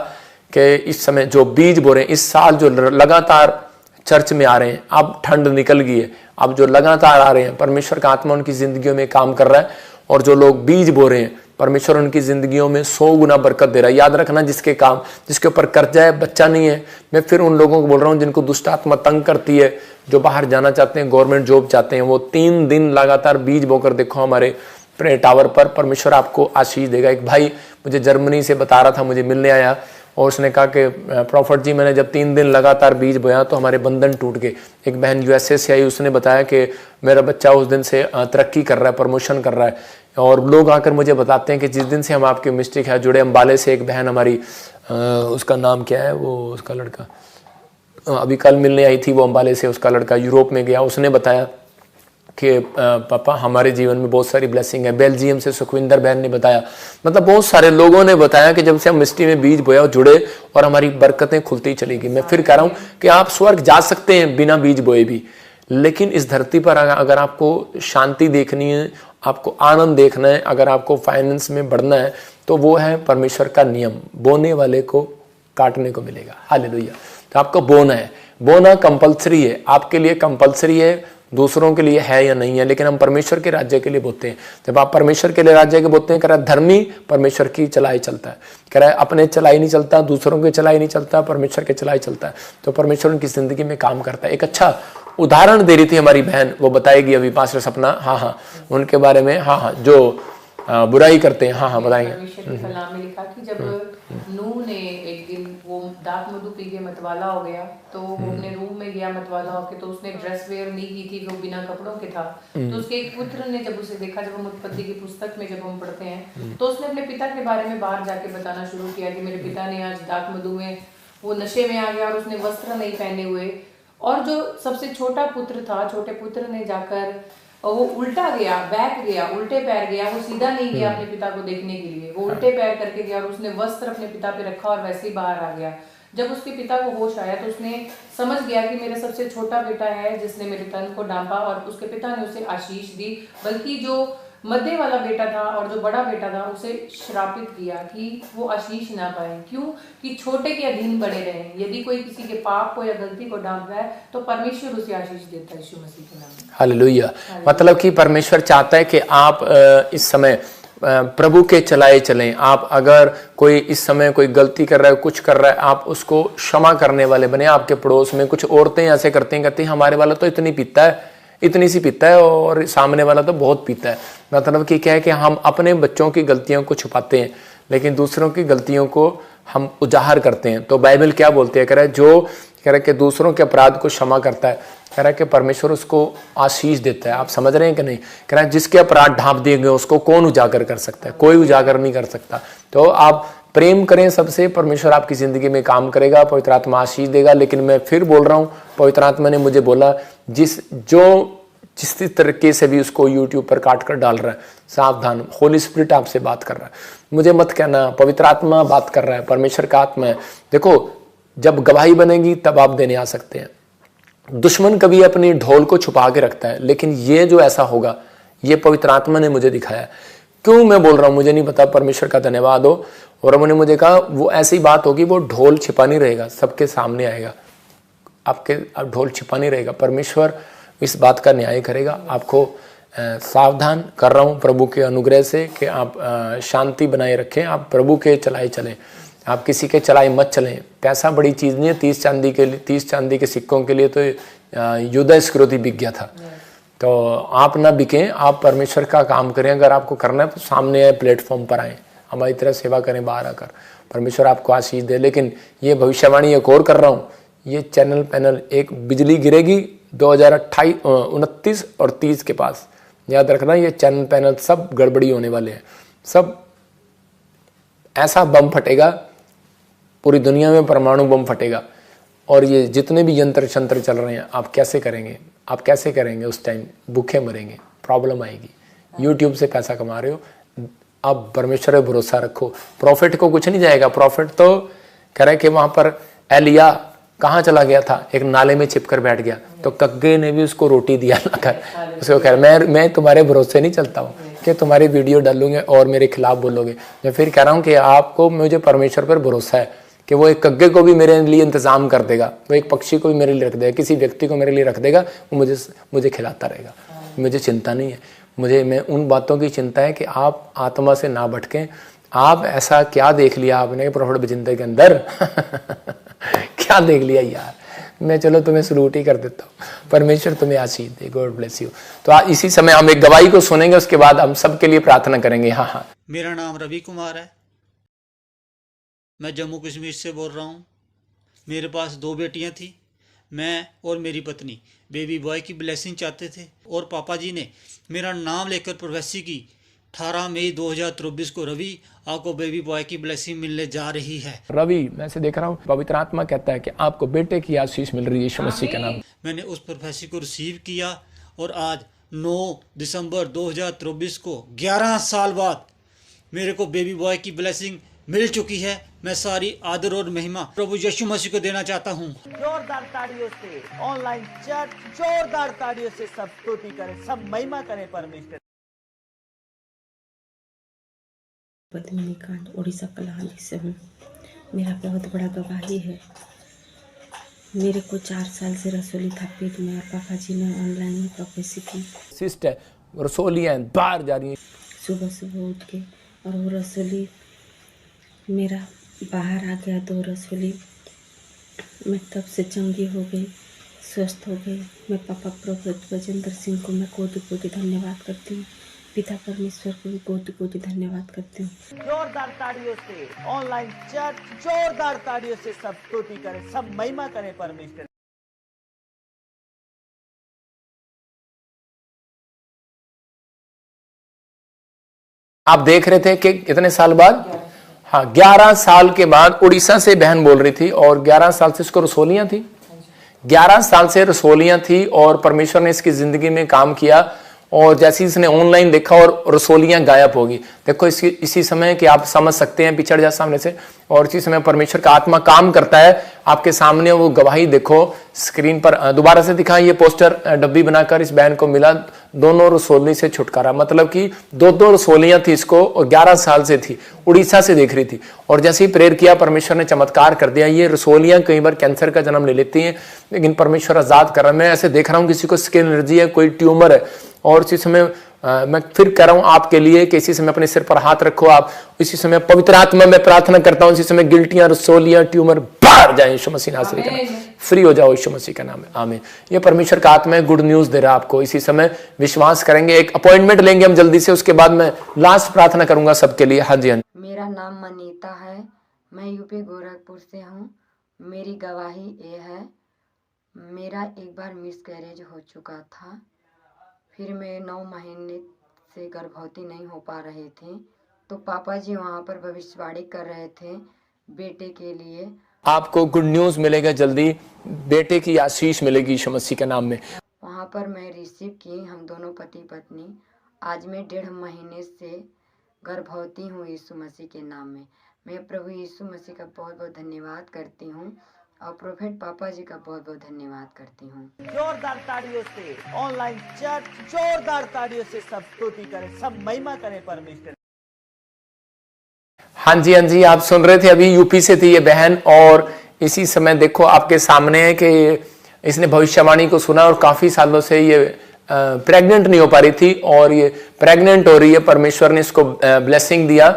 कि इस समय जो बीज बो रहे हैं, इस साल जो लगातार चर्च में आ रहे हैं, अब ठंड निकल गई है, अब जो लगातार आ रहे हैं, परमेश्वर का आत्मा उनकी जिंदगियों में काम कर रहा है, और जो लोग बीज बो रहे हैं परमेश्वर उनकी जिंदगियों में 100 गुना बरकत दे रहा है। याद रखना, जिसके ऊपर कर्जा है, बच्चा नहीं है, मैं फिर उन लोगों को बोल रहा हूं जिनको दुष्ट आत्मा तंग करती है, जो बाहर जाना चाहते हैं, गवर्नमेंट जॉब चाहते हैं, वो 3 दिन लगातार बीज बोकर देखो हमारे प्रे टावर पर, परमेश्वर आपको आशीष देगा। एक भाई मुझे जर्मनी से बता रहा था, मुझे मिलने आया और उसने कहा कि प्रॉफिट जी मैंने जब 3 दिन लगातार बीज बोया तो हमारे बंधन टूट गए। एक बहन USA से आई, उसने बताया कि मेरा बच्चा उस दिन से तरक्की कर रहा है, प्रमोशन कर रहा है। और लोग आकर मुझे बताते हैं कि जिस दिन से हम आपके मिस्ट्री है जुड़े, अम्बाले से एक बहन हमारी, उसका नाम क्या है, वो उसका लड़का अभी कल मिलने आई थी, वो अम्बाले से, उसका लड़का यूरोप में गया, उसने बताया कि पापा हमारे जीवन में बहुत सारी ब्लेसिंग है। बेल्जियम से सुखविंदर बहन ने बताया, मतलब बहुत सारे लोगों ने बताया कि जब से हम मिस्ट्री में बीज बोया जुड़े और हमारी बरकतें खुलती चली गई। मैं फिर कह रहा हूं कि आप स्वर्ग जा सकते हैं बिना बीज बोए भी, लेकिन इस धरती पर अगर आपको शांति देखनी है, आपको आनंद देखना है, अगर आपको फाइनेंस में बढ़ना है, तो वो है परमेश्वर का नियम, बोने वाले को काटने को मिलेगा। हालेलुया। तो आपको बोना है, बोना कंपलसरी है, आपके लिए कंपलसरी है दूसरों के लिए है या नहीं है, लेकिन हम परमेश्वर के राज्य के लिए बोते हैं। जब आप परमेश्वर के लिए राज्य के बोते हैं, कह रहा है धर्मी परमेश्वर की चलाई चलता है, कह रहा है अपने चलाई नहीं चलता, दूसरों के चलाई नहीं चलता, परमेश्वर के चलाई चलता है। तो परमेश्वर उनकी जिंदगी में काम करता है। एक अच्छा उदाहरण दे रही थी हमारी बहन, वो बताएगी अभी पास्टर सपना, हाँ उनके बारे में, हाँ जो बुराई करते हैं, हाँ बताएंगे। परमेश्वर के कलाम में लिखा कि जब नूह ने एक दिन वो दाख मधु पी के मतवाला हो गया, तो वो अपने रूम में गया मतवाला होके, तो उसने ड्रेस वेयर नहीं की थी, वो बिना कपड़ों के था। तो उसके एक पुत्र ने जब उसे देखा, जब हम उत्पत्ति की पुस्तक में जब हम पढ़ते हैं, तो उसने अपने पिता के बारे में बाहर जाके बताना शुरू किया कि मेरे पिता ने आज दाख मधु में वो नशे में आ गया और उसने वस्त्र नहीं पहने हुए। और जो सबसे छोटा पुत्र था, छोटे पुत्र ने जाकर और वो उल्टा गया, बैक गया, उल्टे पैर गया, वो सीधा नहीं गया अपने पिता को देखने के लिए, वो उल्टे पैर करके गया और उसने वस्त्र अपने पिता पे रखा और वैसे ही बाहर आ गया। जब उसके पिता को होश आया तो उसने समझ गया कि मेरा सबसे छोटा बेटा है जिसने मेरे तन को डांपा, और उसके पिता ने उसे आशीष दी, बल्कि जो मध्य वाला बेटा था और जो बड़ा बेटा था उसे श्रापित किया कि वो आशीष ना पाए। क्यों? कि छोटे के अधीन बने रहें। यदि कोई किसी के पाप को या गलती को डांट रहा है तो परमेश्वर उसे आशीष देता है यीशु मसीह के नाम में। हालेलुया। मतलब कि परमेश्वर चाहता है कि आप इस समय प्रभु के चलाए चलें। आप अगर कोई इस समय कोई गलती कर रहा है, कुछ कर रहा है, आप उसको क्षमा करने वाले बने। आपके पड़ोस में कुछ औरतें ऐसे करती हैं हमारे वाला तो इतनी पीता है, इतनी सी पीता है, और सामने वाला तो बहुत पीता है। मतलब कि क्या है कि हम अपने बच्चों की गलतियों को छुपाते हैं, लेकिन दूसरों की गलतियों को हम उजागर करते हैं। तो बाइबल क्या बोलती है? कह रहा है कि दूसरों के अपराध को क्षमा करता है, कह रहा है कि परमेश्वर उसको आशीष देता है। आप समझ रहे हैं कि नहीं? कह रहा है जिसके अपराध ढांप दिए गए उसको कौन उजागर कर सकता है? कोई उजागर नहीं कर सकता। तो आप प्रेम करें सबसे, परमेश्वर आपकी जिंदगी में काम करेगा, पवित्र आत्मा आशीष देगा। लेकिन मैं फिर बोल रहा हूँ, पवित्र आत्मा ने मुझे बोला जिस तरीके से भी उसको यूट्यूब पर काट कर डाल रहा है, सावधान, होली स्पिरिट आपसे बात कर रहा है। मुझे मत कहना, पवित्र आत्मा बात कर रहा है, परमेश्वर का आत्मा है। देखो, जब गवाही बनेगी तब आप देने आ सकते हैं। दुश्मन कभी अपनी ढोल को छुपा के रखता है, लेकिन ये जो ऐसा होगा, ये पवित्र आत्मा ने मुझे दिखाया। क्यों मैं बोल रहा हूँ मुझे नहीं पता, परमेश्वर का धन्यवाद हो। और उन्होंने मुझे कहा वो ऐसी बात होगी, वो ढोल छिपा नहीं रहेगा, सबके सामने आएगा। आपके ढोल छिपा नहीं रहेगा, परमेश्वर इस बात का न्याय करेगा। आपको सावधान कर रहा हूँ प्रभु के अनुग्रह से कि आप शांति बनाए रखें, आप प्रभु के चलाए चलें, आप किसी के चलाए मत चलें। पैसा बड़ी चीज़ नहीं है। 30 चांदी के सिक्कों के लिए तो युद्ध स्क्रोति बिक गया था। तो आप ना बिकें, आप परमेश्वर का काम करें। अगर आपको करना है तो सामने आए, प्लेटफॉर्म पर आएँ, हमारी तरह सेवा करें बाहर आकर, परमेश्वर आपको आशीष दे। लेकिन ये भविष्यवाणी एक और कर रहा हूँ, ये चैनल पैनल एक बिजली गिरेगी 2029 और 30 के पास, याद रखना। ये चैनल पैनल सब गड़बड़ी होने वाले हैं, सब ऐसा बम फटेगा, पूरी दुनिया में परमाणु बम फटेगा। और ये जितने भी यंत्र शंत्र चल रहे हैं, आप कैसे करेंगे? आप कैसे करेंगे? उस टाइम भूखे मरेंगे, प्रॉब्लम आएगी। यूट्यूब से पैसा कमा रहे हो, आप परमेश्वर पे भरोसा रखो। प्रॉफिट को कुछ नहीं जाएगा। प्रॉफिट तो कह रहे कि वहां पर एलिया कहाँ चला गया था? एक नाले में छिपकर बैठ गया, तो कग्गे ने भी उसको रोटी दिया लाकर। उसको कह रहा मैं तुम्हारे भरोसे नहीं चलता हूँ कि तुम्हारी वीडियो डालूंगे और मेरे खिलाफ बोलोगे। मैं फिर कह रहा हूँ कि आपको, मुझे परमेश्वर पर भरोसा है कि वो एक कग्गे को भी मेरे लिए इंतजाम कर देगा, वो एक पक्षी को भी मेरे लिए रख देगा, किसी व्यक्ति को मेरे लिए रख देगा, वो मुझे खिलाता रहेगा। मुझे चिंता नहीं है। मैं उन बातों की चिंता है कि आप आत्मा से ना भटकें। आप ऐसा क्या देख लिया आपने प्रॉफिट बजिंदे के अंदर? क्या देख लिया यार? मैं चलो तुम्हें सलूट ही कर देता हूँ। परमेश्वर तुम्हें आशीष दे। God bless you. तो इसी समय हम एक गवाही को सुनेंगे, उसके बाद हम सबके लिए प्रार्थना करेंगे। हाँ। मेरा नाम रवि कुमार है, मैं जम्मू कश्मीर से बोल रहा हूँ। मेरे पास 2 बेटियाँ थी। मैं और मेरी पत्नी बेबी बॉय की ब्लेसिंग चाहते थे, और पापा जी ने मेरा नाम लेकर प्रोफेसी की 18 मई 2023 को, रवि आपको बेबी बॉय की ब्लेसिंग मिलने जा रही है। रवि, मैं से देख रहा हूँ पवित्र आत्मा कहता है कि आपको बेटे की आशीष मिल रही है यीशु मसीह के नाम। मैंने उस प्रोफेसी को रिसीव किया, और आज 9 दिसंबर 2023 को 11 साल बाद मेरे को बेबी बॉय की ब्लेसिंग मिल चुकी है। मैं सारी आदर और महिमा प्रभु यीशु मसीह को देना चाहता हूँ। जोरदार तालियों से ऑनलाइन चर्च, जोरदार तालियों से सब स्तुति करें, सब महिमा करें परमेश्वर। पद्मिनी कांड उड़ीसा कलाहांडी से हूँ। मेरा बहुत बड़ा गवाही है। मेरे को 4 साल से रसोली था पेट में और पापा जी ने ऑनलाइन ही प्रोपेसी की। सिस्ट है, रसोलियाँ बाहर जा रही हैं। सुबह सुबह उठ के और वो रसोली मेरा बाहर आ गया, 2 रसोली। मैं तब से चंगी हो गई, स्वस्थ हो गई। मैं पापा प्रोफेट गजेंद्र सिंह को मैं कोटि कोटि धन्यवाद करती हूँ। पिता परमेश्वर को भी कोटि कोटि धन्यवाद करती हूँ। जोरदार ताड़ियों से ऑनलाइन चर्च जोरदार ताड़ियों से सब स्तुति करें, सब महिमा करें परमेश्वर। आप देख रहे थे कि कितने साल बाद, हाँ 11 साल के बाद उड़ीसा से बहन बोल रही थी और 11 साल से इसको रसोलियां थी। 11 साल से रसोलियां थी और परमेश्वर ने इसकी जिंदगी में काम किया और जैसे इसने ऑनलाइन देखा और रसोलियां गायब होगी। देखो इसी समय कि आप समझ सकते हैं, पिछड़ जा सामने से, और इसी समय परमेश्वर का आत्मा काम करता है आपके सामने। वो गवाही देखो स्क्रीन पर, दोबारा से दिखा, ये पोस्टर डब्बी बनाकर इस बहन को मिला, दोनों रसोली से छुटकारा। मतलब कि 2 रसोलियां थी इसको और 11 साल से थी, उड़ीसा से देख रही थी। और जैसे ही प्रेयर किया परमेश्वर ने चमत्कार कर दिया। ये रसोलियां कई बार कैंसर का जन्म ले लेती हैं, लेकिन परमेश्वर आजाद कर रहा है। मैं ऐसे देख रहा हूँ किसी को स्किन एलर्जी है, कोई ट्यूमर है, और इसी समय मैं फिर कह रहा हूं आपके लिए कि इसी समय अपने सिर पर हाथ रखो। आप इसी समय पवित्र आत्मा में प्रार्थना करता हूं, इसी समय गिल्टियां, रसोलियां, ट्यूमर बाहर जाए यीशु मसीह नासरी का नाम, फ्री हो जाओ यीशु मसीह का नाम है, आमीन। ये परमेश्वर का आत्मा है, गुड न्यूज दे रहा है आपको। इसी समय विश्वास करेंगे, एक अपॉइंटमेंट लेंगे हम जल्दी से, उसके बाद मैं लास्ट प्रार्थना करूंगा सबके लिए। हाँ जी, हाँ। मेरा नाम मनीता है, मैं यूपी गोरखपुर से हूँ। मेरी गवाही ये है, मेरा एक बार मिसकैरेज हो चुका था, फिर मैं 9 महीने से गर्भवती नहीं हो पा रहे थे, तो पापा जी वहाँ पर भविष्यवाणी कर रहे थे बेटे के लिए। आपको गुड न्यूज मिलेगा जल्दी, बेटे की आशीष मिलेगी यीशु मसीह के नाम में। वहाँ पर मैं रिसीव की, हम दोनों पति पत्नी। आज मैं 1.5 महीने से गर्भवती हूँ यीशु मसीह के नाम में। मैं प्रभु यीशु मसीह का बहुत बहुत धन्यवाद करती हूँ और प्रोफेट पापा जी का बहुत बहुत धन्यवाद करती हूँ। जोरदार ताड़ियों से ऑनलाइन चर्च जोरदार ताड़ियों से सब स्तुति करें, सब महिमा करें परमेश्वर। हाँ जी, हाँ जी, आप सुन रहे थे, अभी यूपी से थी ये बहन, और इसी समय देखो आपके सामने है कि इसने भविष्यवाणी को सुना और काफी सालों से ये प्रेग्नेंट नहीं हो पा रही थी और ये प्रेग्नेंट हो रही है। परमेश्वर ने इसको ब्लेसिंग दिया,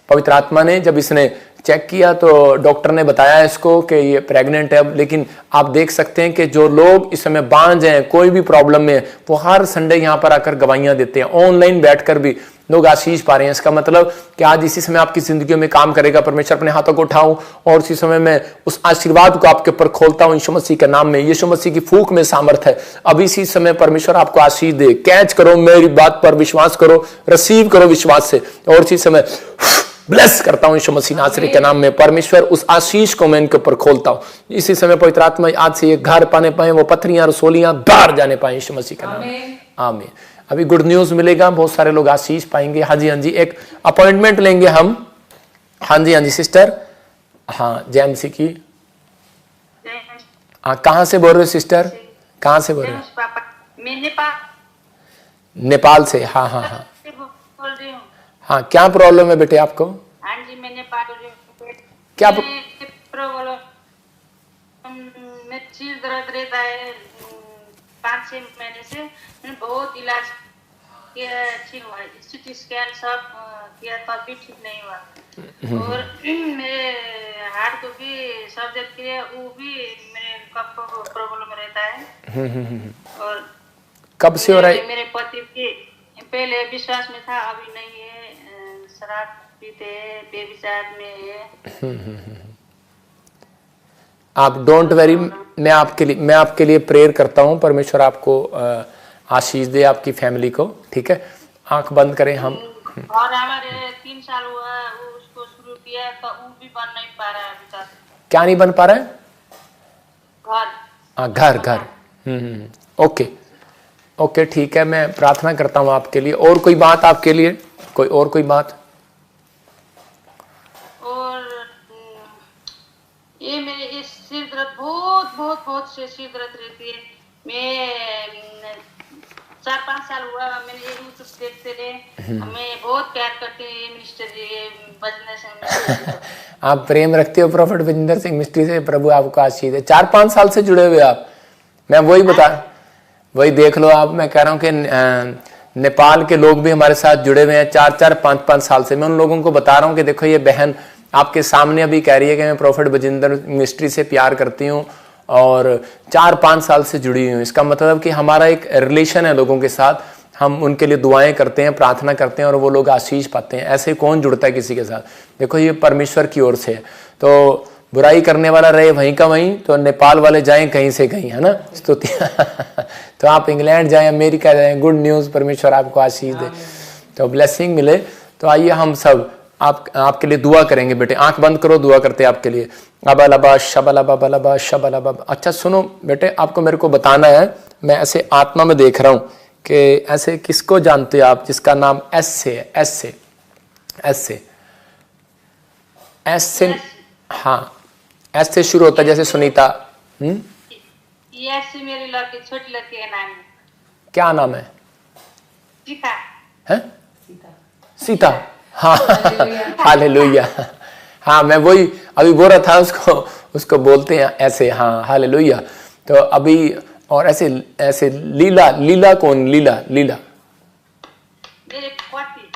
पवित्र आत्मा ने। जब इसने चेक किया तो डॉक्टर ने बताया इसको कि ये प्रेग्नेंट है अब। लेकिन आप देख सकते हैं कि जो लोग इस समय बांझ हैं, कोई भी प्रॉब्लम में, वो हर संडे यहाँ पर आकर गवाहियां देते हैं। ऑनलाइन बैठकर भी लोग आशीष पा रहे हैं। इसका मतलब कि आज इसी समय आपकी जिंदगी में काम करेगा परमेश्वर। अपने हाथों को उठाऊं और इसी समय मैं उस आशीर्वाद को आपके ऊपर खोलता हूं यीशु मसीह के नाम में। यीशु मसीह की फूंक में सामर्थ है। अब इसी समय परमेश्वर आपको आशीष दे। कैच करो, मेरी बात पर विश्वास करो, रिसीव करो विश्वास से। और इसी समय ब्लेस करता हूं यीशु मसीह नासरी के नाम में। परमेश्वर उस आशीष को मैं इनके ऊपर खोलता हूं। इसी समय पवित्र आत्मा आज से ये घर पाने पाए, वो पत्थरियां रसोलियां बाहर जाने पाए यीशु मसीह के नाम में, आमीन। अभी गुड न्यूज मिलेगा, बहुत सारे लोग आशीष पाएंगे। हाँ जी, हाँ जी, एक अपॉइंटमेंट लेंगे हम। हाँ जी, हाँ जी सिस्टर, हाँ जैमसी की, हाँ कहाँ से बोल रहे हो सिस्टर, कहाँ से बोल रहे हो? नेपाल से, हाँ हाँ हाँ बोल रही हूँ। हाँ, क्या प्रॉब्लम है बेटे आपको? हाँ जी, मैं नेपाल से हूँ। क्या प्रॉब्लम? मैं सिर दर्द रहता है 5-6 महीने से। मैंने बहुत इलाज किया, ठीक हुआ, सिटी स्कैन सब किया, तब भी ठीक नहीं हुआ। और मेरे हार्ट को भी सर्जरी किया, वो भी मेरे कफ प्रॉब्लम रहता है। और कब से हो रहा है? मेरे पति की पहले विश्वास में था, अभी नहीं है। शराब पीते हैं, बेविचार में है। आप डोंट वेरी, मैं आपके लिए प्रेयर करता हूँ। परमेश्वर आपको आशीष दे, आपकी फैमिली को, ठीक है? आंख बंद करें हम। और हमारे 3 साल हुआ उसको शुरू किया, तो वो भी बन नहीं पा रहा है अभी तक। क्या नहीं बन पा रहा है? घर। घर। ओके ओके, ठीक है, मैं प्रार्थना करता हूँ आपके लिए। और कोई बात आपके लिए, कोई बात? और ये मेरे इस सिर दर्द बहुत से सिर दर्द रहती है। मैं 4-5 साल हुआ मैंने ये यूट्यूब देखते रहे। मैं बहुत प्यार करती हूँ ये मिनिस्टर ये बजने से। आप प्रेम रखते हो प्रॉफिट विजेंद्र सिंह मिस्ट्री से, प्रभु आपको आशीष दे। 4-5 साल से जुड़े हुए आप, मैं वही देख लो आप। मैं कह रहा हूँ कि नेपाल के लोग भी हमारे साथ जुड़े हुए हैं 4-4, 5-5 साल से। मैं उन लोगों को बता रहा हूँ कि देखो ये बहन आपके सामने अभी कह रही है कि मैं प्रॉफिट विजेंद्र मिस्ट्री से प्यार करती हूँ और 4-5 साल से जुड़ी हूँ। इसका मतलब कि हमारा एक रिलेशन है लोगों के साथ, हम उनके लिए दुआएं करते हैं, प्रार्थना करते हैं और वो लोग आशीष पाते हैं। ऐसे कौन जुड़ता है किसी के साथ? देखो ये परमेश्वर की ओर से है। तो बुराई करने वाला रहे वहीं का वहीं, तो नेपाल वाले जाएं कहीं से कहीं, है ना, स्तुति। तो आप इंग्लैंड जाएं, अमेरिका जाएं, गुड न्यूज़, परमेश्वर आपको आशीष दे, तो ब्लेसिंग मिले। तो आइए हम सब आपके लिए दुआ करेंगे। बेटे आंख बंद करो, दुआ करते हैं आपके लिए। अबलबा शबलबा बलबा शबलबा। अच्छा सुनो बेटे, आपको मेरे को बताना है, मैं ऐसे आत्मा में देख रहा हूँ कि ऐसे किसको जानते हो आप जिसका नाम एस से है? एस से हाँ, एस से शुरू होता है, जैसे सुनीता। ये ऐसे मेरी लड़की, छोटी लड़की का नाम है। क्या नाम है? सीता। है सीता। हाँ, हालेलुया। हाँ, मैं वही अभी बोल रहा था, उसको बोलते हैं ऐसे। हाँ, हालेलुया। तो अभी और ऐसे लीला कौन? लीला मेरे पति,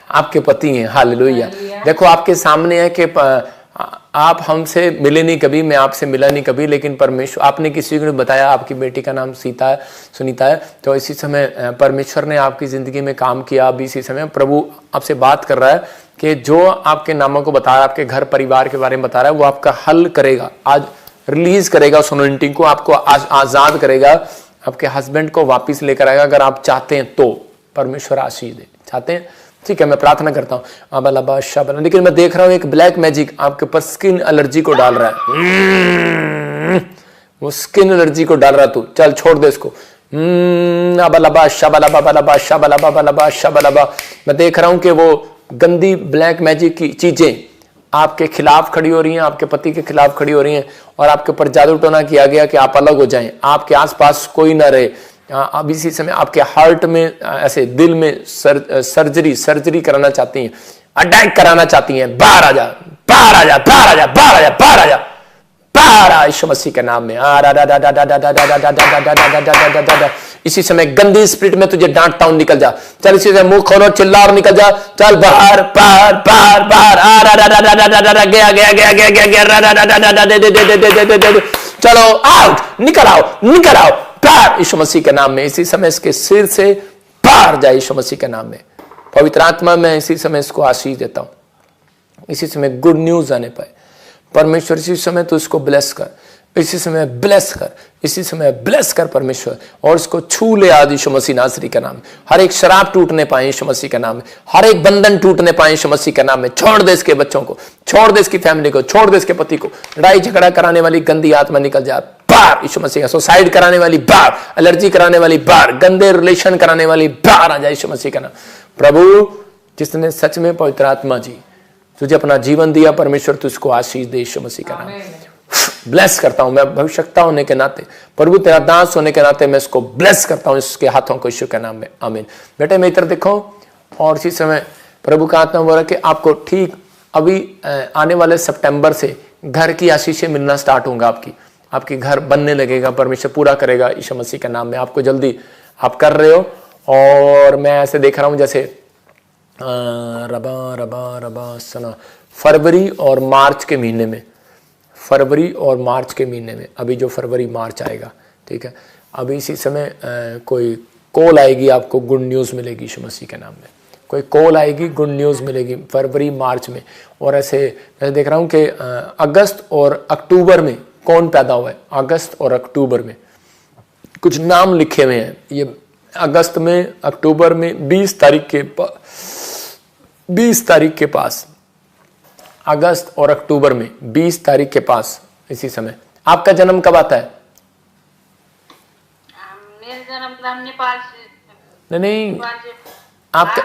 आपके पति हैं। हालेलुया। देखो आपके सामने है कि आप हमसे मिले नहीं कभी, मैं आपसे मिला नहीं कभी, लेकिन परमेश्वर, आपने किसी को बताया आपकी बेटी का नाम सुनीता है। तो इसी समय परमेश्वर ने आपकी जिंदगी में काम किया। अभी इसी समय प्रभु आपसे बात कर रहा है कि जो आपके नामों को बता रहा है, आपके घर परिवार के बारे में बता रहा है, वो आपका हल करेगा, आज रिलीज करेगा उस अनॉइंटिंग को, आपको आजाद करेगा, आपके हस्बैंड को वापिस लेकर आएगा। अगर आप चाहते हैं तो परमेश्वर आशीष दे। चाहते हैं? ठीक है, मैं प्रार्थना करता हूँ। अबलबा शबल। लेकिन मैं देख रहा हूँ एक ब्लैक मैजिक आपके ऊपर स्किन एलर्जी को डाल रहा है। वो स्किन एलर्जी को डाल रहा है, तू चल छोड़ दे इसको। अबलबा शबलबा बलबा शबलबा बलबा शबलबा। मैं देख रहा हूँ कि वो गंदी ब्लैक मैजिक की चीजें आपके खिलाफ खड़ी हो रही हैं, आपके पति के खिलाफ खड़ी हो रही हैं और आपके ऊपर जादू टोना किया गया कि आप अलग हो जाएं, आपके आसपास कोई ना रहे। अब इसी समय आपके हार्ट में, ऐसे दिल में सर्जरी कराना चाहती हैं, अटैक कराना चाहती हैं। बाहर आ जा, बाहर आ जा, बाहर आ जा, बाहर आ जा, बाहर आ जा, बाहर आ, यीशु मसीह के नाम में। इसी समय गंदी स्पिरिट में तुझे डांटता हूं, निकल जा। चल इसी से मुंह खोलो, चिल्ला और निकल जा। चल बाहर बाहर बाहर बाहर। गया गया गया गया गया गया। चलो आउट, निकल आओ, निकल आओ, बाहर यीशु मसीह के नाम में। इसी समय इसके सिर से बाहर जाए यीशु मसीह के नाम में। पवित्र आत्मा में इसी समय इसको आशीष देता हूं। इसी समय गुड न्यूज आने पाए। परमेश्वर इसी समय तो इसको ब्लेस कर, इसी समय ब्लेस कर, इसी समय ब्लेस कर परमेश्वर, और इसको छू ले आज यीशु मसीह नासरी के नाम में। हर एक शराब टूटने पाए यीशु मसीह के नाम में, हर एक बंधन टूटने पाए यीशु मसीह के नाम में। छोड़ दे इसके बच्चों को, छोड़ दे इसकी फैमिली को, छोड़ दे इसके पति को। लड़ाई झगड़ा कराने वाली गंदी आत्मा निकल जा बाहर यीशु मसीह का। सुसाइड कराने वाली बाहर, एलर्जी कराने वाली बाहर, गंदे रिलेशन कराने वाली बाहर आ जाए यीशु मसीह का नाम। प्रभु जिसने सच में पवित्र आत्मा जी तुझे अपना जीवन दिया, परमेश्वर तुझको आशीष दे यीशु मसीह का नाम। ब्लेस करता हूं मैं भविष्यता होने के नाते, प्रभु तेरा दास होने के नाते मैं इसको ब्लेस करता हूं इसके हाथों को यीशु के नाम में, आमीन। बेटे मेरी तरफ देखो, और इसी समय प्रभु का आत्मा बोल रहा कि आपको ठीक अभी आने वाले सितंबर से घर की आशीषें मिलना स्टार्ट होगा। आपकी घर बनने लगेगा, परमेश्वर पूरा करेगा यीशु मसीह के नाम में। आपको जल्दी आप कर रहे हो, और मैं ऐसे देख रहा हूं जैसे रबा रबा रबा सना फरवरी और मार्च के महीने में, फरवरी और मार्च के महीने में, अभी जो फरवरी मार्च आएगा, ठीक है, अभी इसी समय कोई कॉल आएगी, आपको गुड न्यूज़ मिलेगी यीशु मसीह के नाम में। कोई कॉल आएगी, गुड न्यूज़ मिलेगी फरवरी मार्च में। और ऐसे मैं देख रहा हूँ कि अगस्त और अक्टूबर में कौन पैदा हुआ है, अगस्त और अक्टूबर में कुछ नाम लिखे हुए हैं। ये अगस्त में, अक्टूबर में 20 तारीख के पास, अगस्त और अक्टूबर में 20 तारीख के पास इसी समय। आपका जन्म कब आता है? मेरा जन्म नेपाल से। नहीं, आपका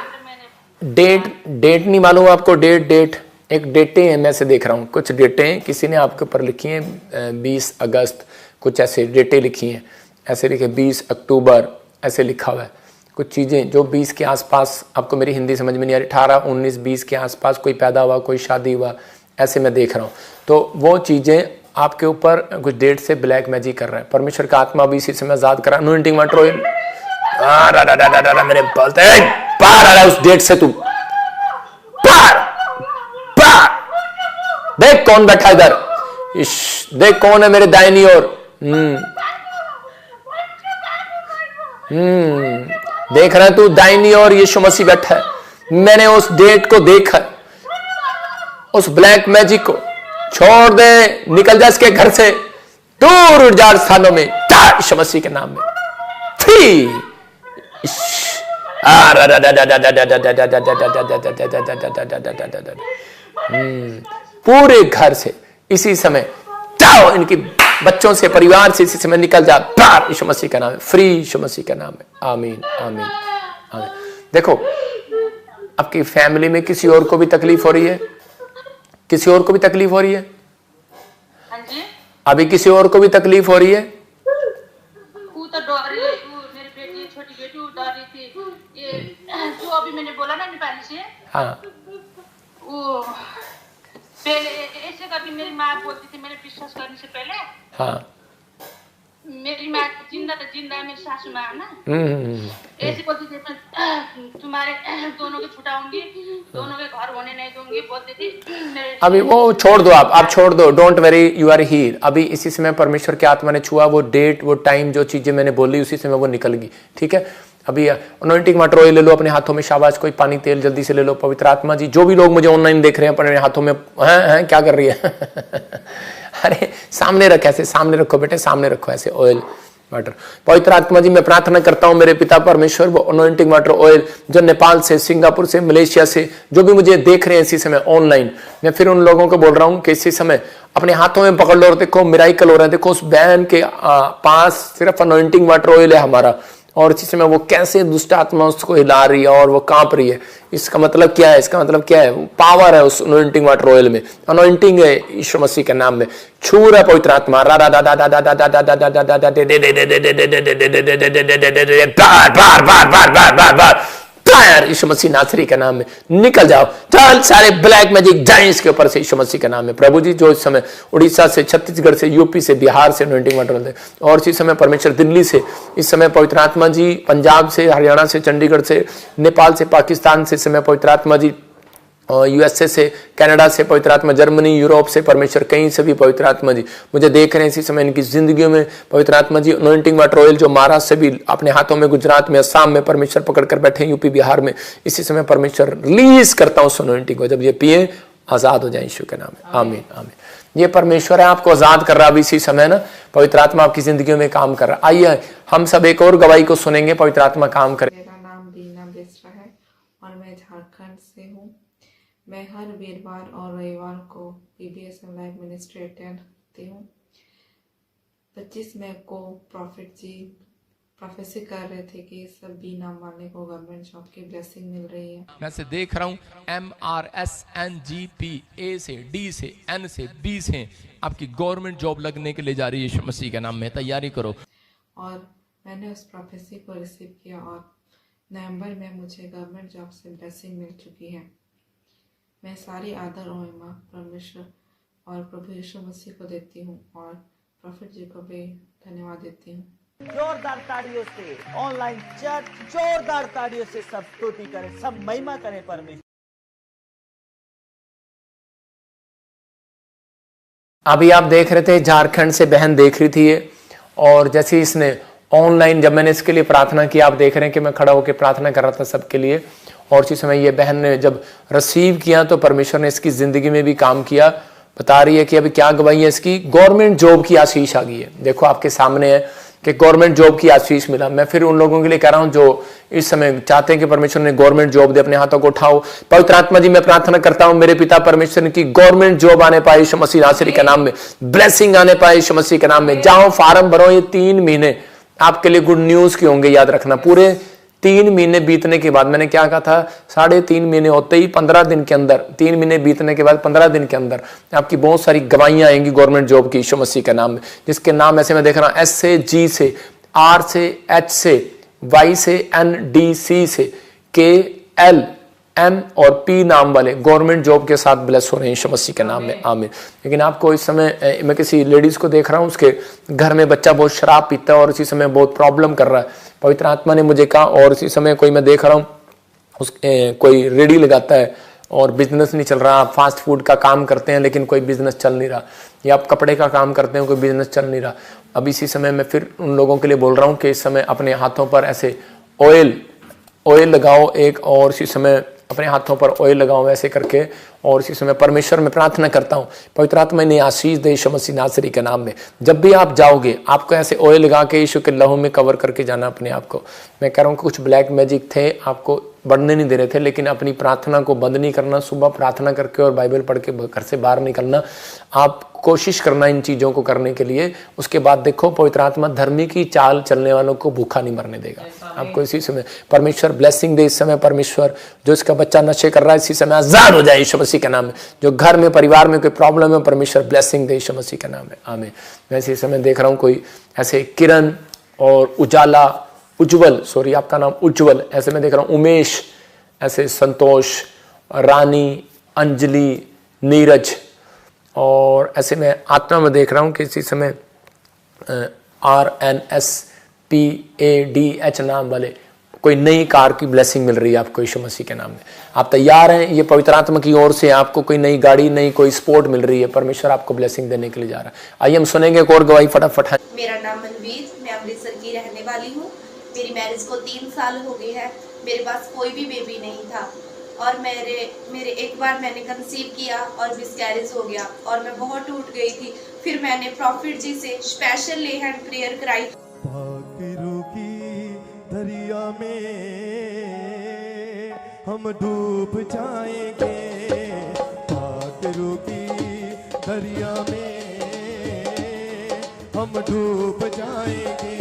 डेट नहीं मालूम आपको? डेट एक डेटें हैं, मैं से देख रहा हूँ कुछ डेटें किसी ने आपके ऊपर लिखी हैं। 20 अगस्त कुछ ऐसे डेटें लिखी हैं, ऐसे लिखे 20 अक्टूबर ऐसे लिखा हुआ है। कुछ चीज़ें जो 20 के आसपास, आपको मेरी हिंदी समझ में नहीं आ रही, 18, 19, 20 के आसपास कोई पैदा हुआ, कोई शादी हुआ, ऐसे मैं देख रहा हूँ। तो वो चीज़ें आपके ऊपर कुछ डेट से ब्लैक मैजिक कर रहे हैं। परमेश्वर का आत्मा भी इसी समय आजाद कर रहा है। अनॉइंटिंग वाटर ऑयल मेरे बोलते हैं पार आ रहा है उस डेट से, तू पार पार। देख कौन बैठा इधर, देख कौन है मेरे दाहिनी ओर। देख रहा है तू, दाहिनी ओर यीशु मसीह बैठा है। मैंने उस डेट को देखा, उस ब्लैक मैजिक को छोड़ दे, निकल जा इसके घर से, दूर उजाड़ स्थानों में, यीशु मसीह के नाम में। पूरे घर से इसी समय जाओ, इनकी बच्चों से, परिवार से इसी समय निकल जा, बाहर यीशु मसीह का नाम है, फ्री यीशु मसीह का नाम है। आमीन आमीन आमीन। देखो आपकी फैमिली में किसी और को भी तकलीफ हो रही है, किसी और को भी तकलीफ हो रही है, हाँ जी, अभी किसी और को भी तकलीफ हो रही है। वो तो डर रही है, वो मेरी बेटी, छोटी बेटी, वो डर रही थी। ये जो अभी मैंने बोला ना नेपाली से, हाँ वो पहले ऐसे कभी मेरी माँ बोलती थी, मेरे विश्वास करने से पहले। हाँ मेरी माँ जिंदा तो जिंदा है, मेरी सासू माँ है ना, ऐसे बोलती थी, मैं तुम्हारे दोनों के छुटाऊंगी, दोनों के घर होने नहीं दूंगी, बोलती थी। अभी वो छोड़ दो, आप छोड़ दो, डोंट वेरी, यू आर हीर। अभी इसी समय परमेश्वर के आत्मा ने छुआ, वो डेट, वो टाइम, जो चीजें मैंने बोली उसी समय वो निकल गई। ठीक है, अभी अनॉइंटिंग वाटर ऑयल ले लो अपने हाथों में, शाबाश, कोई पानी तेल जल्दी से ले लो। पवित्र आत्मा जी, जो भी लोग मुझे ऑनलाइन देख रहे हैं अपने हाथों में, हैं क्या कर रही है अरे सामने रख, ऐसे सामने रखो बेटे, सामने रखो ऐसे ऑयल वाटर। पवित्र आत्मा जी, मैं प्रार्थना करता हूं मेरे पिता परमेश्वर, वो अनॉइंटिंग वाटर ऑयल जो नेपाल से, सिंगापुर से, मलेशिया से जो भी मुझे देख रहे हैं इसी समय ऑनलाइन, मैं फिर उन लोगों को बोल रहा हूं कि इसी समय अपने हाथों में पकड़ लो और देखो मिराइकल हो रहा है। देखो उस बहन के पास सिर्फ अनॉइंटिंग वाटर ऑयल है हमारा, और इसी समय वो कैसे दुष्ट आत्मा उसको हिला रही है और वो कांप रही है। इसका मतलब क्या है? इसका मतलब क्या है? पावर है उस अनॉइंटिंग वाटर ऑयल में, अनॉइंटिंग है यीशु मसीह के नाम में। छू रहा पवित्र आत्मा, यीशु मसीह नासरी के नाम में निकल जाओ, चल सारे ब्लैक मैजिक जाए इसके ऊपर से यीशु मसीह के नाम में। प्रभु जी, जो इस समय उड़ीसा से, छत्तीसगढ़ से, यूपी से, बिहार से अनॉइंटिंग वाटर होते, और इसी समय परमेश्वर दिल्ली से, इस समय पवित्र आत्मा जी पंजाब से, हरियाणा से, चंडीगढ़ से, नेपाल से, पाकिस्तान से, इस समय पवित्र आत्मा जी यूएसए से, कनाडा से, पवित्र आत्मा जर्मनी, यूरोप से, परमेश्वर कहीं से भी पवित्र आत्मा जी मुझे देख रहे हैं इसी समय इनकी जिंदगियों में पवित्र आत्मा जी अनॉइंटिंग वाटर ऑयल जो महाराष्ट्र से भी अपने हाथों में, गुजरात में, असम में परमेश्वर पकड़ कर बैठे, यूपी बिहार में, इसी समय परमेश्वर रिलीज करता हूं अनॉइंटिंग को। जब ये पिए आजाद हो जाए यीशु के नाम में, आमीन आमीन। ये परमेश्वर है आपको आजाद कर रहा है इसी समय ना, पवित्र आत्मा आपकी जिंदगियों में काम कर रहा है। आइए हम सब एक और गवाही को सुनेंगे, पवित्र आत्मा काम करे। मेरा नाम बीना बेसरा है और मैं झारखंड से हूँ। मैं हर वीरवार और रविवार को PBSM लाइव मिनिस्ट्री अटेंड करती हूँ। 25 मई को प्रॉफिट जी प्रोफेसी कर रहे थे कि सब बीना वाले को गवर्नमेंट जॉब की ब्लेसिंग मिल रही है। मैं से देख रहा हूँ MRSNGP A से, D से, N से, B से आपकी गवर्नमेंट जॉब लगने के लिए जा रही है यीशु मसीह के नाम में, तैयारी करो। और मैंने उस प्रोफेसी को रिसीव किया और नवंबर में मुझे गवर्नमेंट जॉब से ब्लेसिंग मिल चुकी है। मैं सारी आदर और महिमा परमेश्वर और प्रभु यीशु मसीह को देती हूँ और प्रॉफिट जी को भी धन्यवाद देती हूँ। जोरदार ताड़ियों से ऑनलाइन चर्च, जोरदार ताड़ियों से सब स्तुति करें, सब महिमा करें परमेश्वर। अभी आप देख रहे थे झारखंड से बहन देख रही थी ये, और जैसे इसने ऑनलाइन, जब मैंने इसके लिए प्रार्थना की, आप देख रहे हैं कि मैं खड़ा होकर प्रार्थना कर रहा था सबके लिए, और इसी समय ये बहन ने जब रिसीव किया तो परमेश्वर ने इसकी जिंदगी में भी काम किया। बता रही है कि अभी क्या गवाही है इसकी, गवर्नमेंट जॉब की आशीष आ गई है। देखो आपके सामने है कि गवर्नमेंट जॉब की आशीष मिला। मैं फिर उन लोगों के लिए कह रहा हूं जो इस समय चाहते हैं कि परमेश्वर ने गवर्नमेंट जॉब दे, अपने हाथों को उठाओ। पवित्र आत्मा जी, मैं प्रार्थना करता हूं मेरे पिता परमेश्वर की गवर्नमेंट जॉब आने पाए यीशु मसीह नासरी के नाम में, ब्लेसिंग आने पाए यीशु मसीह के नाम में। जाओ फॉर्म भरो, ये 3 महीने आपके लिए गुड न्यूज के होंगे, याद रखना। पूरे 3 महीने बीतने के बाद, मैंने क्या कहा था, 3.5 महीने होते ही 15 दिन के अंदर, 3 महीने बीतने के बाद 15 दिन के अंदर आपकी बहुत सारी गवाहियां आएंगी गवर्नमेंट जॉब की यीशु मसीह के नाम में, जिसके नाम ऐसे मैं देख रहा हूं S से, G से, R से, H से, वाई से एन, डी सी से के, एल, एम और पी नाम वाले गवर्नमेंट जॉब के साथ ब्लेस हो रहे हैं यीशु मसीह के नाम में, आमीन। लेकिन आपको इस समय मैं किसी लेडीज को देख रहा हूँ, उसके घर में बच्चा बहुत शराब पीता है और इसी समय बहुत प्रॉब्लम कर रहा है। पवित्र आत्मा ने मुझे कहा, और इसी समय कोई मैं देख रहा हूँ कोई रेडी लगाता है और बिजनेस नहीं चल रहा। आप फास्ट फूड का काम करते हैं लेकिन कोई बिजनेस चल नहीं रहा, या आप कपड़े का काम करते हैं कोई बिजनेस चल नहीं रहा। अब इसी समय मैं फिर उन लोगों के लिए बोल रहा हूँ कि इस समय अपने हाथों पर ऐसे ऑयल लगाओ एक, और इसी समय अपने हाथों पर ऑयल लगाओ ऐसे करके, और इसी समय परमेश्वर में प्रार्थना करता हूँ पवित्र आत्मा ने आशीष दे यीशु मसीह नासरी के नाम में। जब भी आप जाओगे आपको ऐसे ऑयल लगा के यीशु के लहू में कवर करके जाना अपने आप को। मैं कह रहा हूँ कुछ ब्लैक मैजिक थे आपको बढ़ने नहीं दे रहे थे, लेकिन अपनी प्रार्थना को बंद नहीं करना। सुबह प्रार्थना करके और बाइबल पढ़ के घर से बाहर निकलना, आप कोशिश करना इन चीज़ों को करने के लिए। उसके बाद देखो पवित्र आत्मा धर्मी की चाल चलने वालों को भूखा नहीं मरने देगा आपको। इसी समय परमेश्वर ब्लेसिंग दे। इस समय परमेश्वर जो इसका बच्चा नशे कर रहा है इसी समय आजाद हो जाए यीशु मसीह के नाम में। जो घर में परिवार में कोई प्रॉब्लम है परमेश्वर ब्लेसिंग दे यीशु मसीह के नाम में, आमीन। मैं इसी समय देख रहा हूँ कोई ऐसे किरण और उजाला, उज्जवल, सॉरी आपका नाम उज्जवल, ऐसे मैं देख रहा हूँ उमेश, ऐसे संतोष, रानी, अंजलि, नीरज, और ऐसे मैं आत्मा में देख रहा हूँ कि इसी समय RNSPADH नाम वाले कोई नई कार की ब्लेसिंग मिल रही है आपको यीशु मसीह के नाम में। आप तैयार हैं? ये पवित्र आत्मा की ओर से आपको कोई नई गाड़ी, नई कोई स्पोर्ट मिल रही है। परमेश्वर आपको ब्लेसिंग देने के लिए जा रहा है। आइए हम सुनेंगे एक और गवाही फटाफट। मेरा नाम मनवीर, मैं अमृतसर की रहने वाली हूँ। मेरी मैरिज को 3 साल हो गए हैं। मेरे पास कोई भी बेबी नहीं था और मेरे एक बार मैंने कंसीव किया और मिसकैरेज हो गया और मैं बहुत टूट गई थी। फिर मैंने प्रॉफिट जी से स्पेशल ले हैंड प्रेयर कराई। भाकिरों की दरिया में हम डूब जाएंगे, भाकिरों की दरिया में हम डूब जाएंगे।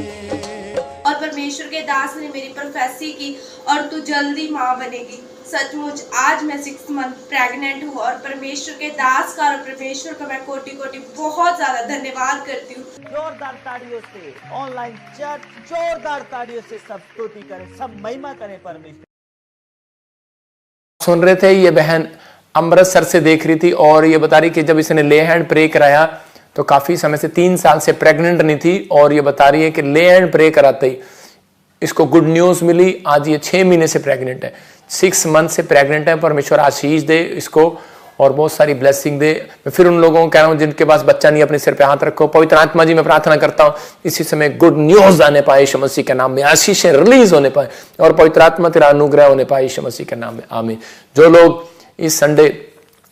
और परमेश्वर के दास ने मेरी प्रोफेसी की और तू जल्दी माँ बनेगी। सचमुच आज मैं 6 मंथ प्रेग्नेंट हूँ और परमेश्वर के दास का और परमेश्वर का मैं कोटि कोटि बहुत ज्यादा धन्यवाद करती हूँ। जोरदार ताड़ियों से ऑनलाइन चर्च, जोरदार ताड़ियों से सब स्तुति करें, सब महिमा करें परमेश्वर। सुन रहे थे, ये बहन अमृतसर से देख रही थी और ये बता रही कि जब इसने ले हैंड प्रे कराया तो काफी समय से 3 साल से प्रेग्नेंट नहीं थी, और ये बता रही है कि ले हैंड प्रे कराते ही इसको गुड न्यूज मिली। आज ये 6 महीने से प्रेग्नेंट है, 6 मंथ से प्रेग्नेंट है। परमेश्वर आशीष दे इसको और बहुत सारी ब्लेसिंग दे। मैं फिर उन लोगों को कह रहा हूँ जिनके पास बच्चा नहीं, अपने सिर पे हाथ रखो। पवित्र आत्मा जी मैं प्रार्थना करता हूँ इसी समय गुड न्यूज आने पाए यीशु मसीह के नाम में, आशीषें रिलीज होने पाए और पवित्र आत्मा तेरा अनुग्रह होने पाए यीशु मसीह के नाम में, आमीन। जो लोग इस संडे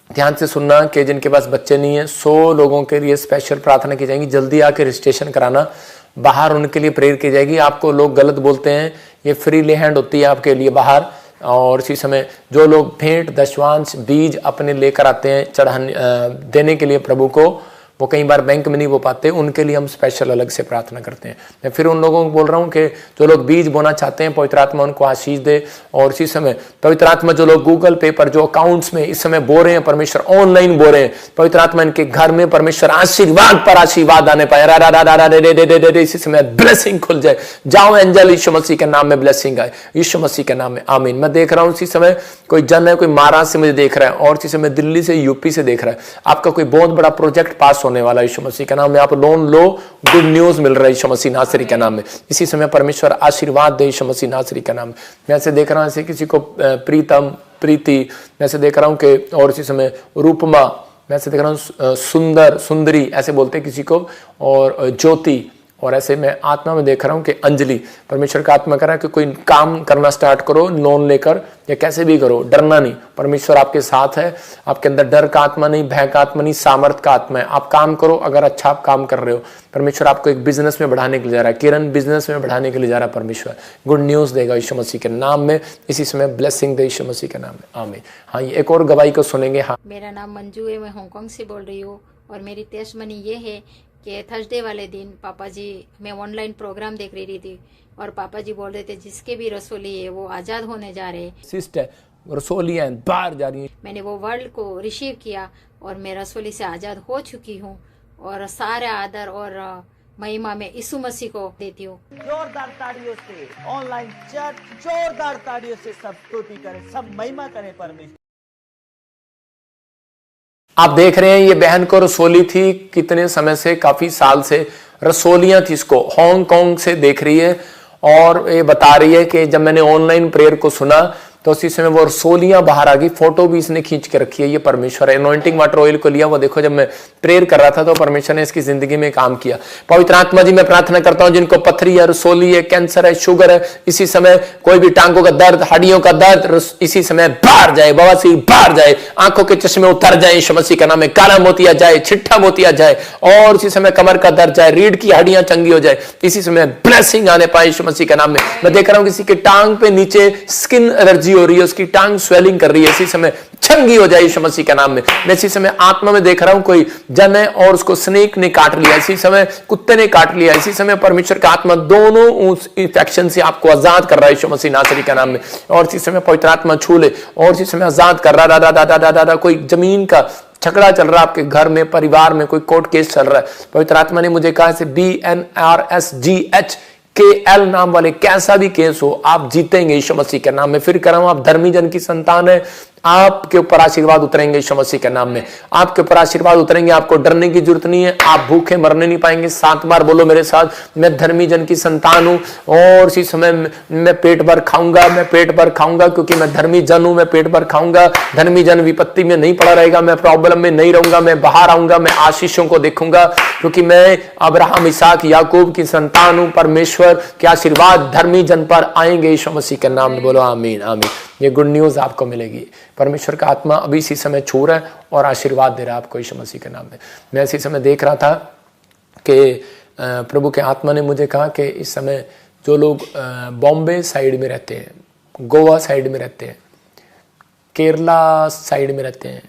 ध्यान से सुनना कि जिनके पास बच्चे नहीं है, 100 लोगों के लिए स्पेशल प्रार्थना की जाएगी। जल्दी आके रजिस्ट्रेशन कराना, बाहर उनके लिए प्रेयर की जाएगी। आपको लोग गलत बोलते हैं, ये फ्री ले हैंड होती है आपके लिए बाहर। और इसी समय जो लोग भेंट, दशवांश, बीज अपने लेकर आते हैं चढ़ाने देने के लिए प्रभु को, वो कई बार बैंक में नहीं वो पाते, उनके लिए हम स्पेशल अलग से प्रार्थना करते हैं। मैं फिर उन लोगों को बोल रहा हूँ कि जो लोग बीज बोना चाहते हैं पवित्र आत्मा उनको आशीष दे। और इसी समय पवित्र आत्मा जो लोग गूगल पे पर जो अकाउंट्स में इस समय बो रहे हैं, परमेश्वर ऑनलाइन बो रहे हैं, पवित्र आत्मा इनके घर में परमेश्वर आशीर्वाद पर आशीर्वाद आने पाए। इसी समय ब्लेसिंग खुल जाए। जाओ एंजल यीशु मसीह के नाम में ब्लेसिंग आए, यीशु मसीह के नाम में, आमीन। मैं देख रहा हूँ इसी समय कोई जन है, कोई महाराष्ट्र से मुझे देख रहा है और इसी समय दिल्ली से, यूपी से देख रहा है। आपका कोई बहुत बड़ा प्रोजेक्ट पास होने वाला यीशु मसीह के नाम में। आप लोन लो, गुड न्यूज मिल रहा है यीशु मसीह नासरी के नाम में। इसी समय परमेश्वर आशीर्वाद दे यीशु मसीह नासरी के नाम में। मैं ऐसे देख रहा हूं, ऐसे किसी को प्रीतम, प्रीति, मैं ऐसे देख रहा हूं कि, और इसी समय रूपमा, मैं ऐसे देख रहा हूं सुंदर, सुंदरी ऐसे बोलते हैं किसी को, और ज्योति, और ऐसे मैं आत्मा में देख रहा हूं कि अंजलि। परमेश्वर का आत्मा कह रहा है कि कोई काम करना स्टार्ट करो लोन लेकर, या कैसे भी करो, डरना नहीं। परमेश्वर आपके साथ है, आपके अंदर डर का आत्मा नहीं, भय का आत्मा नहीं, सामर्थ का आत्मा है। आप काम करो, अगर अच्छा आप काम कर रहे हो, परमेश्वर आपको एक बिजनेस में बढ़ाने के लिए जा रहा है। किरण बिजनेस में बढ़ाने के लिए जा रहा है। परमेश्वर गुड न्यूज देगा यीशु मसीह के नाम में। इसी समय ब्लेसिंग दे यीशु मसीह के नाम में, आमीन। हाँ, ये एक और गवाही को सुनेंगे। हाँ, मेरा नाम मंजू है, मैं हांगकांग से बोल रही हूँ और मेरी टेस्टमनी ये है कि थर्सडे वाले दिन पापा जी, मैं ऑनलाइन प्रोग्राम देख रही थी और पापा जी बोल रहे थे जिसके भी रसोली है वो आज़ाद होने जा रहे हैं। सिस्टर रसोलियाँ बाहर जा रही हैं। मैंने वो वर्ल्ड को रिसीव किया और मैं रसोली से आज़ाद हो चुकी हूँ और सारे आदर और महिमा में यीशु मसीह को देती हूँ। जोरदार ताड़ियों से ऑनलाइन चर्च जोरदार ताड़ियों से सब स्तुति करें, सब महिमा करें परमेश्वर। आप देख रहे हैं ये बहन को रसोली थी कितने समय से, काफी साल से रसोलियां थी, इसको हांगकांग से देख रही है और ये बता रही है कि जब मैंने ऑनलाइन प्रेयर को सुना तो उसी समय वो रसोलियां बाहर आ गई। फोटो भी इसने खींच के रखी है। ये परमेश्वर है। एनॉइंटिंग वाटर ऑयल को लिया, वो देखो जब मैं प्रेयर कर रहा था तो परमेश्वर ने इसकी जिंदगी में काम किया। पवित्र आत्मा जी मैं प्रार्थना करता हूं जिनको पथरी है, रसोली है, कैंसर है, शुगर है, इसी समय कोई भी टांगों का दर्द, हड्डियों का दर्द इसी समय बाहर जाए, बवासीर बाहर जाए, आंखों के चश्मे उतर जाए यीशु मसीह का नाम में, काला मोतिया जाए, छिट्टा मोतिया जाए और इसी समय कमर का दर्द जाए, रीढ़ की हड्डियां चंगी हो जाए, इसी समय ब्लेसिंग आने पाए यीशु मसीह का नाम में। मैं देख रहा हूं किसी की टांग पे नीचे स्किन एलर्जी हो रही है, उसकी टांग स्वेलिंग कर रही है, इसी समय चंगी हो जाए यीशु मसीह का नाम में। मैं इसी समय आत्मा में देख रहा हूं कोई जन है और उसको स्नेक ने काट लिया, इसी समय कुत्ते ने काट लिया, इसी समय परमेश्वर का आत्मा दोनों उस इन्फेक्शन से आपको आजाद कर रहा है यीशु मसीह नासरी का नाम में। और इसी समय पवित्र आत्मा छू ले और इसी समय आजाद कर रहा। दादा कोई जमीन का झगड़ा चल रहा है आपके घर में, परिवार में कोई कोर्ट केस चल रहा है, पवित्र आत्मा ने मुझे कहा से BNRSGHKL नाम वाले कैसा भी केस हो आप जीतेंगे यीशु मसीह के नाम में। फिर कह रहा हूं आप धर्मी जन की संतान है, आपके ऊपर आशीर्वाद उतरेंगे यीशु मसीह के नाम में, आपके ऊपर आशीर्वाद उतरेंगे, आपको डरने की जरूरत नहीं है, आप भूखे मरने नहीं पाएंगे। 7 बार बोलो मेरे साथ, मैं धर्मी जन की संतान हूं और इसी समय मैं पेट भर खाऊंगा, मैं पेट भर खाऊंगा क्योंकि मैं धर्मी जन हूं, मैं पेट भर खाऊंगा। धर्मी जन विपत्ति में नहीं पड़ा रहेगा, मैं प्रॉब्लम में नहीं रहूंगा, मैं बाहर आऊंगा, मैं आशीषों को देखूंगा क्योंकि मैं अब्राहम, इसहाक, याकूब की संतान हूं। परमेश्वर के आशीर्वाद धर्मी जन पर आएंगे यीशु मसीह के नाम में। बोलो आमीन आमीन। ये गुड न्यूज आपको मिलेगी। परमेश्वर का आत्मा अभी इसी समय छू रहा है और आशीर्वाद दे रहा है आपको यीशु मसीह के नाम में। मैं इसी समय देख रहा था कि प्रभु के आत्मा ने मुझे कहा कि इस समय जो लोग बॉम्बे साइड में रहते हैं, गोवा साइड में रहते हैं, केरला साइड में रहते हैं,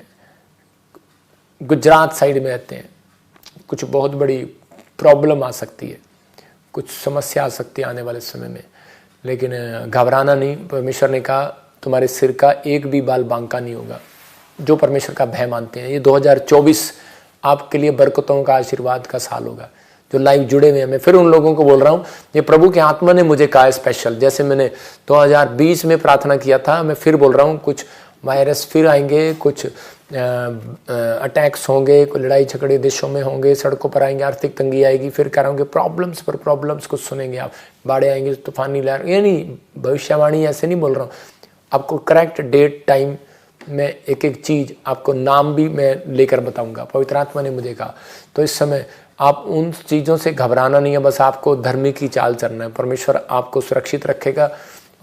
गुजरात साइड में रहते हैं, कुछ बहुत बड़ी प्रॉब्लम आ सकती है, कुछ समस्या आ सकती है आने वाले समय में, लेकिन घबराना नहीं। परमेश्वर ने कहा तुम्हारे सिर का एक भी बाल बांका नहीं होगा। जो परमेश्वर का भय मानते हैं, ये 2024 आपके लिए बरकतों का, आशीर्वाद का साल होगा। जो लाइव जुड़े हुए हैं, मैं फिर उन लोगों को बोल रहा हूँ, ये प्रभु के आत्मा ने मुझे कहा स्पेशल, जैसे मैंने 2020 में प्रार्थना किया था, मैं फिर बोल रहा हूँ कुछ वायरस फिर आएंगे, कुछ अटैक्स होंगे, कोई लड़ाई झगड़े देशों में होंगे, सड़कों पर आएंगे, आर्थिक तंगी आएगी, फिर कह रहा हूँ कि प्रॉब्लम्स पर प्रॉब्लम्स कुछ सुनेंगे आप, बाढ़े आएंगे, तूफानी लहर, ये नहीं भविष्यवाणी ऐसे नहीं बोल रहा हूँ। आपको करेक्ट डेट टाइम में एक एक चीज़ आपको नाम भी मैं लेकर बताऊंगा, पवित्र आत्मा ने मुझे कहा। तो इस समय आप उन चीज़ों से घबराना नहीं है, बस आपको धर्मी की चाल चलना है। परमेश्वर आपको सुरक्षित रखेगा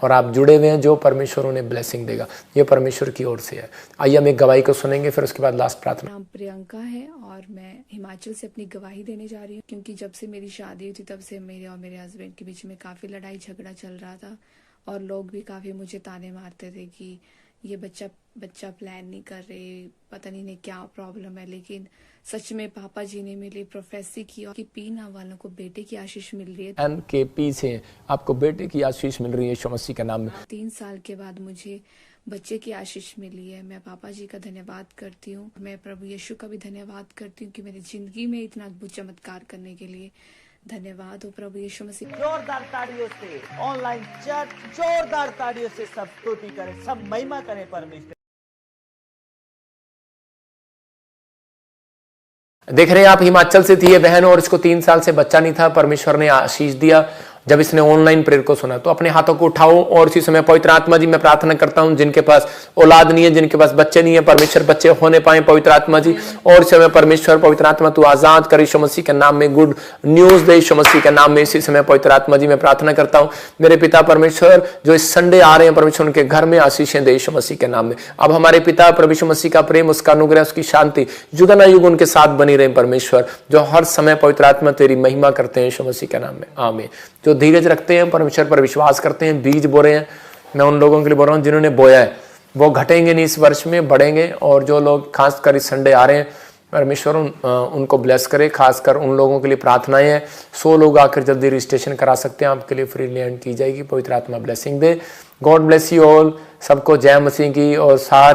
और आप जुड़े हुए हैं, जो परमेश्वर उन्हें ब्लेसिंग देगा, ये परमेश्वर की ओर से है। आइए हम एक गवाही को सुनेंगे, फिर उसके बाद लास्ट प्रार्थना। नाम प्रियंका है और मैं हिमाचल से अपनी गवाही देने जा रही हूँ, क्योंकि जब से मेरी शादी हुई थी तब से मेरे और मेरे हस्बैंड के बीच में काफ़ी लड़ाई झगड़ा चल रहा था और लोग भी काफ़ी मुझे ताने मारते थे कि ये बच्चा प्लान नहीं कर रहे, पता नहीं इन्हें क्या प्रॉब्लम है। लेकिन सच में पापा जी ने मेरे लिए प्रोफेसी की और कि पी नाम वालों को बेटे की आशीष मिल रही है। NKP से आपको बेटे की आशीष मिल रही है यीशु मसीह के नाम में। 3 साल के बाद मुझे बच्चे की आशीष मिली है। मैं पापा जी का धन्यवाद करती हूँ। मैं प्रभु यीशु का भी धन्यवाद करती हूँ कि मेरी जिंदगी में इतना अद्भुत चमत्कार करने के लिए। धन्यवाद हो प्रभु यीशु मसीह। जोरदार ताड़ियों से ऑनलाइन चर्च जोरदार ताड़ियों से सब स्तुति करें, सब महिमा करें परमेश्वर। देख रहे हैं आप, हिमाचल से थी ये बहन और इसको 3 साल से बच्चा नहीं था। परमेश्वर ने आशीष दिया जब इसने ऑनलाइन प्रेयर को सुना। तो अपने हाथों को उठाओ और इसी समय पवित्र आत्मा जी मैं प्रार्थना करता हूं, जिनके पास औलाद नहीं है, जिनके पास बच्चे नहीं है, परमेश्वर बच्चे होने पाए पवित्र आत्मा जी। और इस समय परमेश्वर पवित्र आत्मा तू आजाद कर यीशु मसीह के नाम में, गुड न्यूज दे यीशु मसीह के नाम में। इसी समय पवित्र आत्मा जी मैं प्रार्थना करता हूं, मेरे पिता परमेश्वर जो इस संडे आ रहे हैं परमेश्वर, उनके घर में आशीषें दे यीशु मसीह के नाम में। अब हमारे पिता प्रभु यीशु मसीह का प्रेम, उसका अनुग्रह, उसकी शांति युगानुयुग उनके साथ बनी रहे परमेश्वर, जो हर समय पवित्र आत्मा तेरी महिमा करते हैं यीशु मसीह के नाम में, आमीन। जो धीरज रखते हैं, परमेश्वर पर विश्वास करते हैं, बीज बो रहे हैं, मैं उन लोगों के लिए बोल रहा हूं जिन्होंने बोया है वो घटेंगे नहीं इस वर्ष में, बढ़ेंगे। और जो लोग खासकर इस संडे आ रहे हैं परमेश्वर उनको ब्लेस करे। खासकर उन लोगों के लिए प्रार्थनाएं हैं। 100 लोग आकर जल्दी रजिस्ट्रेशन करा सकते हैं, आपके लिए फ्री लैंड की जाएगी। पवित्र आत्मा blessing they. God bless you all. सबको जय मसीह की और सारे